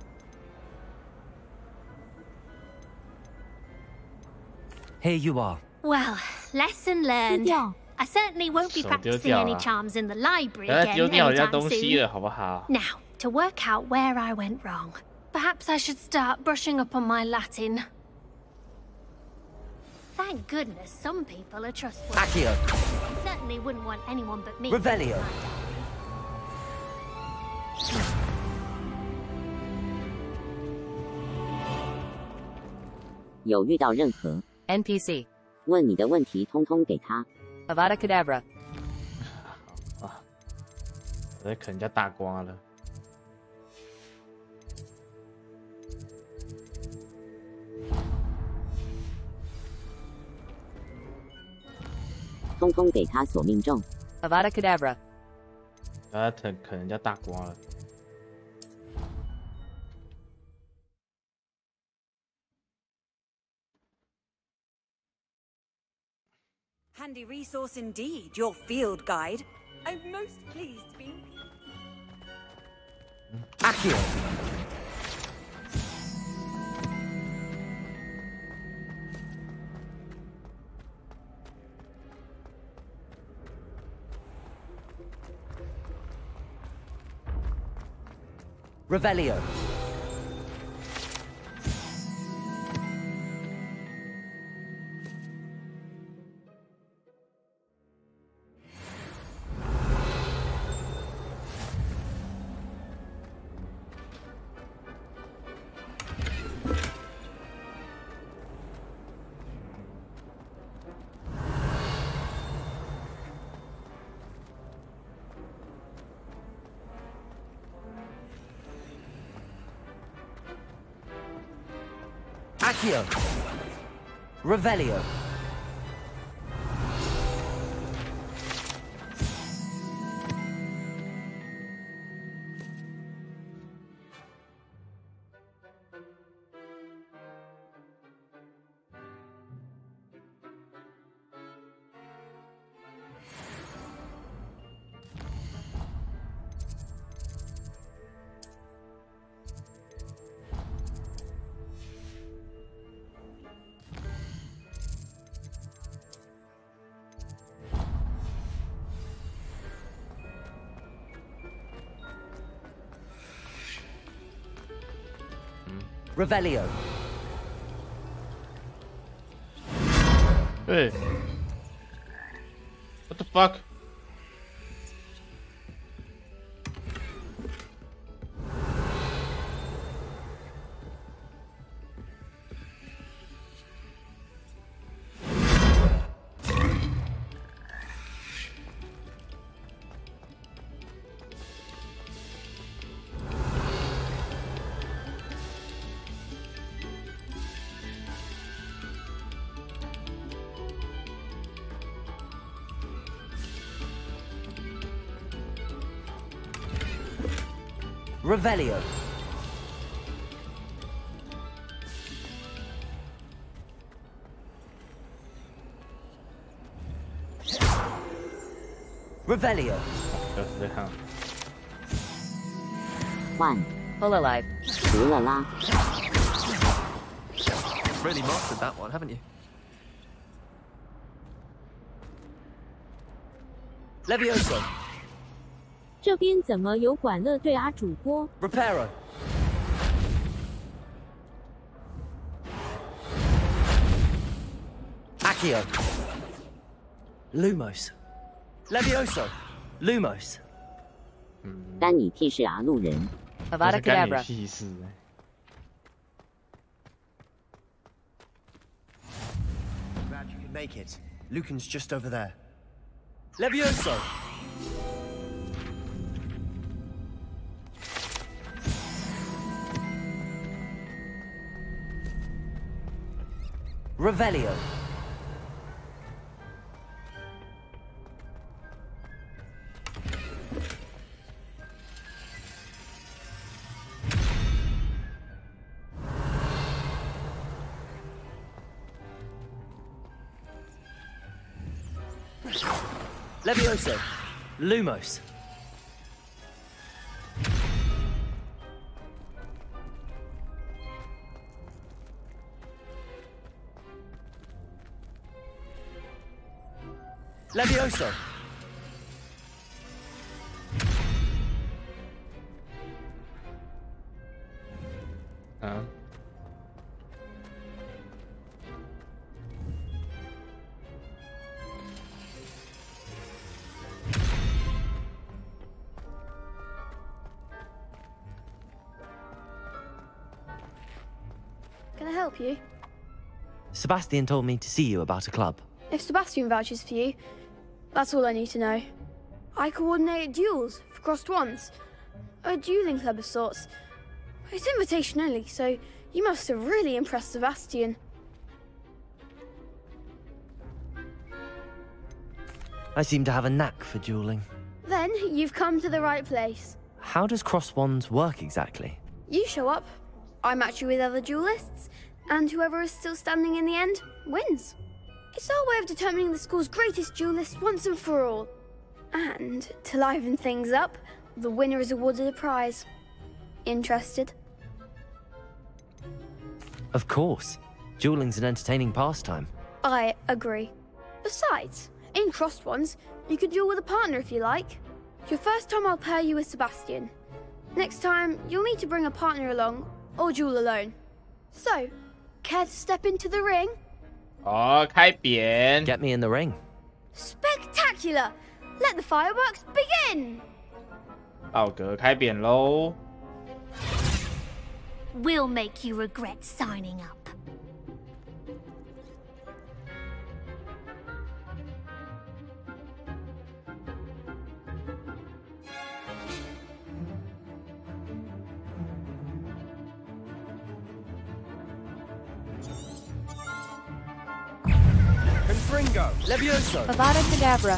Here you are. Well, lesson learned. I certainly won't be practicing any charms in the library again anytime soon. Now, to work out where I went wrong. Perhaps I should start brushing up on my Latin. Thank goodness some people are trustworthy. Accio. Certainly wouldn't want anyone but me. Revelio.有遇到任何 NPC 问你的问题，通通给他。Avada Kedavra. 啊，我在啃人家大瓜了。通通给他索命咒。Avada Kedavra. 他啃人家大瓜了。Handy resource indeed, your field guide. I'm most pleased to be. Accio. Revelio. Accio. Revelio. Revelio. Hey. What the fuck? Revelio. Revelio. 就是这样。换。Full alive. 除了啦。 Really mastered that one, haven't you? Levioso. 这边怎么有管乐队啊，主播 Reparo. Accio. Lumos. Levioso. Lumos. 干你屁事啊，路人。Avada Kedavra. 屁事。Glad you could make it. Lucan's just over there. Levioso. Revelio. Levioso. Lumos. Levioso. Can I help you? Sebastian told me to see you about a club. If Sebastian vouches for you, that's all I need to know. I coordinate duels for crossed ones. A dueling club of sorts. It's invitation only, so you must have really impressed Sebastian. I seem to have a knack for dueling. Then you've come to the right place. How does crossed wands work exactly? You show up, I match you with other duelists, and whoever is still standing in the end wins. It's our way of determining the school's greatest duelist once and for all. And to liven things up, the winner is awarded a prize. Interested? Of course. Dueling's an entertaining pastime. I agree. Besides, in crossed ones, you could duel with a partner if you like. Your first time I'll pair you with Sebastian. Next time, you'll need to bring a partner along, or duel alone. So, care to step into the ring? 哦，开扁 Get me in the ring. Spectacular! Let the fireworks begin! 道格开扁喽 We'll make you regret signing up. Confringo. Levioso. Avada Kedavra.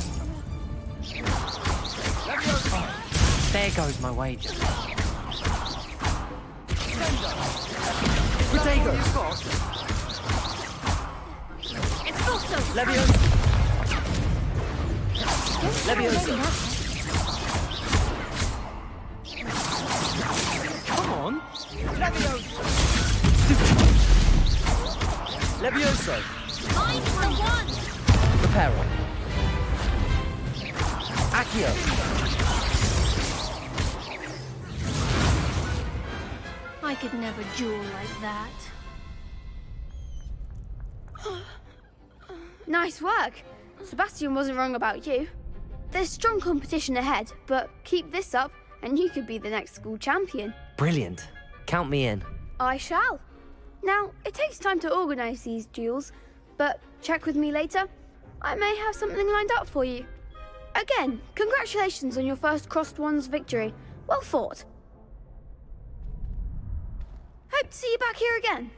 There goes my wager. Protego. Expulso. Levioso. Levioso. Come on. Levioso. Levioso. Mine for one. Reparo. Accio. I could never duel like that. Nice work. Sebastian wasn't wrong about you. There's strong competition ahead, but keep this up and you could be the next school champion. Brilliant. Count me in. I shall. Now, it takes time to organise these duels, but check with me later. I may have something lined up for you. Again, congratulations on your first crossed ones victory. Well fought. Hope to see you back here again.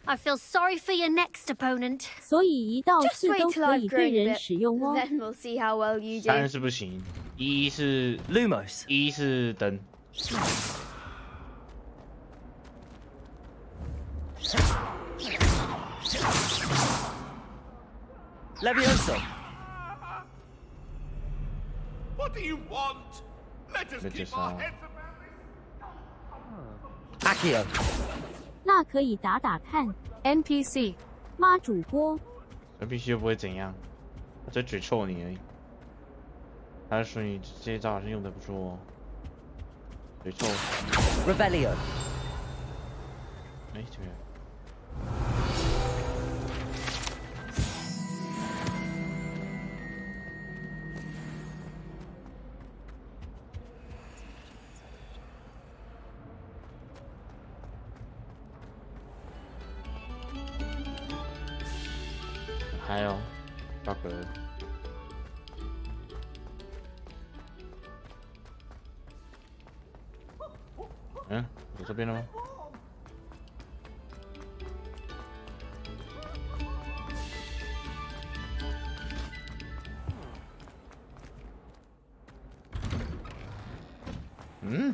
I feel sorry for your next opponent. 所以一到 Just 四 wait 都 till 可 I've 以对 grown a 人 bit. 使用哦。 Then we'll see how well you do. 3是不行，1是 Lumos. 1是灯。Levioso. What do you want? Let us keep our heads Accio. 那可以打打看。 NPC 妈主播。 NPC 又不会怎样，他只嘴臭你而已。他说你这些招好像用的不错哦，嘴臭。Revelio. 哎，这边。还有，大哥。嗯，有这边了吗？嗯。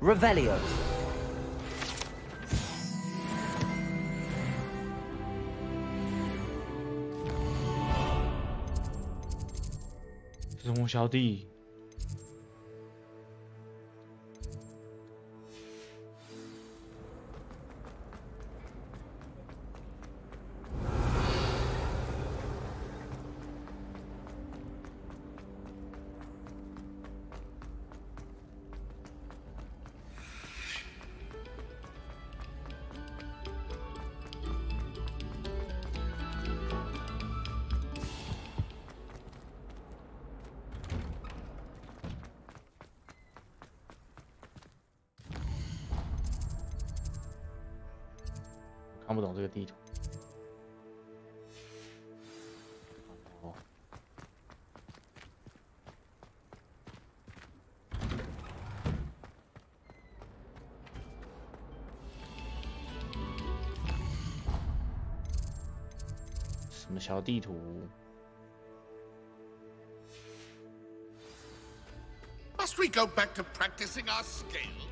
Revelio. 这是我小弟。看不懂这个地图。哦，什么小地图？ Must we go back to practicing our scales?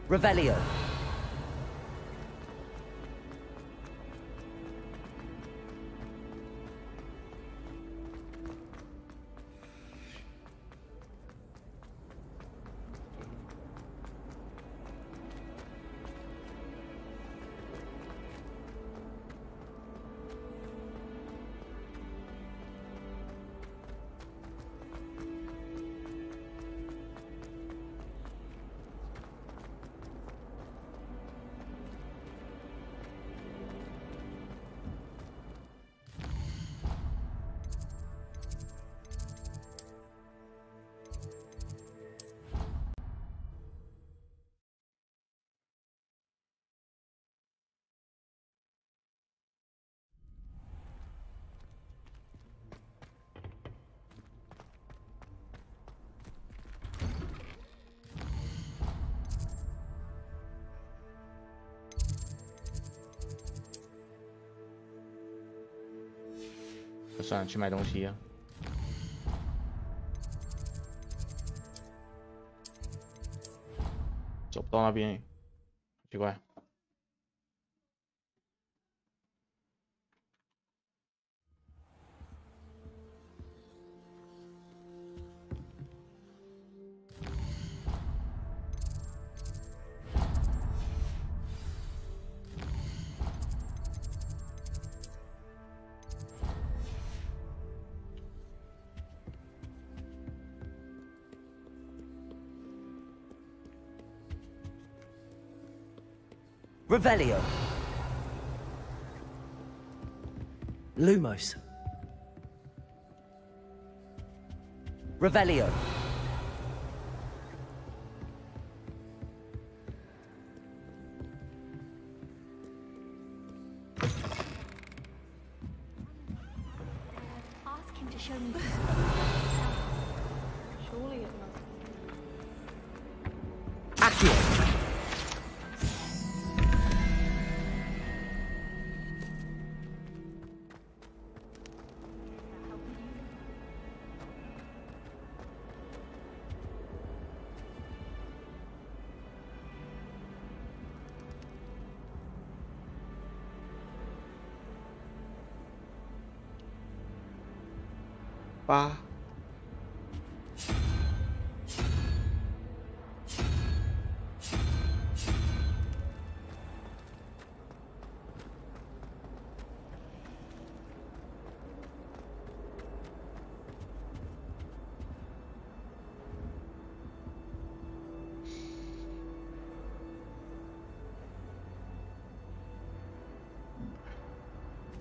Revelio.算了，去买东西啊。走不到那边，奇怪。Revelio. Lumos. Revelio. Ask him to show me. Surely it must be. Accio. Ba.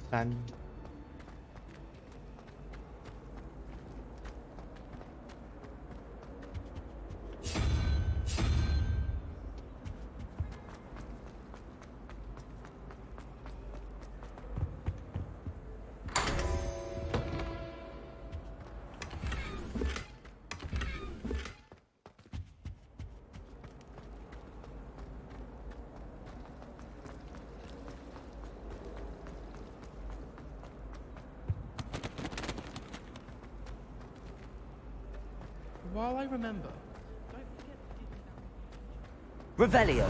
San. while I remember, Revelio.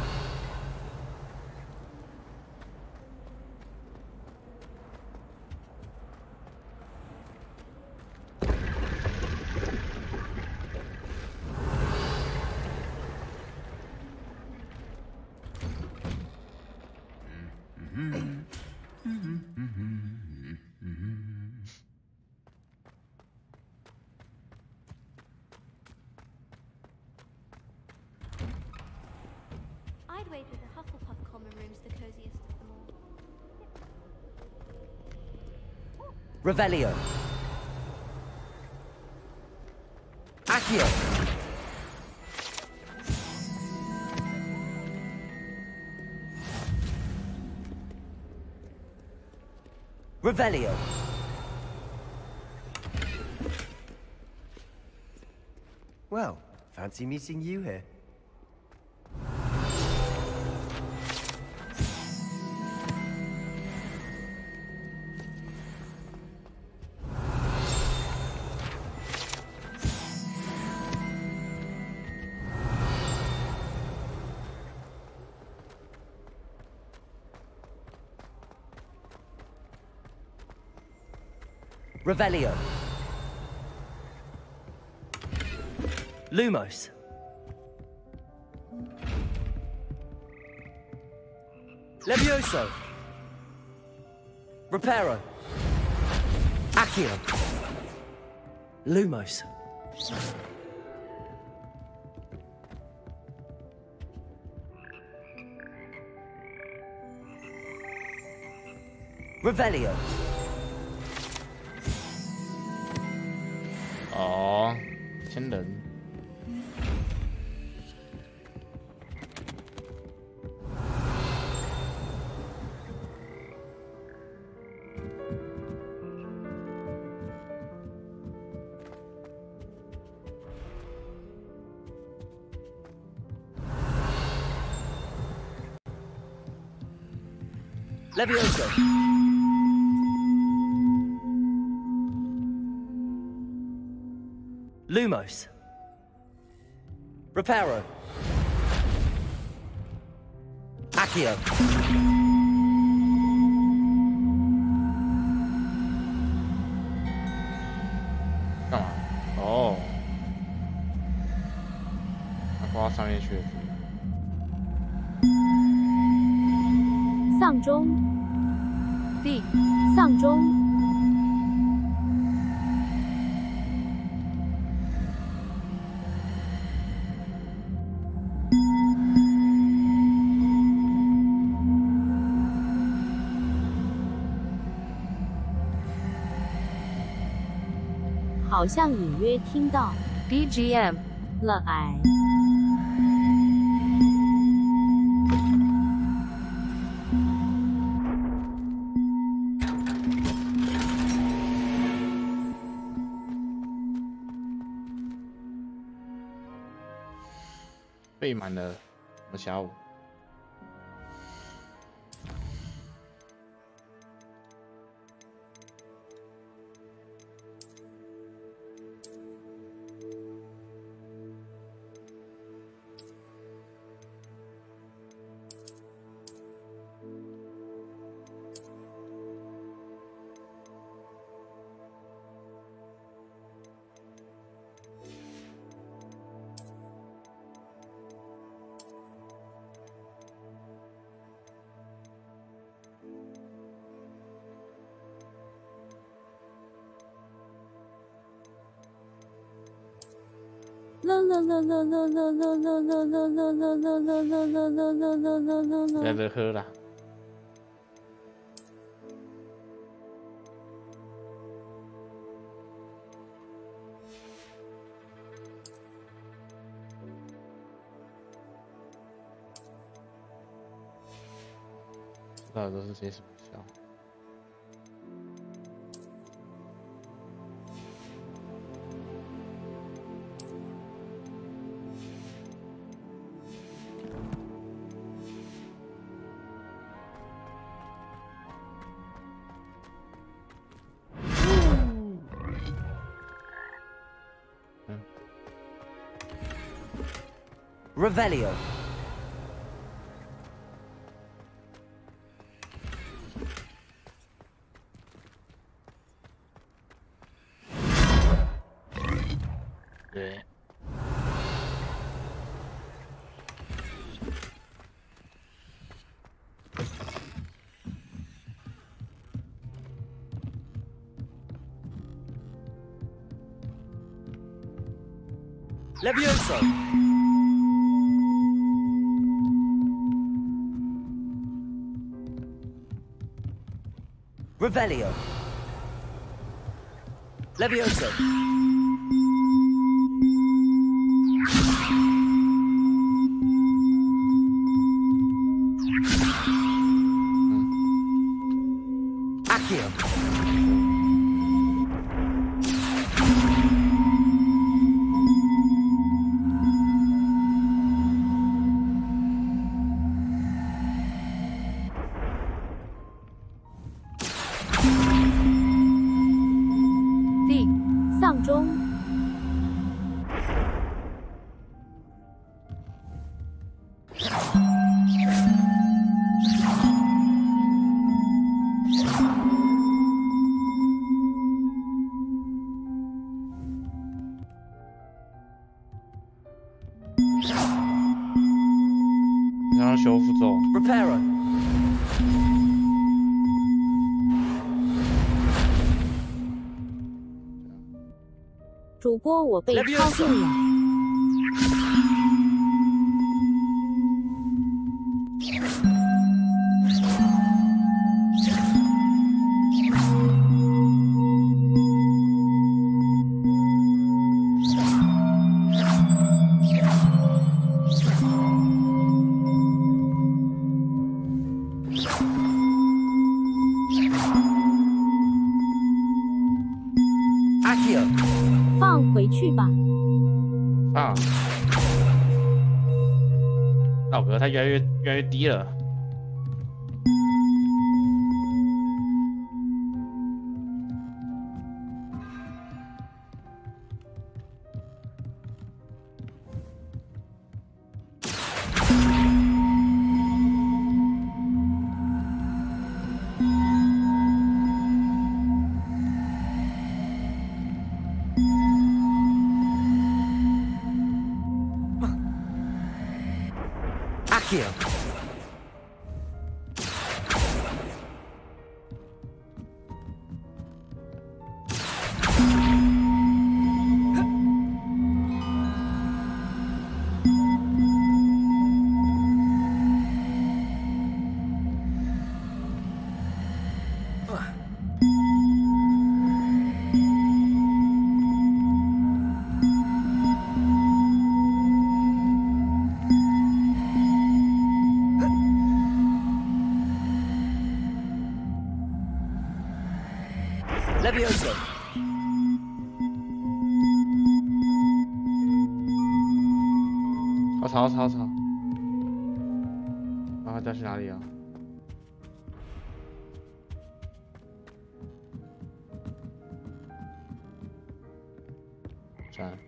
I'd wager the Hufflepuff common room's the coziest of them all. Revelio. Accio. Revelio. Well, fancy meeting you here. Revelio. Lumos. Levioso. Reparo. Accio. Lumos. Revelio. 哦，千人。Levioso. Lumos. Reparo. Accio. 干嘛？哦，那挂到上面去了。丧钟。D。丧钟。好像隐约听到 BGM 了哎。备满了，我下午。在这喝了。不知道都是些什么笑。Revelio. Yeah. Levioso. Revelio. Levioso. Accio. D 丧钟。然后修复咒。Reparo. 主播，我被掏中了。放回去吧。放。老哥，他越来越低了。Accio. Levioso. 吵！啊，这是哪里啊？3。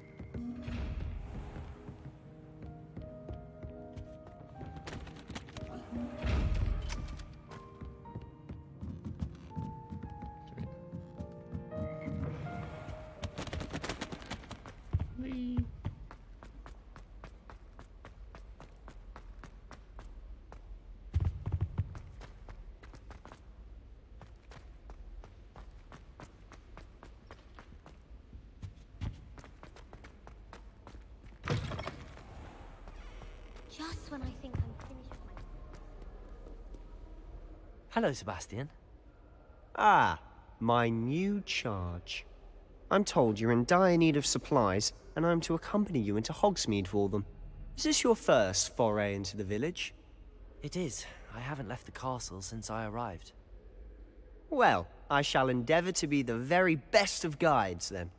Just when I think I'm finished with my... Hello, Sebastian. Ah, my new charge. I'm told you're in dire need of supplies, and I'm to accompany you into Hogsmeade for them. Is this your first foray into the village? It is. I haven't left the castle since I arrived. Well, I shall endeavour to be the very best of guides, then.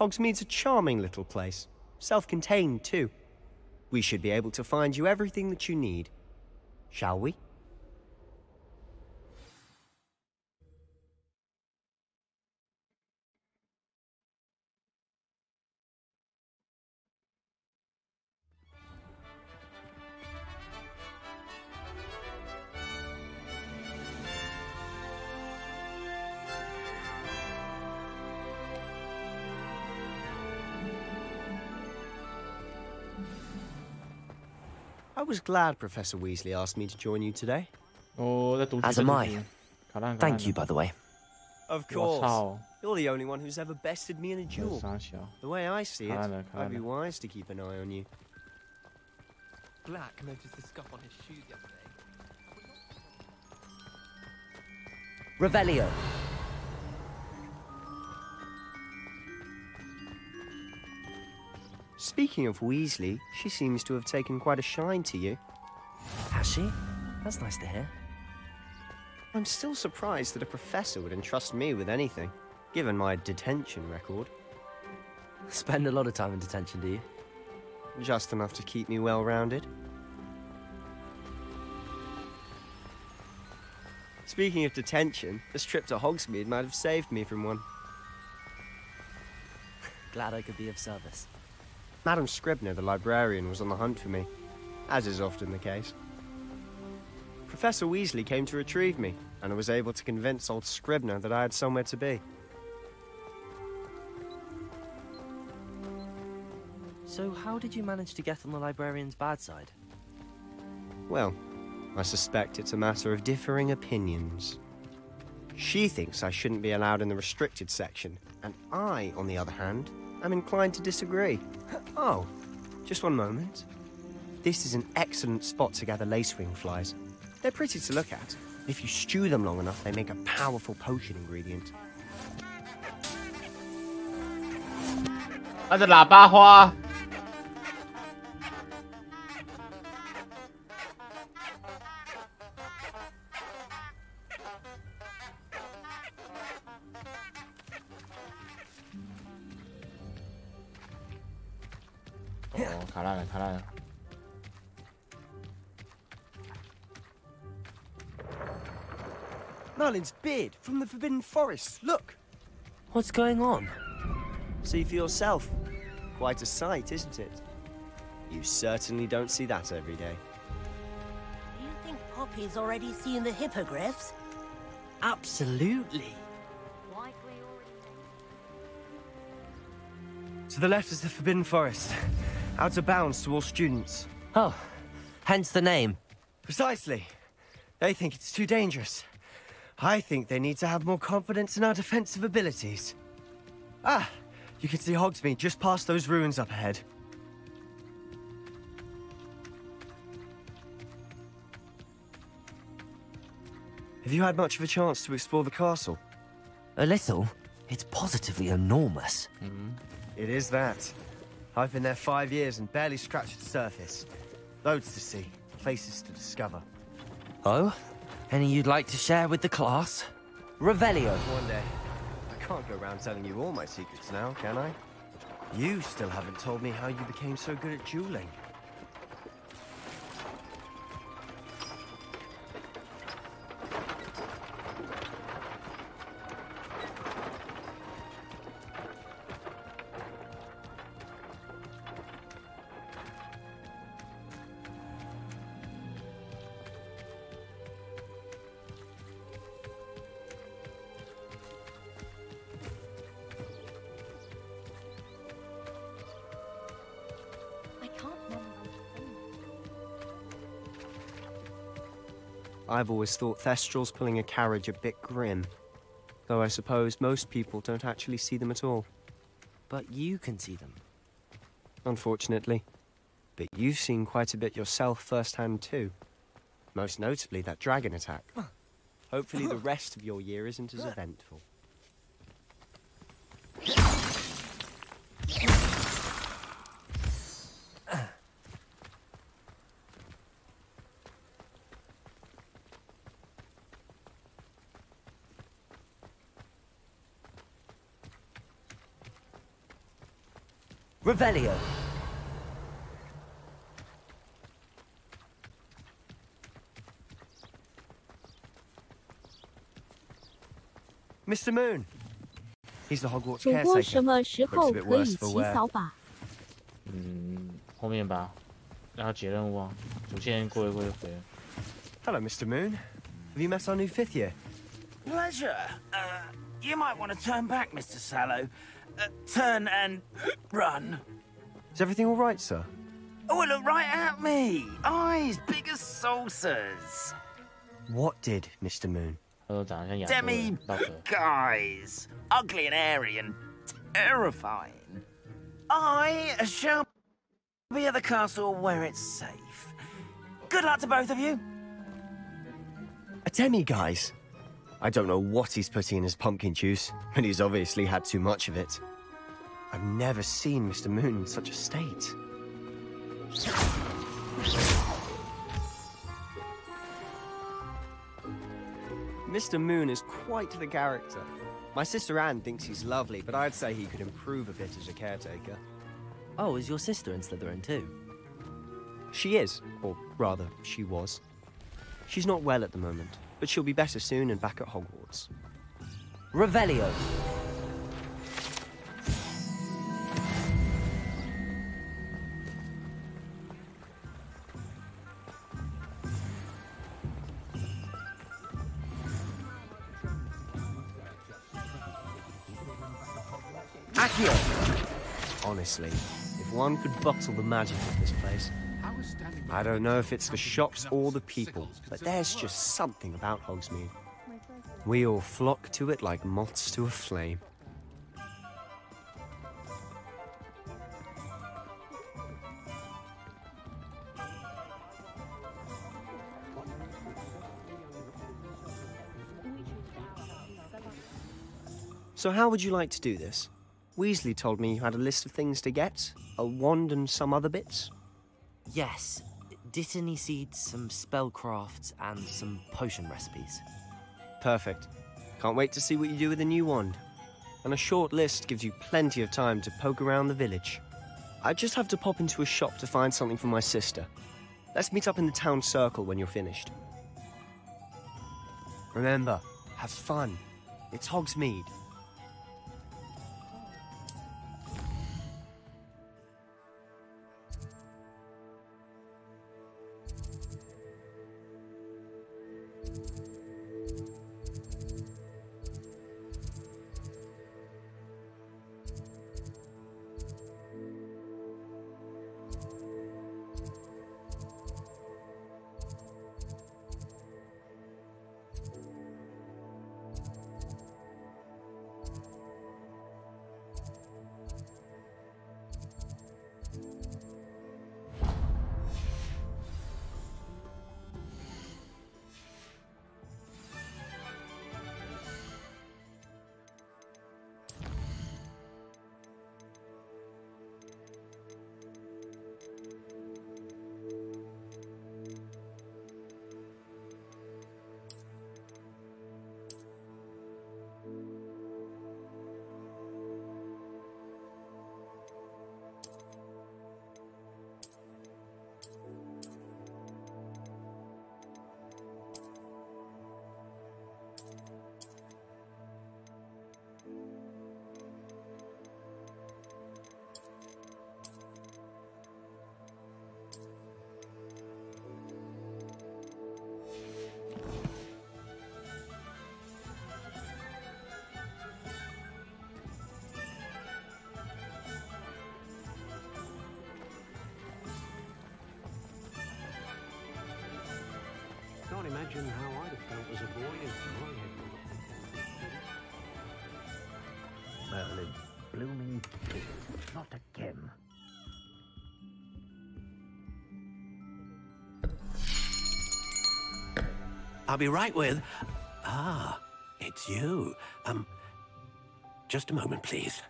Hogsmeade's a charming little place. Self-contained, too. We should be able to find you everything that you need. Shall we? I was glad Professor Weasley asked me to join you today. As am I. Thank you, by the way. Of course. You're the only one who's ever bested me in a duel. The way I see it, I'd be wise to keep an eye on you. Black noticed the scuff on his shoe the other day. Revelio. Speaking of Weasley, she seems to have taken quite a shine to you. Has she? That's nice to hear. I'm still surprised that a professor would entrust me with anything, given my detention record. Spend a lot of time in detention, do you? Just enough to keep me well-rounded. Speaking of detention, this trip to Hogsmeade might have saved me from one. Glad I could be of service. Madam Scribner, the librarian, was on the hunt for me, as is often the case. Professor Weasley came to retrieve me, and I was able to convince old Scribner that I had somewhere to be. So how did you manage to get on the librarian's bad side? Well, I suspect it's a matter of differing opinions. She thinks I shouldn't be allowed in the restricted section, and I, on the other hand, am inclined to disagree. Oh, just one moment. This is an excellent spot to gather lacewing flies. They're pretty to look at. If you stew them long enough, they make a powerful potion ingredient. 它是喇叭花。哦，卡烂了，卡烂了。 Merlin's beard from the Forbidden Forest. Look! What's going on? See for yourself. Quite a sight, isn't it? You certainly don't see that every day. Do you think Poppy's already seen the hippogriffs? Absolutely. To the left is the Forbidden Forest. Out of bounds to all students. Oh, hence the name. Precisely. They think it's too dangerous. I think they need to have more confidence in our defensive abilities. Ah, you can see Hogsmeade just past those ruins up ahead. Have you had much of a chance to explore the castle? A little. It's positively enormous. It is that. I've been there 5 years and barely scratched the surface. Loads to see, places to discover. Oh? Any you'd like to share with the class? Revelio. One day. I can't go around telling you all my secrets now, can I? You still haven't told me how you became so good at dueling. I've always thought Thestrals pulling a carriage a bit grim. Though I suppose most people don't actually see them at all. But you can see them. Unfortunately. But you've seen quite a bit yourself firsthand too. Most notably that dragon attack. Hopefully the rest of your year isn't as eventful. Revelio. Mr. Moon. He's the Hogwarts 主播 caretaker. 什么时候 Looks a bit 可以 worse 起 for wear. 扫把？后面吧，然后解任务啊，主线过一过就回了。Hello, Mr. Moon. Have you met our new 5th year? Pleasure. You might want to turn back, Mr. Sallow. Turn and run. Is everything all right, sir? Oh, it looked right at me. Eyes big as saucers. What did, Mr. Moon? Demi guys. Ugly and hairy and terrifying. I shall be at the castle where it's safe. Good luck to both of you. A demi-guise? I don't know what he's putting in his pumpkin juice, but he's obviously had too much of it. I've never seen Mr. Moon in such a state. Mr. Moon is quite the character. My sister Anne thinks he's lovely, but I'd say he could improve a bit as a caretaker. Oh, is your sister in Slytherin too? She is, or rather, she was. She's not well at the moment, but she'll be better soon and back at Hogwarts. Revelio. Honestly, if one could bottle the magic of this place. I don't know if it's the shops or the people, but there's just something about Hogsmeade. We all flock to it like moths to a flame. So how would you like to do this? Weasley told me you had a list of things to get, a wand and some other bits. Yes, Dittany seeds, some spellcrafts, and some potion recipes. Perfect. Can't wait to see what you do with the new wand. And a short list gives you plenty of time to poke around the village. I just have to pop into a shop to find something for my sister. Let's meet up in the town circle when you're finished. Remember, have fun. It's Hogsmeade. Can't imagine how I'd have felt as a boy if I had Merlin, blooming pig, not again. I'll be right with... Ah, it's you. Just a moment, please.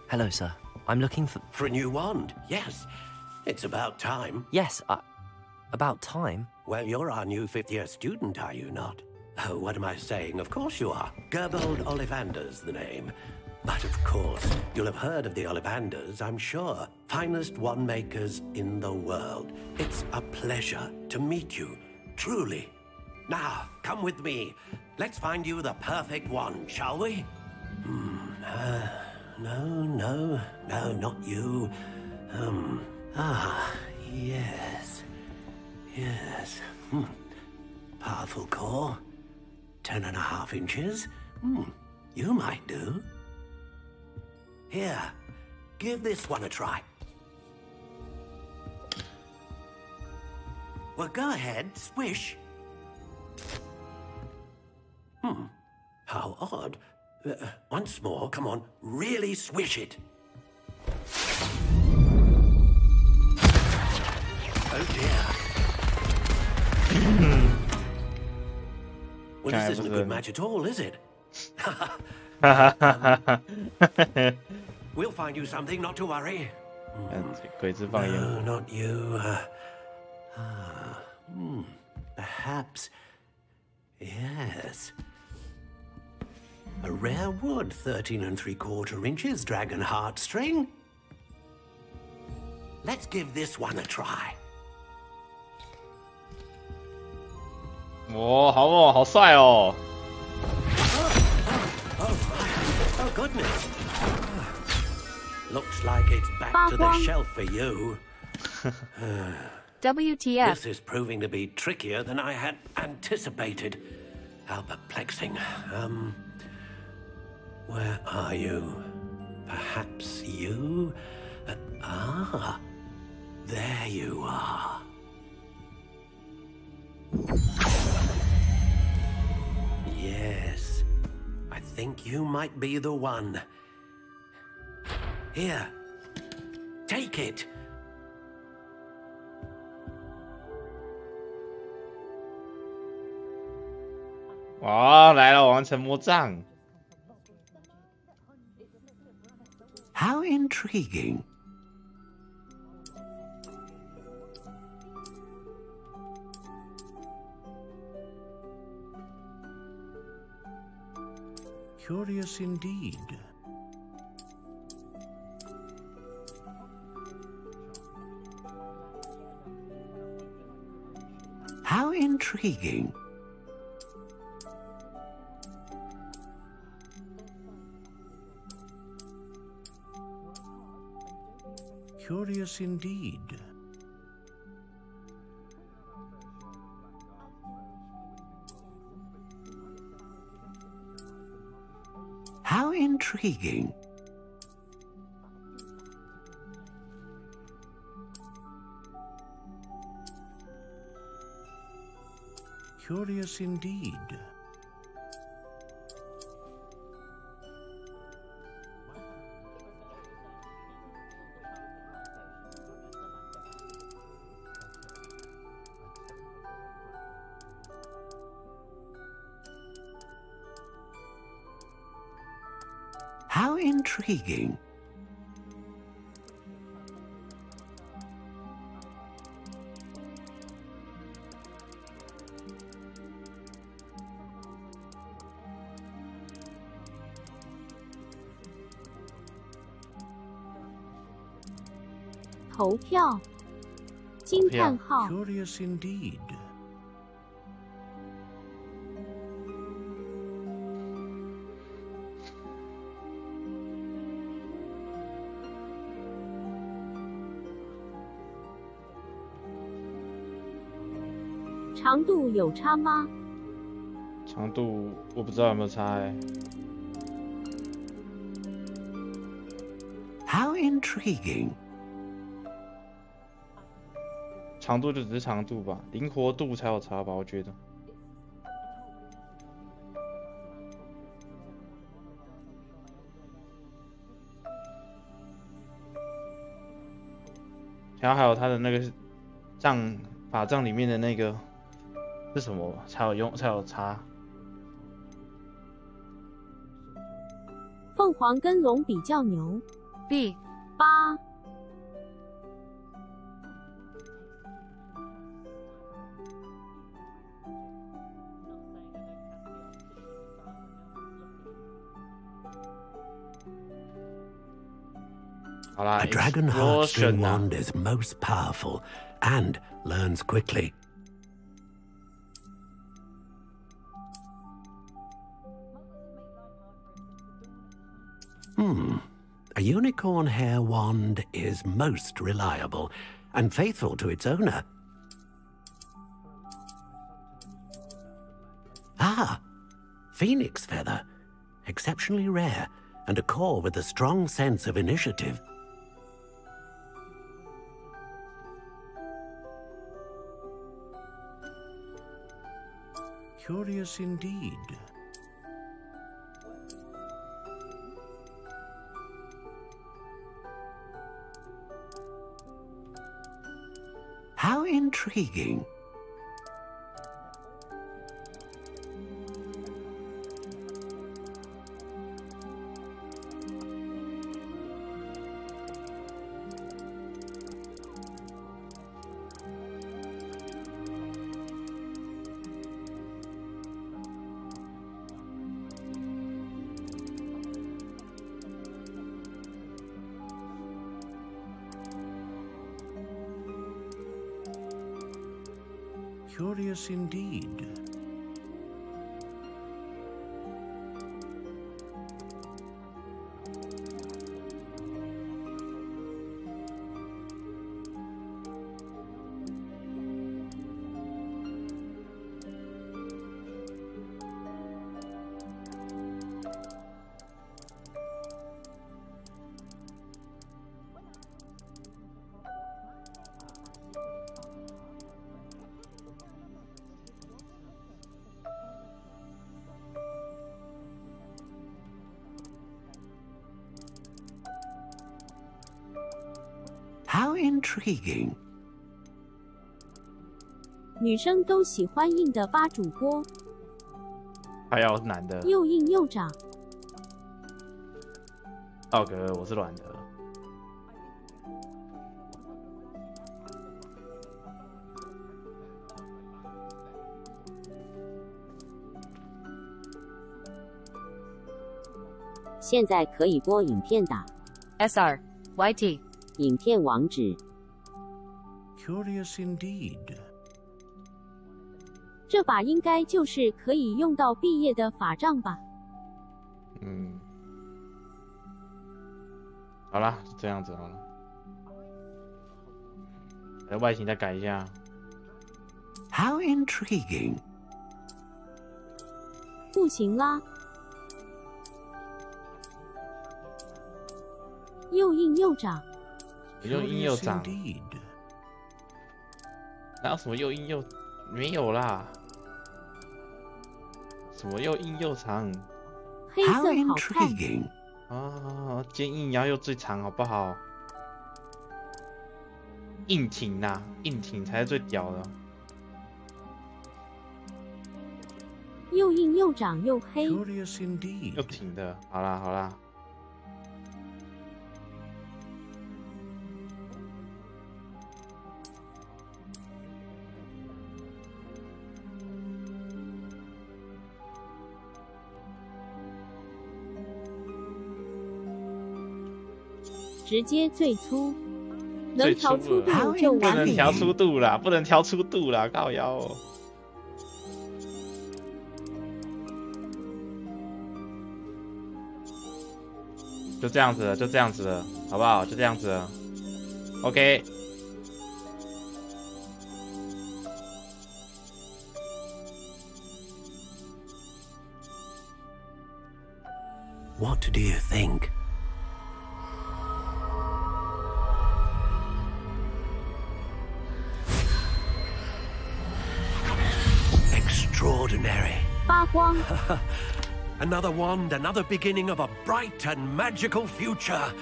Hello, sir. I'm looking for... For a new wand, yes. It's about time. Yes, about time? Well, you're our new fifth-year student, are you not? Oh, what am I saying? Of course you are. Gerbold Ollivander's the name. But of course, you'll have heard of the Ollivanders, I'm sure. Finest wand makers in the world. It's a pleasure to meet you, truly. Now, come with me. Let's find you the perfect wand, shall we? No, not you. Yes. Powerful core. 10.5 inches. You might do. Here, give this one a try. Well, go ahead, swish. How odd. Once more, come on, really swish it. Oh dear. Well, this isn't a good match at all, is it? We'll find you something, not to worry. No, not you. Perhaps. Yes. A rare wood, 13 3/4 inches, dragon heartstring. Let's give this one a try. 哇，好哦，好帅哦 Oh goodness. Looks like it's back to the shelf for you. WTF. This is proving to be trickier than I had anticipated. How perplexing. Where are you? Perhaps you? There you are. Yes, I think you might be the one. Here, take it. Wow, 来了，完成魔杖。How intriguing. Curious indeed. How intriguing. Curious indeed. How intriguing. Curious indeed. How intriguing. Curious indeed. 长度有差吗？长度我不知道有没有差欸。How intriguing. 长度就只是长度吧，灵活度才有差吧，我觉得。然后还有它的那个法杖里面的那个是什么才有用才有差？凤凰跟龙比较牛。B 8。A dragon heartstring wand is most powerful and learns quickly. A unicorn hair wand is most reliable and faithful to its owner. Phoenix feather. Exceptionally rare and a core with a strong sense of initiative. Curious indeed. How intriguing. Curious indeed. How intriguing. 女生都喜欢硬的吧主播，还要男的。又硬又长。奥哥，我是软的。现在可以播影片打 SR YT 影片网址。Curious indeed. 这把应该就是可以用到毕业的法杖吧？嗯，好啦，就这样子好了。外形再改一下。How intriguing. 不行啦。又硬又长。又硬又长。哪有什么又硬又没有啦？什么又硬又长？黑色好看。啊，坚硬然后又最长，好不好？硬挺呐，硬挺才是最屌的。又硬又长又黑。又挺的，好啦好啦。直接最粗，能调粗度就完美。不能调粗度啦，不能调粗度啦，靠腰哦。就这样子了，就这样子了，好不好？就这样子了 ，OK。What do you think? Extraordinary. 发光。Another wand, another beginning of a bright and magical future.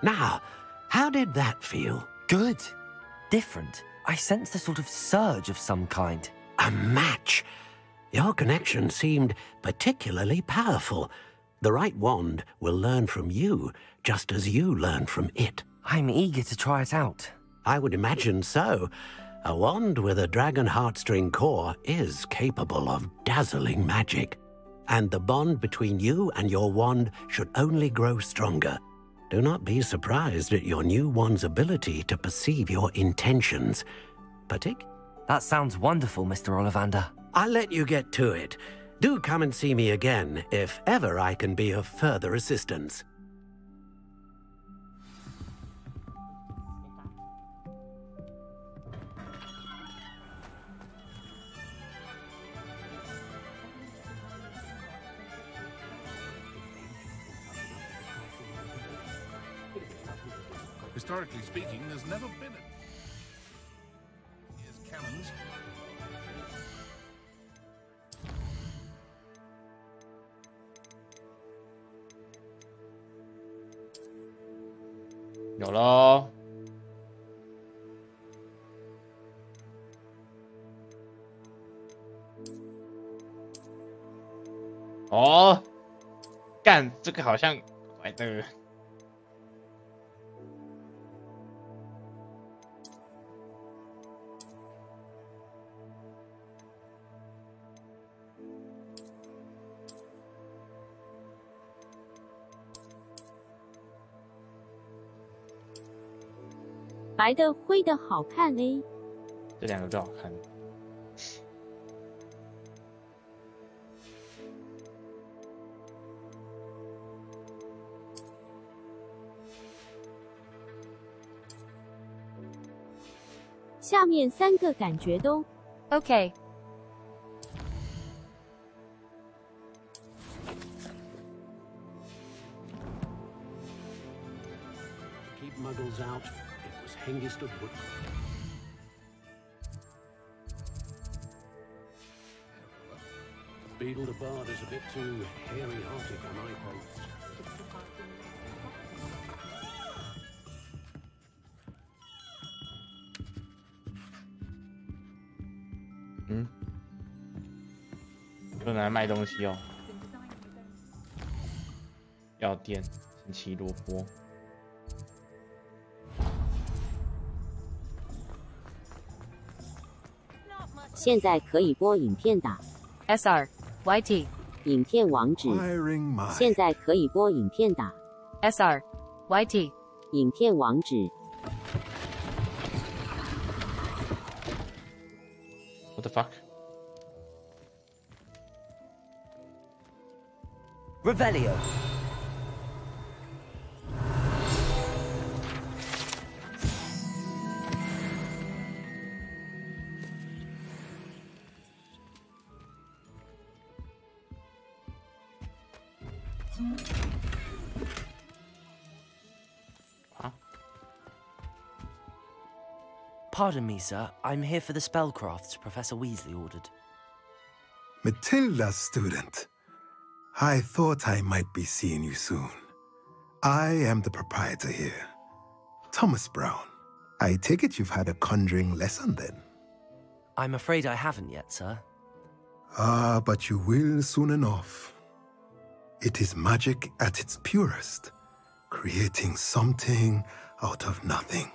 Now, how did that feel? Good. Different. I sensed a sort of surge of some kind. A match. Your connection seemed particularly powerful. The right wand will learn from you, just as you learn from it. I'm eager to try it out. I would imagine so. A wand with a dragon heartstring core is capable of dazzling magic. And the bond between you and your wand should only grow stronger. Do not be surprised at your new wand's ability to perceive your intentions. That sounds wonderful, Mr. Ollivander. I'll let you get to it. Do come and see me again, if ever I can be of further assistance. Historically speaking, there's never been a... Here's cannons. 有咯。哦，干，这个好像怪的。白的、灰的好看嘞。这两个最好看。下面3个感觉都 OK。Keep muggles out. It was Hengist of Wood. Beetle the Bard is a bit too hairy-hearted for my taste. Hmm? 又拿来卖东西哦。药店，神奇萝卜。现在可以播影片打 SR YT 影片网址。现在可以播影片打 SR YT 影片网址。What the fuck? Revelio. Pardon me, sir. I'm here for the spellcrafts Professor Weasley ordered. Matilda's student. I thought I might be seeing you soon. I am the proprietor here, Thomas Brown. I take it you've had a conjuring lesson then? I'm afraid I haven't yet, sir. Ah, but you will soon enough. It is magic at its purest, creating something out of nothing.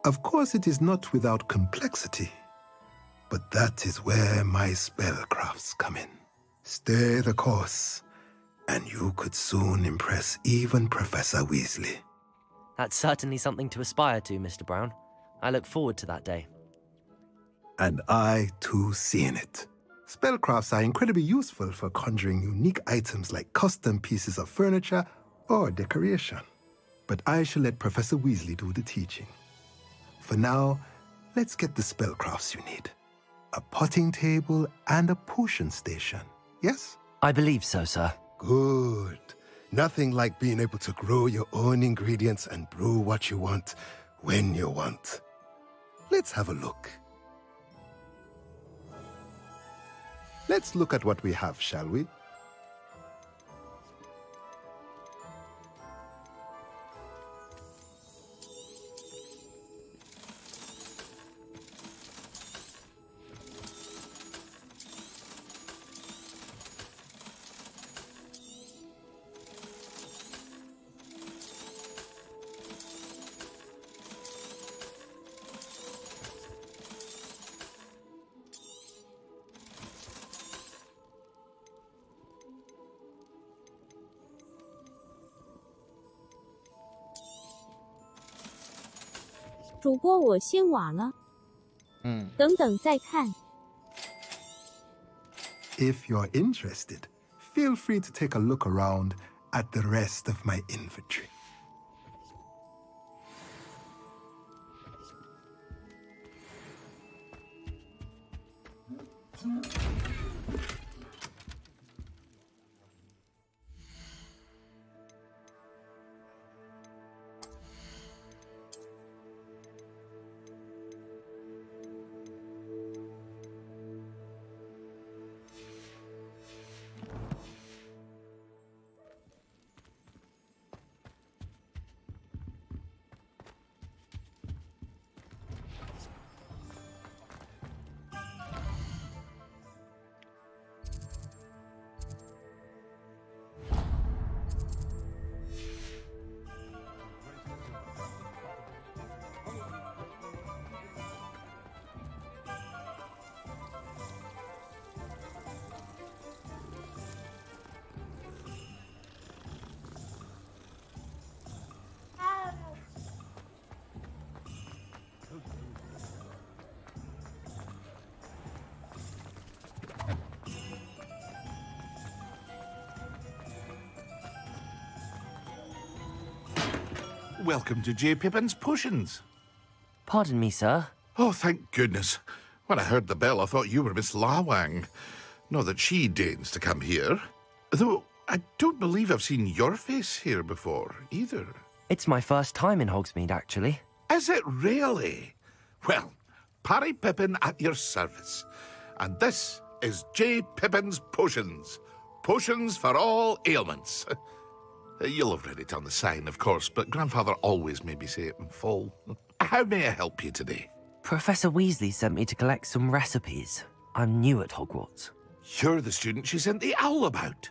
Of course, it is not without complexity, but that is where my spellcrafts come in. Stay the course, and you could soon impress even Professor Weasley. That's certainly something to aspire to, Mr. Brown. I look forward to that day. And I, too, see in it. Spellcrafts are incredibly useful for conjuring unique items like custom pieces of furniture or decoration. But I shall let Professor Weasley do the teaching. For now, let's get the spellcrafts you need. A potting table and a potion station, yes? I believe so, sir. Good. Nothing like being able to grow your own ingredients and brew what you want, when you want. Let's have a look. Let's look at what we have, shall we?主播，我先瓦了。等等再看。If you're interested, feel free to take a look around at the rest of my inventory. welcome to J. Pippin's Potions. Pardon me, sir. Oh, thank goodness. When I heard the bell, I thought you were Miss Lawang. Not that she deigns to come here. Though, I don't believe I've seen your face here before, either. It's my first time in Hogsmeade, actually. Is it really? Well, Parry Pippin at your service. And this is J. Pippin's Potions. Potions for all ailments. You'll have read it on the sign, of course, but Grandfather always made me say it in full. How may I help you today? Professor Weasley sent me to collect some recipes. I'm new at Hogwarts. You're the student she sent the owl about.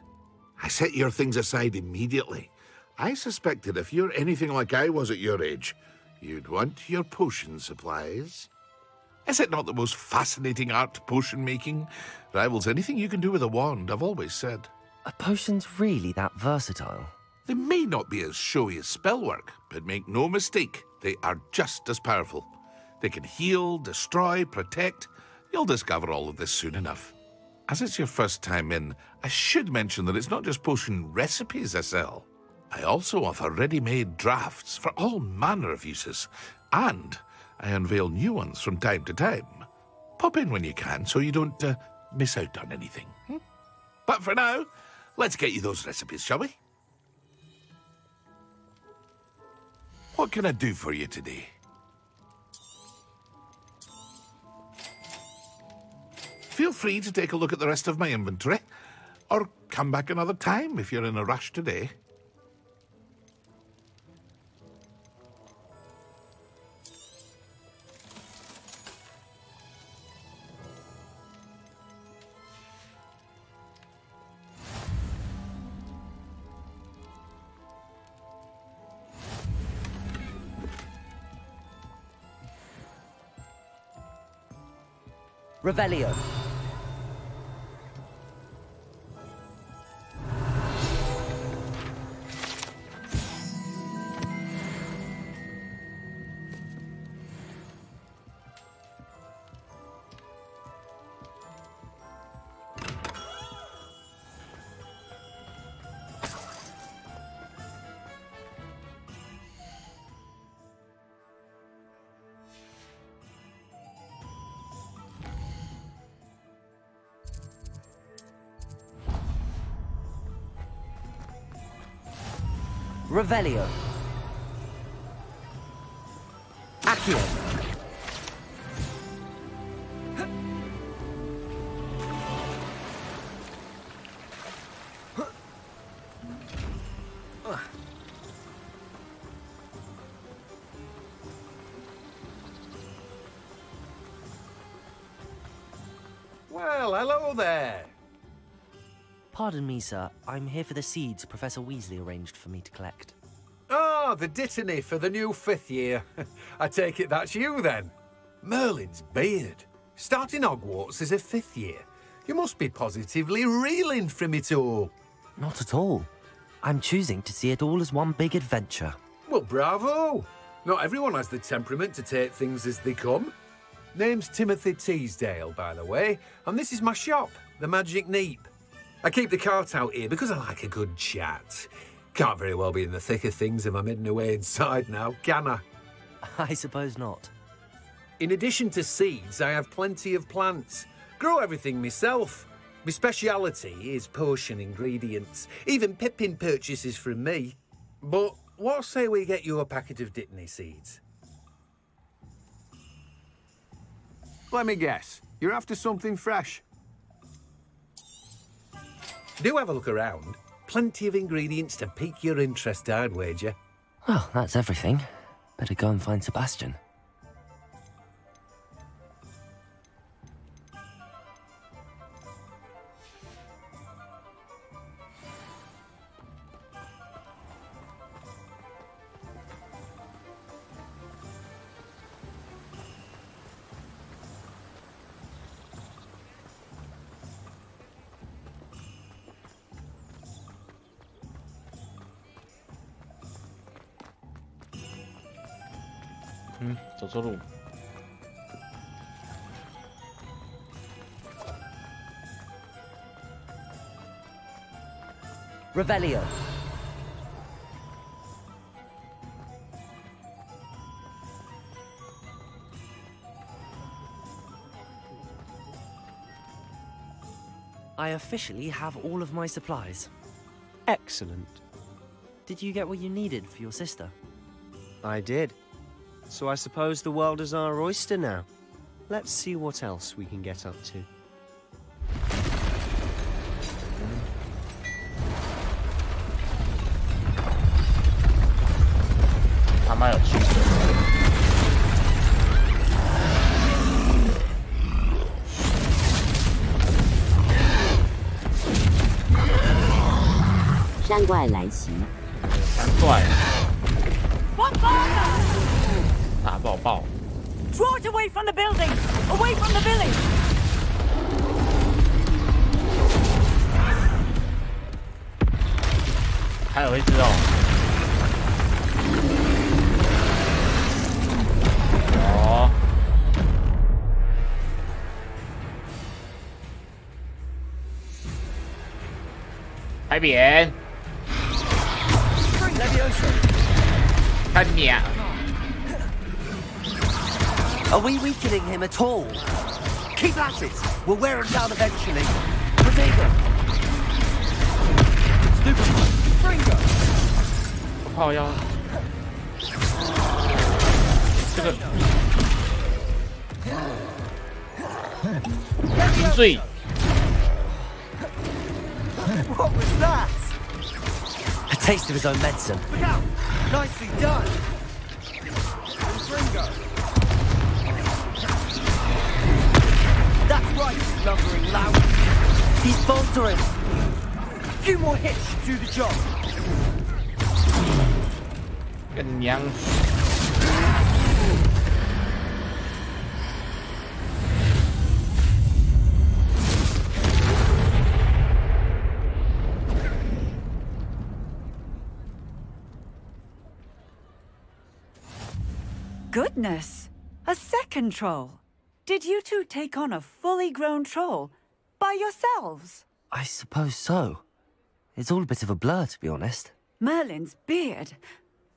I set your things aside immediately. I suspected if you're anything like I was at your age, you'd want your potion supplies. Is it not the most fascinating art, potion making? Rivals anything you can do with a wand, I've always said. Are potions really that versatile? They may not be as showy as spellwork, but make no mistake, they are just as powerful. They can heal, destroy, protect. You'll discover all of this soon enough. As it's your first time in, I should mention that it's not just potion recipes I sell. I also offer ready-made drafts for all manner of uses, and I unveil new ones from time to time. Pop in when you can so you don't miss out on anything. But for now, let's get you those recipes, shall we? What can I do for you today? Feel free to take a look at the rest of my inventory, or come back another time if you're in a rush today. Revelio. Revelio. Accio. Well, hello there. Pardon me, sir. I'm here for the seeds Professor Weasley arranged for me to collect. Oh, the dittany for the new 5th year. I take it that's you, then. Merlin's beard. Starting Hogwarts as a 5th year. You must be positively reeling from it all. Not at all. I'm choosing to see it all as one big adventure. Well, bravo. Not everyone has the temperament to take things as they come. Name's Timothy Teasdale, by the way, and this is my shop, the Magic Neep. I keep the cart out here because I like a good chat. Can't very well be in the thick of things if I'm hidden away inside now, can I? I suppose not. In addition to seeds, I have plenty of plants. Grow everything myself. My speciality is potion ingredients. Even Pippin purchases from me. But what say we get you a packet of Dittany seeds? Let me guess. You're after something fresh. Do have a look around. Plenty of ingredients to pique your interest, I'd wager. Well, that's everything. Better go and find Sebastian.走错路。Revelio. I officially have all of my supplies. Excellent. Did you get what you needed for your sister? I did. So I suppose the world is our oyster now. Let's see what else we can get up to. 还蛮有趣的。山怪来袭！山怪！打爆爆！ Draw it away from the building! Away from the village! 还有一只哦。哦。海扁。看你啊！ Are we weakening him at all? Keep at it! We'll wear him down eventually. Protego! Stupid! Fringo! 我靠要这个零碎。 What was that? A taste of his own medicine. Look out! Nicely done! Fringo! That's right, you lumbering lout! He's faltering! A few more hits should do the job! 更娘！ Goodness! A second troll! Did you two take on a fully grown troll by yourselves? I suppose so. It's all a bit of a blur, to be honest. Merlin's beard.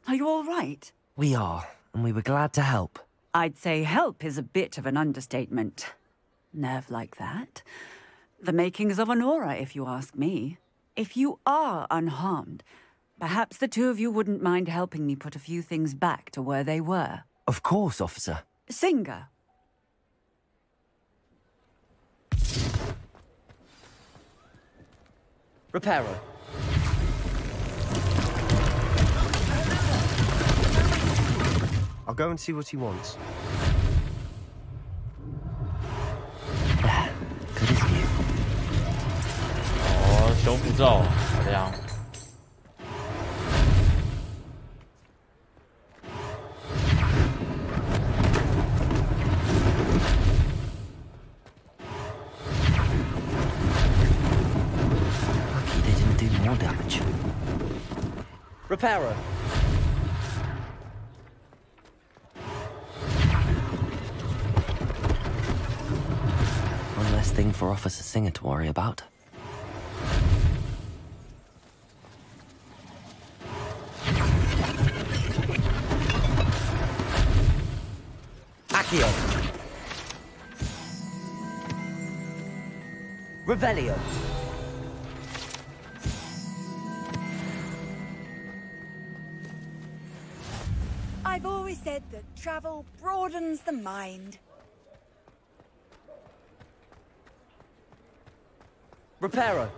Are you all right? We are, and we were glad to help. I'd say help is a bit of an understatement. Nerve like that. The makings of an aura, if you ask me. If you are unharmed, perhaps the two of you wouldn't mind helping me put a few things back to where they were. Of course, officer. Singer. Reparo. I'll go and see what he wants. Good as new. 哦，修复咒，好这样。 More damage. Reparo. One less thing for Officer Singer to worry about. Accio. Revelio. I've always said that travel broadens the mind. Reparo.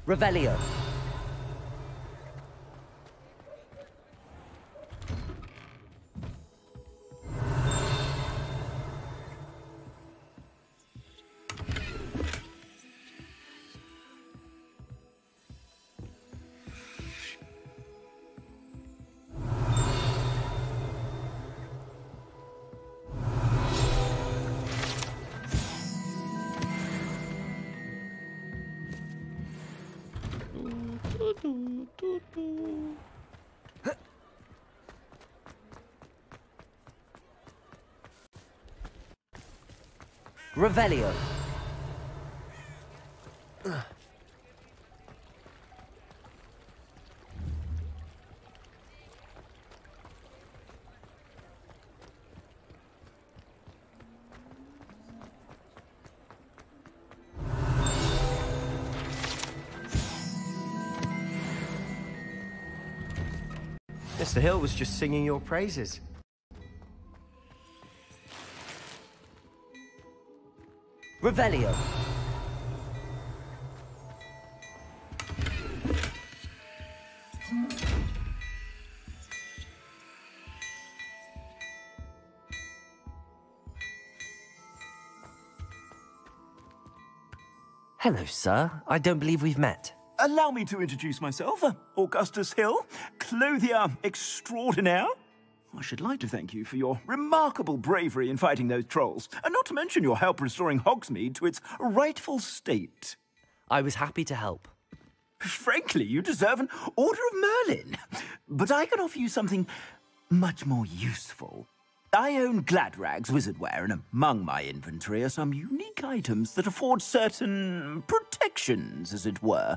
Revelio. Revelio. Mr. Hill was just singing your praises. Revelio. Hello, sir. I don't believe we've met. Allow me to introduce myself, Augustus Hill, clothier extraordinaire. I should like to thank you for your remarkable bravery in fighting those trolls, and not to mention your help restoring Hogsmeade to its rightful state. I was happy to help. Frankly, you deserve an Order of Merlin. But I can offer you something much more useful. I own Gladrag's wizardware, and among my inventory are some unique items that afford certain protections, as it were.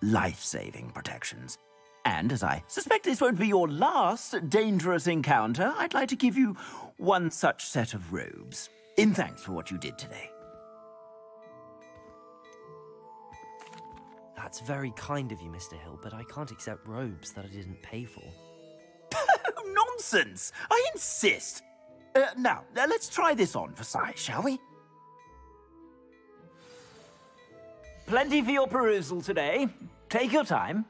Life-saving protections. And as I suspect this won't be your last dangerous encounter, I'd like to give you one such set of robes, in thanks for what you did today. That's very kind of you, Mr. Hill, but I can't accept robes that I didn't pay for. Nonsense! I insist! Now, let's try this on for size, shall we? Plenty for your perusal today. Take your time.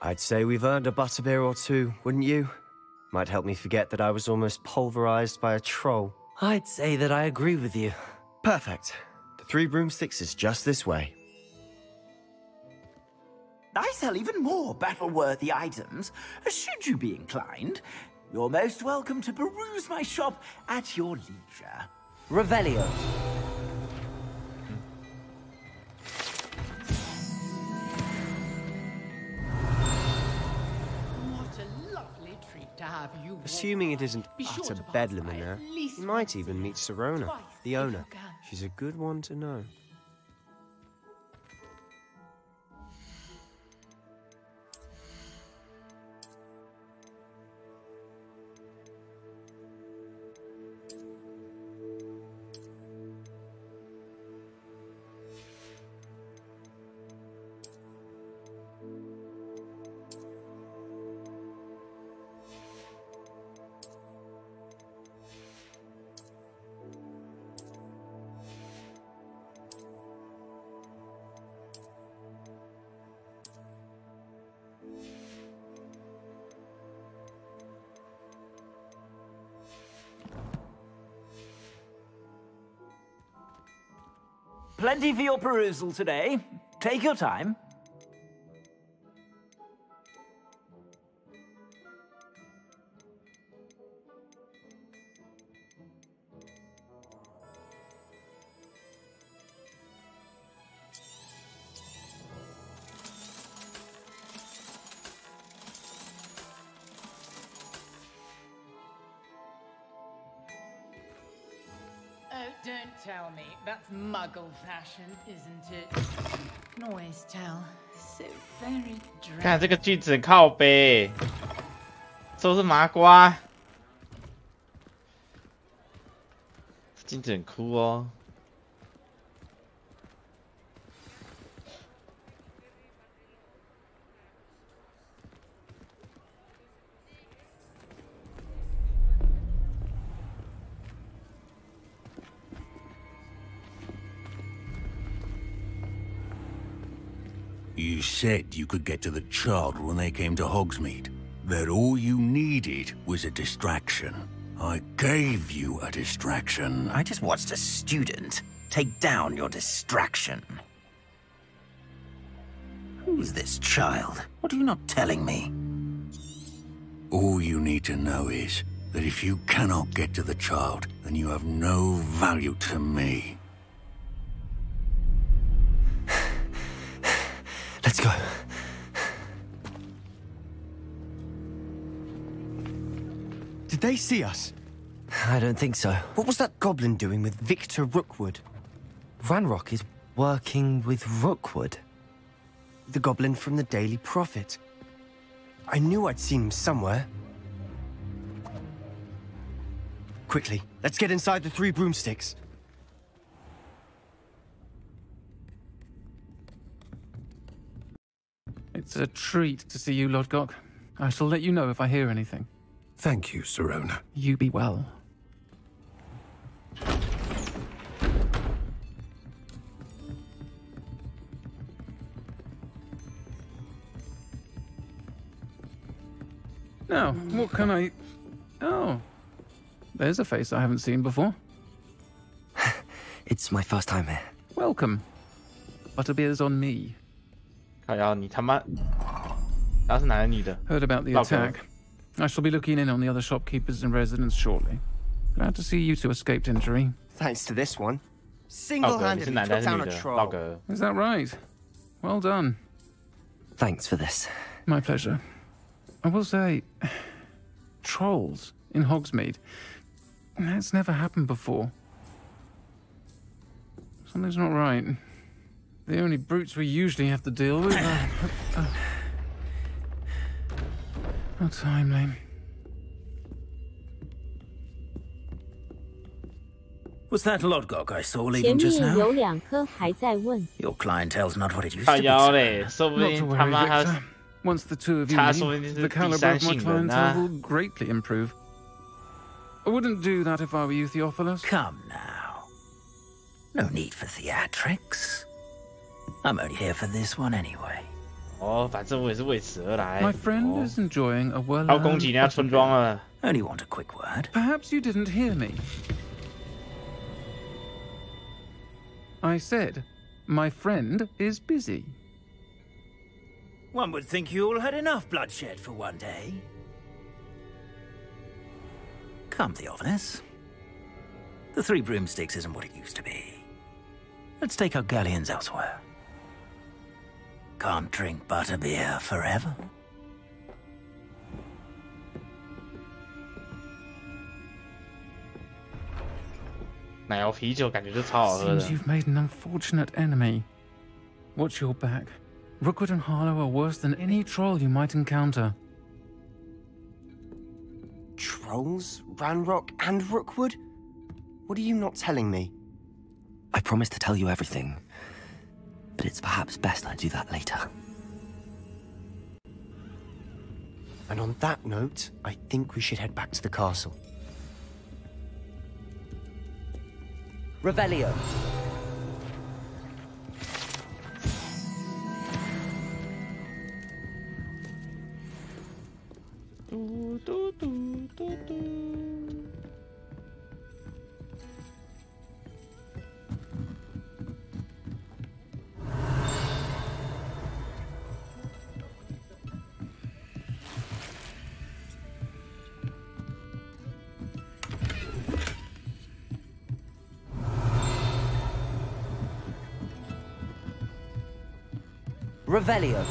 I'd say we've earned a butterbeer or two, wouldn't you? Might help me forget that I was almost pulverized by a troll. I'd say that I agree with you. Perfect. The 3 broomsticks is just this way. I sell even more battle-worthy items. Should you be inclined, you're most welcome to peruse my shop at your leisure. Revelio. Assuming it isn't utter bedlam in there, you might even meet Serona, the owner. She's a good one to know. Plenty for your perusal today. Take your time. Don't tell me. That's Muggle fashion, isn't it? Can always tell. So very dry. 看这个句子靠背，都是麻瓜，镜子很酷哦。You said you could get to the child when they came to Hogsmeade. That all you needed was a distraction. I gave you a distraction. I just watched a student take down your distraction. Who is this child? What are you not telling me? All you need to know is that if you cannot get to the child, then you have no value to me. Let's go. Did they see us? I don't think so. What was that goblin doing with Victor Rookwood? Ranrock is working with Rookwood. The goblin from the Daily Prophet. I knew I'd seen him somewhere. Quickly, let's get inside the 3 broomsticks. It's a treat to see you, Lodgok. I shall let you know if I hear anything. Thank you, Sirona. You be well. Now, what can I... Oh, there's a face I haven't seen before. It's my first time here. Welcome. Butterbeer's on me. 靠腰，你他妈，他是男的女的？ Heard about the attack. I shall be looking in on the other shopkeepers and residents shortly. Glad to see you two escaped injury. Thanks to this one. Single-handedly took down a troll. Is that right? Well done. Thanks for this. My pleasure. I will say, trolls in Hogsmeade. That's never happened before. Something's not right. The only brutes we usually have to deal with are... How timely. Was that Lodgok I saw leaving just now? 有2颗还在问。 Your clientele's not what it used to be. 靠腰嘞，说不 Not 定 to 他 worry, 妈他 Victor. Once the two of you 他说不定 leave, 是 the 第 caliber 三 of my 性人 clientele 啊。 will greatly improve. I wouldn't do that if I were you, Theophilus. Come now. No need for theatrics. I'm only here for this one anyway. 哦，反正我也是为此而来。 My friend is enjoying a 他要攻击人家村庄了。 Only want a quick word. Perhaps you didn't hear me. I said, my friend is busy. One would think you all had enough bloodshed for one day. Come, Theophilus. The 3 broomsticks isn't what it used to be. Let's take our galleons elsewhere. Can't drink butterbeer forever. Seems you've made an unfortunate enemy. Watch your back. Rookwood and Harlow are worse than any troll you might encounter. Trolls? Ranrock and Rookwood? What are you not telling me? I promised to tell you everything, but it's perhaps best I do that later. And on that note, I think we should head back to the castle. Revelio. Revelio.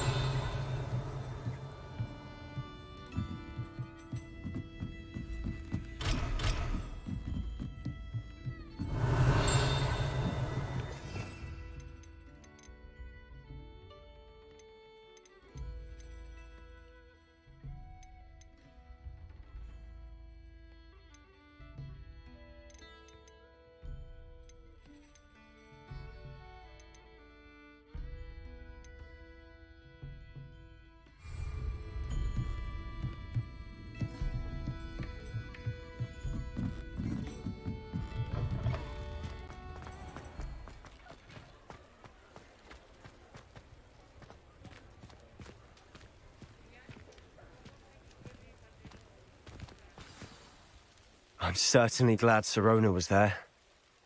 I'm certainly glad Sirona was there.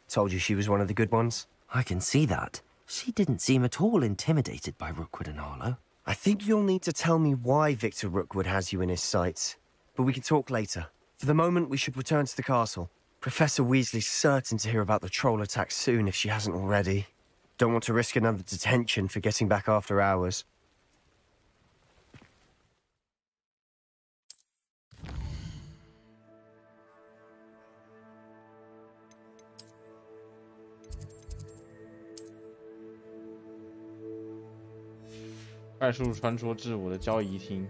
Told you she was one of the good ones. I can see that. She didn't seem at all intimidated by Rookwood and Harlow. I think you'll need to tell me why Victor Rookwood has you in his sights. But we can talk later. For the moment, we should return to the castle. Professor Weasley's certain to hear about the troll attack soon if she hasn't already. Don't want to risk another detention for getting back after hours. 快速穿梭至我的交易厅。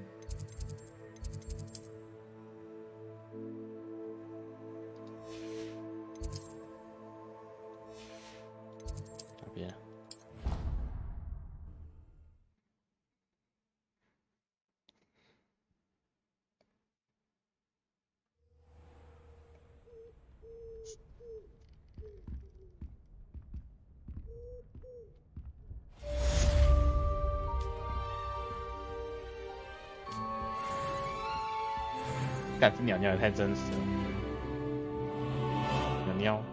这边。干，这鸟鸟也太真实了。鸟鸟。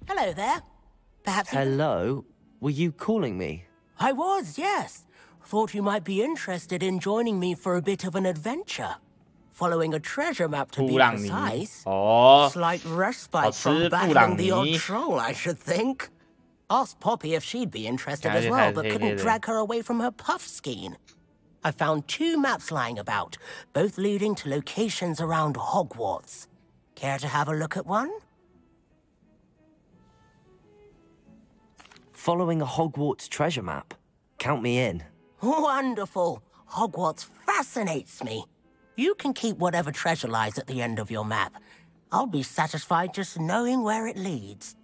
Hello there. Perhaps. Hello? Were you calling me? I was, yes. Thought you might be interested in joining me for a bit of an adventure. Following a treasure map to be precise. Slight respite from battling the odd troll, I should think. Asked Poppy if she'd be interested as well, but couldn't drag her away from her puff skein. I found 2 maps lying about, both leading to locations around Hogwarts. Care to have a look at one? Following a Hogwarts treasure map. Count me in. Wonderful. Hogwarts fascinates me. You can keep whatever treasure lies at the end of your map. I'll be satisfied just knowing where it leads.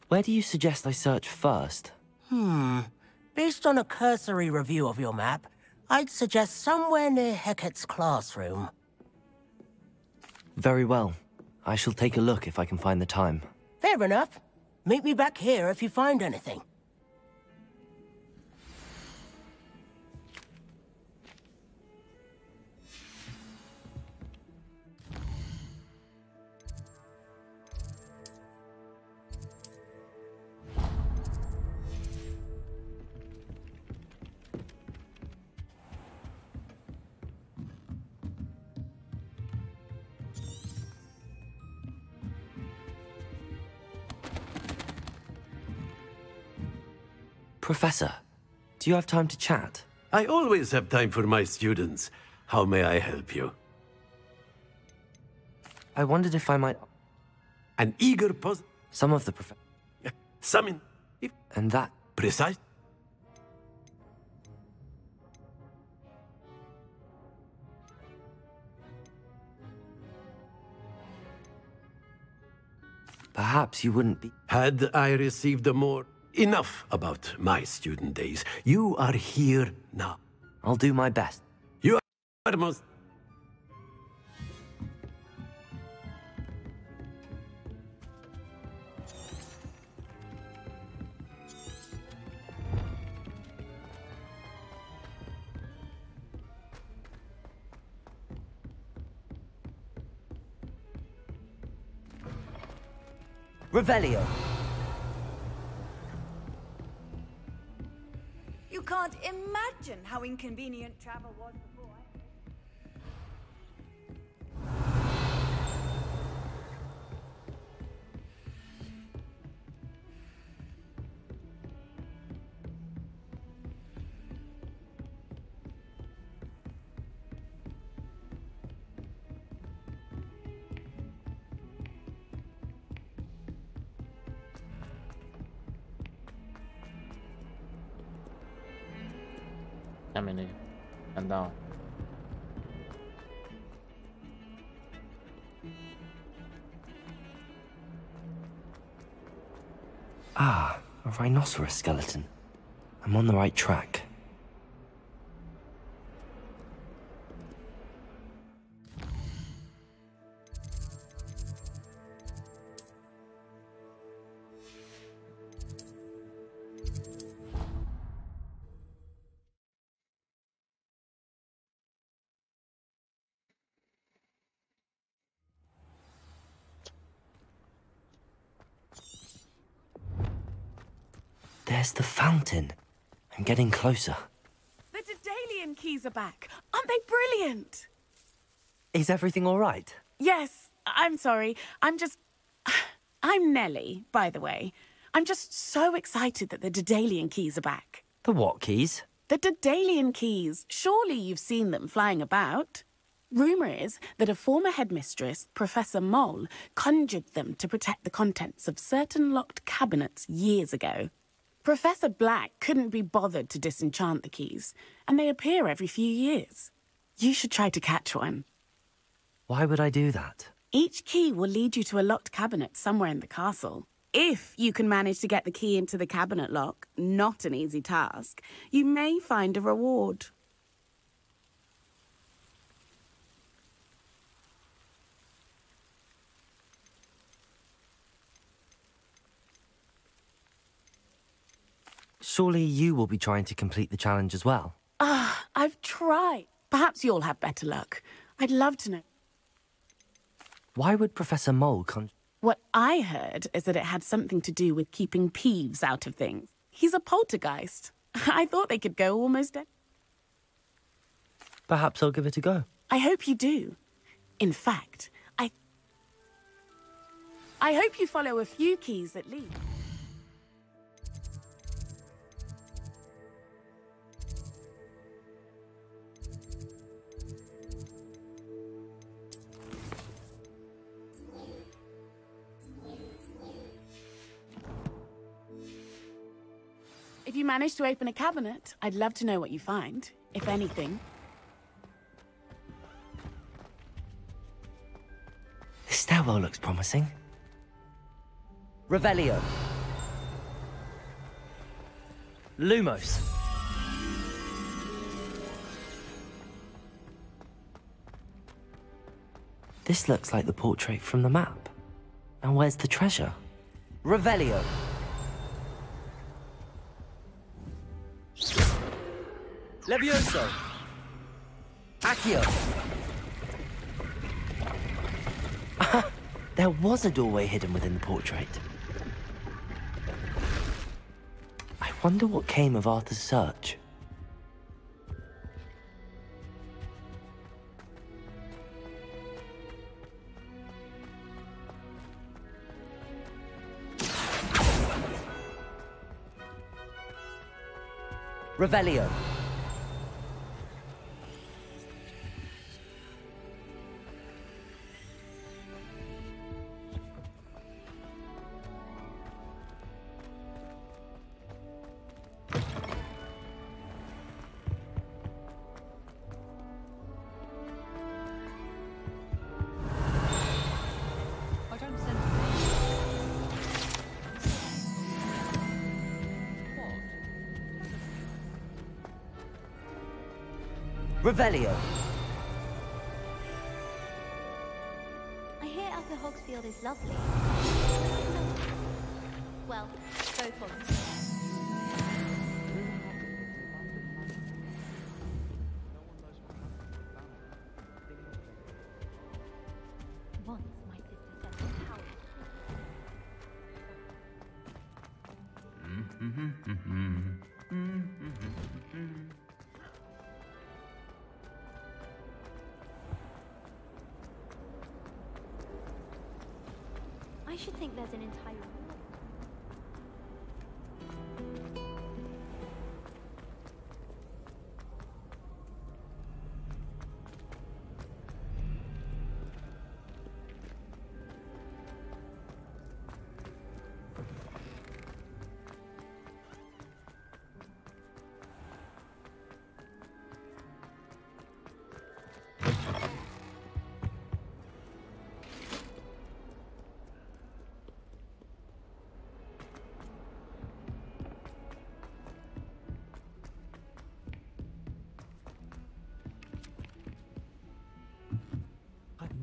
Where do you suggest I search first? Based on a cursory review of your map, I'd suggest somewhere near Hecat's classroom. Very well. I shall take a look if I can find the time. Fair enough. Meet me back here if you find anything. Professor, do you have time to chat? I always have time for my students. How may I help you? I wondered if I might... An eager Some of the Summon. And that... Precise? Perhaps you wouldn't be... Had I received a more... Enough about my student days. You are here now. I'll do my best. You are most... Revelio. You can't imagine how inconvenient travel was before.下面那个看到。Ah, a rhinoceros skeleton. I'm on the right track. There's the fountain. I'm getting closer. The Daedalian keys are back. Aren't they brilliant? Is everything all right? Yes. I'm sorry. I'm Nellie, by the way. I'm just so excited that the Daedalian keys are back. The what keys? The Daedalian keys. Surely you've seen them flying about. Rumour is that a former headmistress, Professor Mole, conjured them to protect the contents of certain locked cabinets years ago. Professor Black couldn't be bothered to disenchant the keys, and they appear every few years. You should try to catch one. Why would I do that? Each key will lead you to a locked cabinet somewhere in the castle. If you can manage to get the key into the cabinet lock, not an easy task, you may find a reward. Surely you will be trying to complete the challenge as well. I've tried. Perhaps you'll have better luck. I'd love to know. Why would Professor Mole What I heard is that it had something to do with keeping Peeves out of things. He's a poltergeist. I thought they could go almost dead. Perhaps I'll give it a go. I hope you do. In fact, I hope you follow a few keys at least. If you manage to open a cabinet, I'd love to know what you find, if anything. The stairwell looks promising. Revelio. Lumos. This looks like the portrait from the map. Now where's the treasure? Revelio. Levioso! Accio! There was a doorway hidden within the portrait. I wonder what came of Arthur's search. Revelio. Revelio. I hear Upper Hogsfield is lovely. Well, both Hogsfield. Once my sister said that Howard. I should think there's an entire...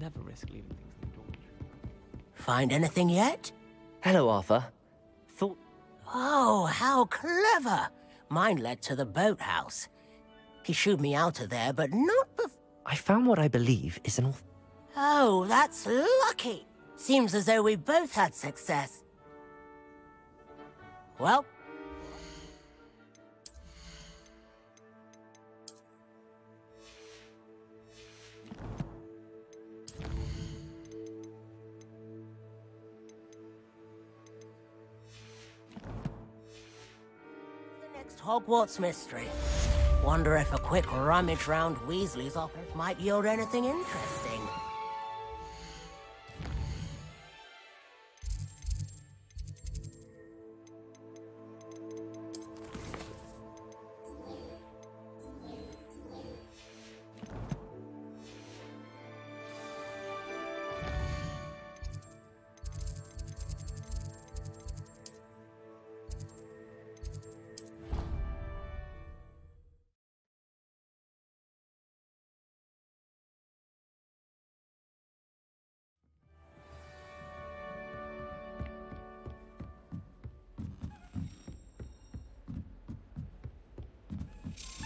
never risk leaving things in the dormitory. Find anything yet? Hello, Arthur. Thought... Oh, how clever! Mine led to the boathouse. He shooed me out of there, but not I found what I believe is an... Oh, that's lucky! Seems as though we both had success. Well... The next Hogwarts mystery. Wonder if a quick rummage round Weasley's office might yield anything interesting.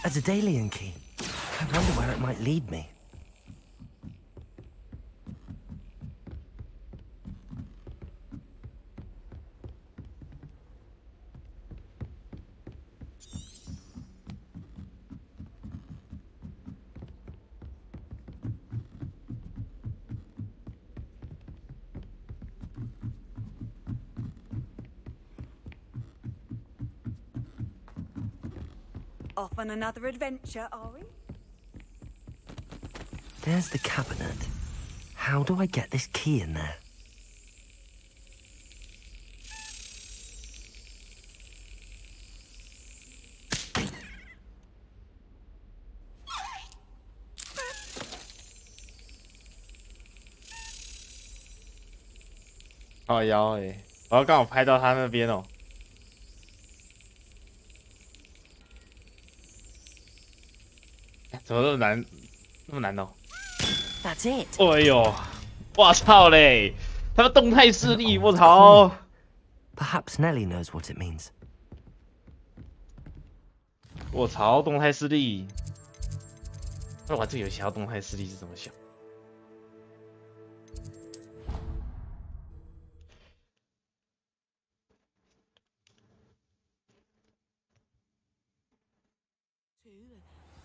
A Daedalian key. I wonder where it might lead me. Off on another adventure, are we? There's the cabinet. How do I get this key in there?靠腰欸，我要刚好拍到他那边哦。怎么那么难？那么难哦 That's it. 哎呦，我操嘞！他们动态视力，我操 Perhaps Nellie knows what it means. 我操，动态视力！那玩这个游戏要动态视力是怎么想？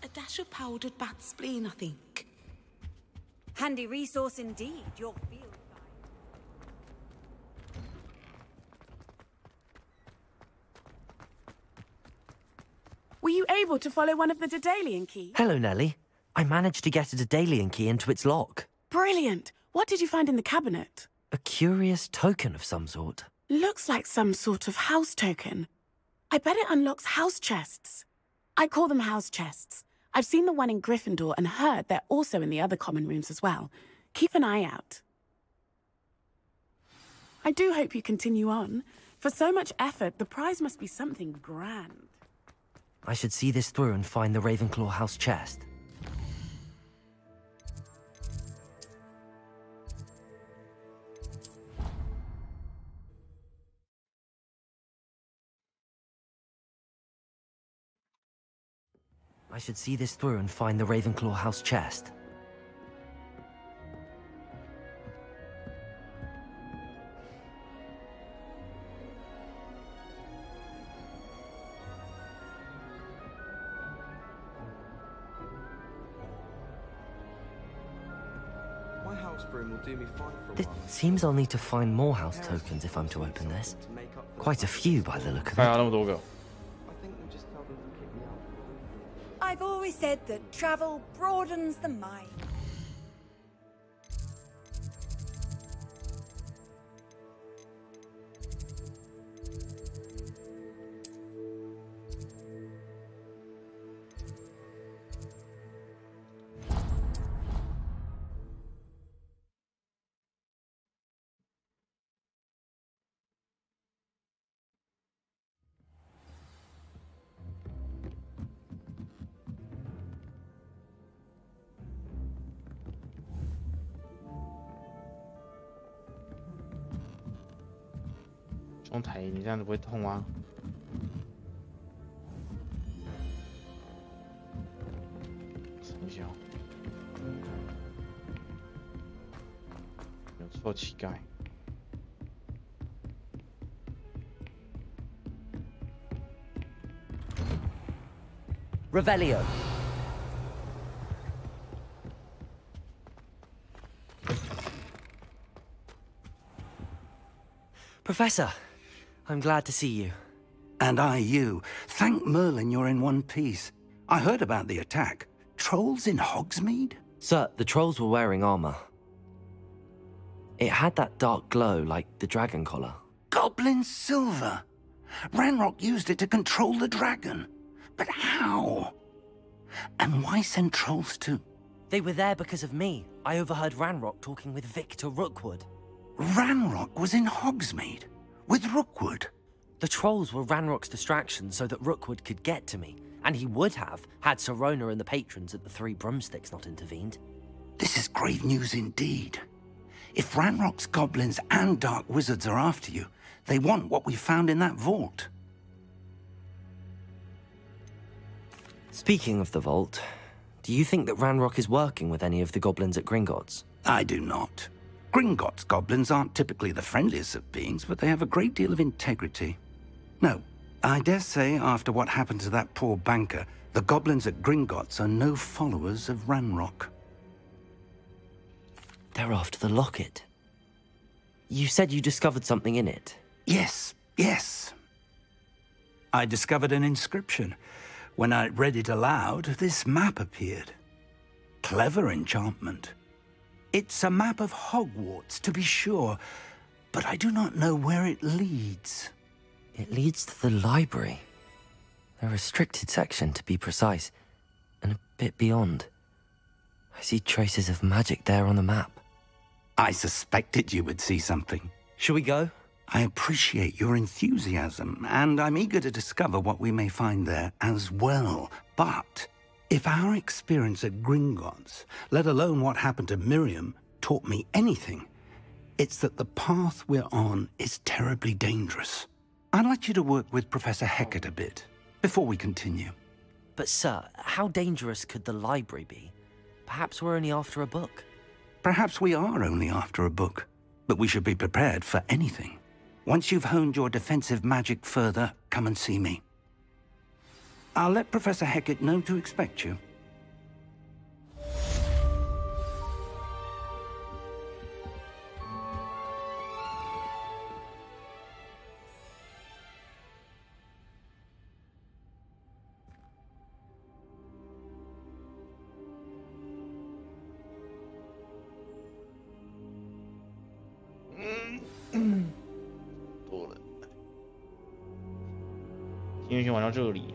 A dash of powdered bat spleen, I think. Handy resource indeed, your field guide. Were you able to follow one of the Daedalian keys? Hello, Nellie. I managed to get a Daedalian key into its lock. Brilliant! What did you find in the cabinet? A curious token of some sort. Looks like some sort of house token. I bet it unlocks house chests. I call them house chests. I've seen the one in Gryffindor and heard they're also in the other common rooms as well. Keep an eye out. I do hope you continue on. For so much effort, the prize must be something grand. I should see this through and find the Ravenclaw house chest. I should see this through and find the Ravenclaw house chest. My house broom will do me fine for a It while. seems I'll need to find more house tokens if I'm to open this. Quite a few by the look of it. I've always said that travel broadens the mind. 用抬，你这样子不会痛吗？等一下，有错乞丐。Revelio. Professor, I'm glad to see you. And I you. Thank Merlin you're in one piece. I heard about the attack. Trolls in Hogsmeade? Sir, the trolls were wearing armor. It had that dark glow like the dragon collar. Goblin silver! Ranrock used it to control the dragon. But how? And why send trolls to... They were there because of me. I overheard Ranrock talking with Victor Rookwood. Ranrock was in Hogsmeade? With Rookwood? The trolls were Ranrock's distraction so that Rookwood could get to me. And he would have, had Sirona and the patrons at the Three Broomsticks not intervened. This is grave news indeed. If Ranrock's goblins and dark wizards are after you, they want what we found in that vault. Speaking of the vault, do you think that Ranrock is working with any of the goblins at Gringotts? I do not. Gringotts goblins aren't typically the friendliest of beings, but they have a great deal of integrity. No, I dare say after what happened to that poor banker, the goblins at Gringotts are no followers of Ranrock. They're after the locket. You said you discovered something in it. Yes. I discovered an inscription. When I read it aloud, this map appeared. Clever enchantment. It's a map of Hogwarts, to be sure, but I do not know where it leads. It leads to the library. A restricted section, to be precise, and a bit beyond. I see traces of magic there on the map. I suspected you would see something. Shall we go? I appreciate your enthusiasm, and I'm eager to discover what we may find there as well. But if our experience at Gringotts, let alone what happened to Miriam, taught me anything, it's that the path we're on is terribly dangerous. I'd like you to work with Professor Hecat a bit, before we continue. But sir, how dangerous could the library be? Perhaps we're only after a book. Perhaps we are only after a book, but we should be prepared for anything. Once you've honed your defensive magic further, come and see me. I'll let Professor Hecat know to expect you.今天先玩到这里。